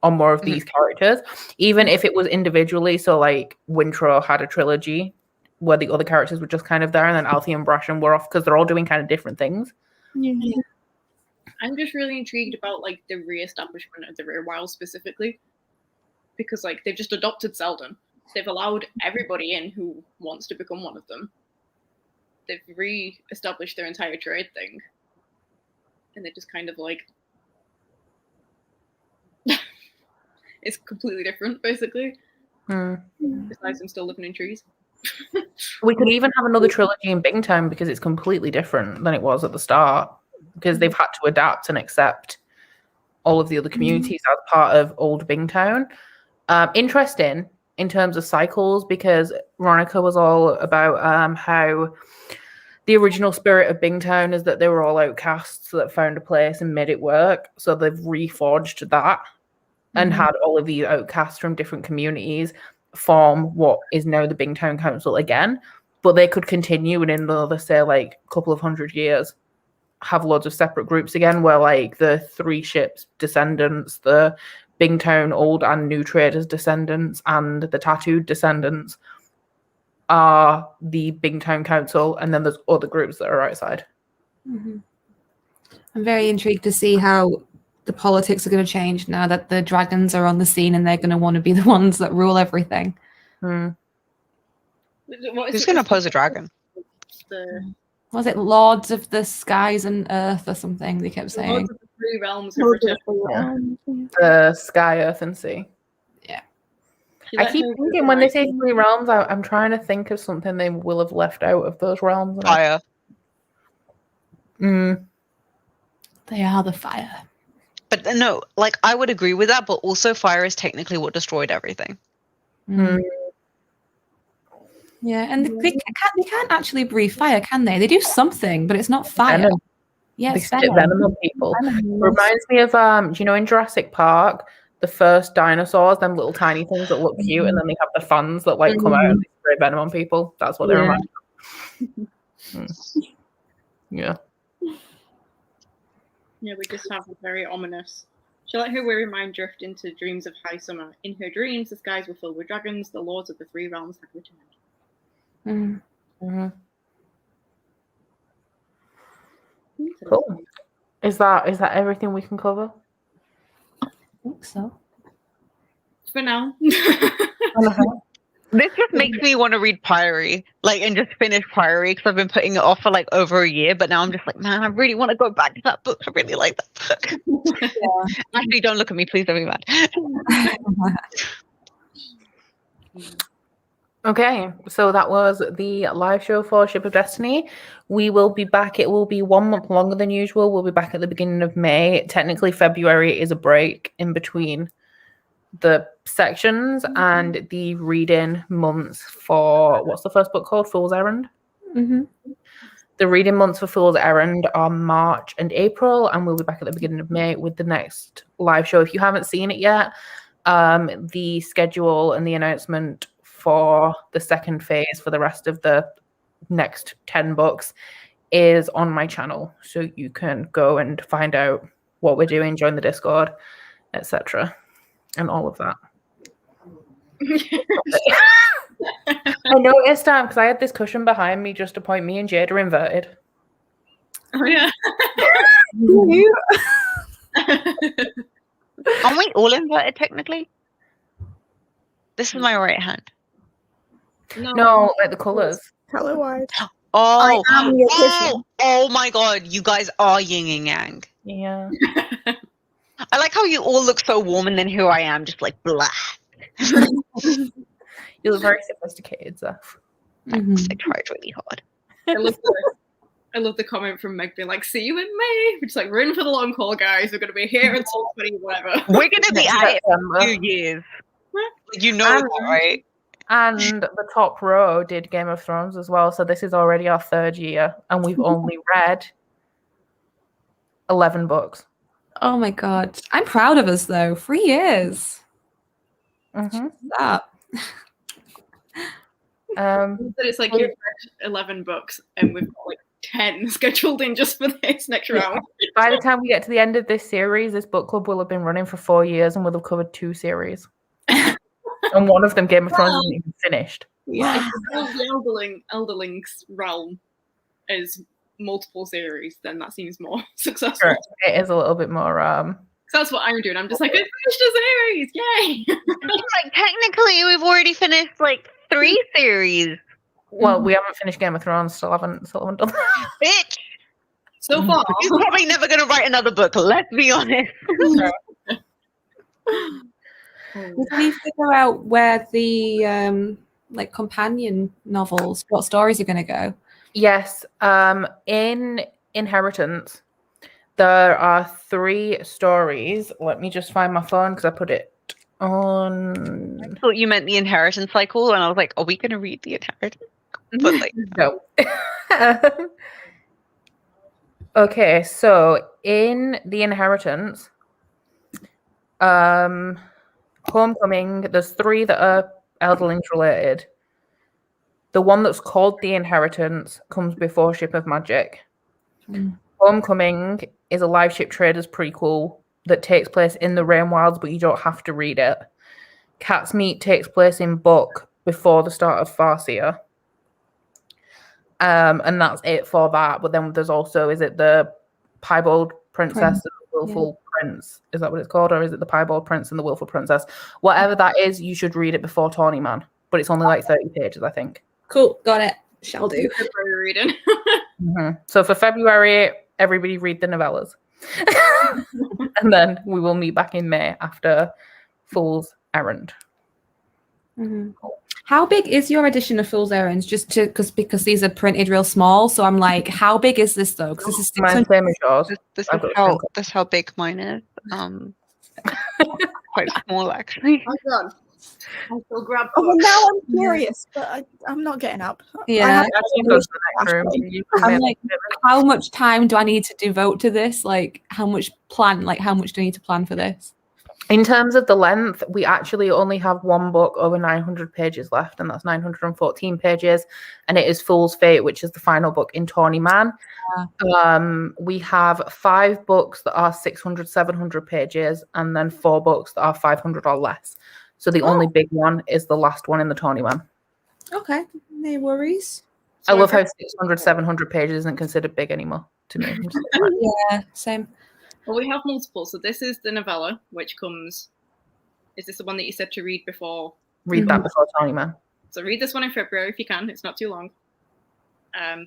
on more of these characters, even if it was individually. So like Wintro had a trilogy where the other characters were just kind of there, and then Althea and Brasham were off because they're all doing kind of different things. Yeah. I'm just really intrigued about like the re-establishment of the Real Wild specifically, because like they've just adopted Selden. They've allowed everybody in who wants to become one of them. They've re-established their entire trade thing, and they just kind of like it's completely different, basically. Besides them still living in trees. We could even have another trilogy in Bingtown because it's completely different than it was at the start, because they've had to adapt and accept all of the other communities as part of old Bingtown. Interesting in terms of cycles, because Veronica was all about how the original spirit of Bingtown is that they were all outcasts that found a place and made it work. So they've reforged that and had all of these outcasts from different communities form what is now the Bingtown Council again. But they could continue and in another, say, like a couple of 100 years, have loads of separate groups again, where like the 3 ships descendants, the Bingtown old and new traders descendants, and the tattooed descendants are the Bingtown Council, and then there's other groups that are outside. I'm very intrigued to see how the politics are going to change now that the dragons are on the scene and they're going to want to be the ones that rule everything. Who's going to oppose a dragon? Was it Lords of the Skies and Earth or something they kept saying? Lords of the 3 realms. The Sky, Earth, and Sea. Yeah. I keep thinking when they say 3 realms, I'm trying to think of something they will have left out of those realms. Fire. They are the fire. But no, like I would agree with that, but also fire is technically what destroyed everything. Mm. Yeah, and they can't actually breathe fire, can they? They do something, but it's not fire. Venom. Yeah, They it's spit venom. venom on people. Venom. Reminds me of do you know in Jurassic Park, the first dinosaurs, them little tiny things that look cute, and then they have the fans that like come out and they spray venom on people. That's what they remind me of. Yeah. Yeah, we just have a very ominous. She let her weary mind drift into dreams of high summer. In her dreams, the skies were filled with dragons. The lords of the three realms had returned. Cool. Is that everything we can cover? I think so. For now. This just makes me want to read Priory, like, and just finish Priory because I've been putting it off for like over a year. But now I'm just like, man, I really want to go back to that book. I really like that book. Actually, don't look at me, please. Don't be mad. Okay, so that was the live show for Ship of Destiny. We will be back. It will be 1 month longer than usual. We'll be back at the beginning of May. Technically, February is a break in between the sections and the reading months for what's the first book called? Fool's Errand. The reading months for Fool's Errand are March and April, and we'll be back at the beginning of May with the next live show. If you haven't seen it yet, the schedule and the announcement for the second phase for the rest of the next 10 books is on my channel, so you can go and find out what we're doing, join the Discord, etc. and all of that. I noticed because I had this cushion behind me just to point me and Jade are inverted. Oh yeah. Aren't we all inverted technically? This is my right hand. No, like the colours. Color wide. Oh, I am your cushion. oh my god, you guys are yin and yang. Yeah. I like how you all look so warm, and then here I am, just like blah. You look very sophisticated, Zeph. Thanks, I tried really hard. I love the comment from Meg being like, "See you in May." We're just like, we're in for the long haul, guys. We're going to be here until 20 whatever. We're gonna be at it September. for 2 years. You know that, right? And the top row did Game of Thrones as well, so this is already our 3rd year, and we've only read 11 books. Oh my god. I'm proud of us though. 3 years. That. But it's like you've read 11 books and we've got like 10 scheduled in just for this next round. By the time we get to the end of this series, this book club will have been running for 4 years and we'll have covered 2 series. And one of them, Game of Thrones, isn't even finished. Yeah. If the Elderlings realm is multiple series, then that seems more successful. Sure. It is a little bit more So that's what I'm doing. I'm just like, I finished a series, yay! Like technically, we've already finished like 3 series. well, we haven't finished Game of Thrones, still haven't done that. Bitch, So far. you're probably never gonna write another book. Let's be honest. Did we figure out where the like companion novels, what stories are going to go? Yes. In Inheritance, there are 3 stories. Let me just find my phone because I put it on. I thought you meant the inheritance cycle, and I was like, are we gonna read the inheritance? But like, No. Okay, so in the Inheritance, Homecoming, there's 3 that are Elderlings related. The one that's called The Inheritance comes before Ship of Magic. Homecoming is a Liveship Traders prequel that takes place in the Rain Wilds, but you don't have to read it. Cat's Meat takes place in book before the start of Farseer. And that's it for that. But then there's also, is it the Piebald Princess and the Willful Prince? Is that what it's called? Or is it the Piebald Prince and the Willful Princess? Whatever that is, you should read it before Tawny Man. But it's only like 30 pages, I think. Cool, got it. Shall do. February reading. So for February, everybody read the novellas. And then we will meet back in May after Fool's Errand. How big is your edition of Fool's Errands? Just to because these are printed real small, so I'm like, how big is this though? Because this is Mine's same as yours. this I've got is how big mine is. quite small actually. Oh god. I shall grab Oh, well, books. now I'm curious, but I'm not getting up. Yeah. I have Actually, go to the next room. You can I'm make like, how much time do I need to devote to this? Like, how much do I need to plan for this? In terms of the length, we actually only have one book over 900 pages left, and that's 914 pages, and it is Fool's Fate, which is the final book in Tawny Man. We have 5 books that are 600, 700 pages, and then 4 books that are 500 or less. So the only big one is the last one in the Tawny Man. Okay, no worries. I love how 600, 700 pages isn't considered big anymore to me. I'm just like, Yeah, same. Well, we have multiple. So this is the novella, which comes. Is this the one that you said to read before? read that before Tawny Man. So read this one in February if you can. It's not too long.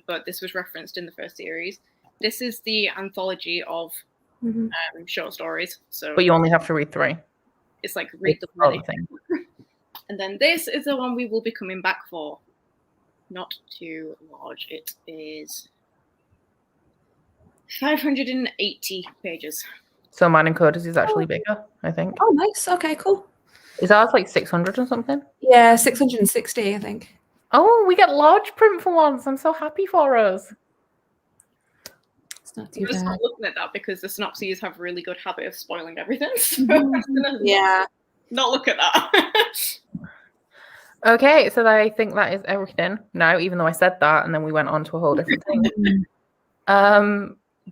But this was referenced in the first series. This is the anthology of short stories. So, But you only have to read 3. it's like read the All whole the thing. And then this is the one we will be coming back for. Not too large. It is 580 pages. So mine and Coda's is actually bigger, I think. Oh, nice. Okay, cool. Is ours like 600 or something? Yeah, 660, I think. Oh, we get large print for once. I'm so happy for us. It's not I'm too just bad. not looking at that because the synopses have a really good habit of spoiling everything. So I'm gonna Yeah. not look at that. Okay, so I think that is everything now, even though I said that and then we went on to a whole different thing.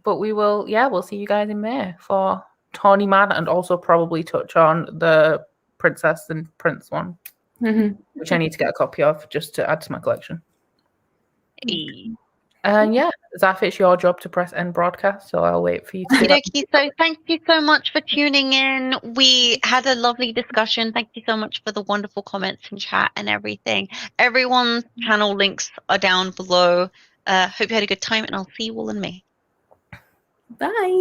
But we'll see you guys in May for Tawny Man and also probably touch on the Princess and Prince one, which I need to get a copy of just to add to my collection. And yeah, Zaf, it's your job to press end broadcast, so I'll wait for you to do that. Okay, so thank you so much for tuning in. We had a lovely discussion. Thank you so much for the wonderful comments and chat and everything. Everyone's channel links are down below. Hope you had a good time, and I'll see you all in May. Bye.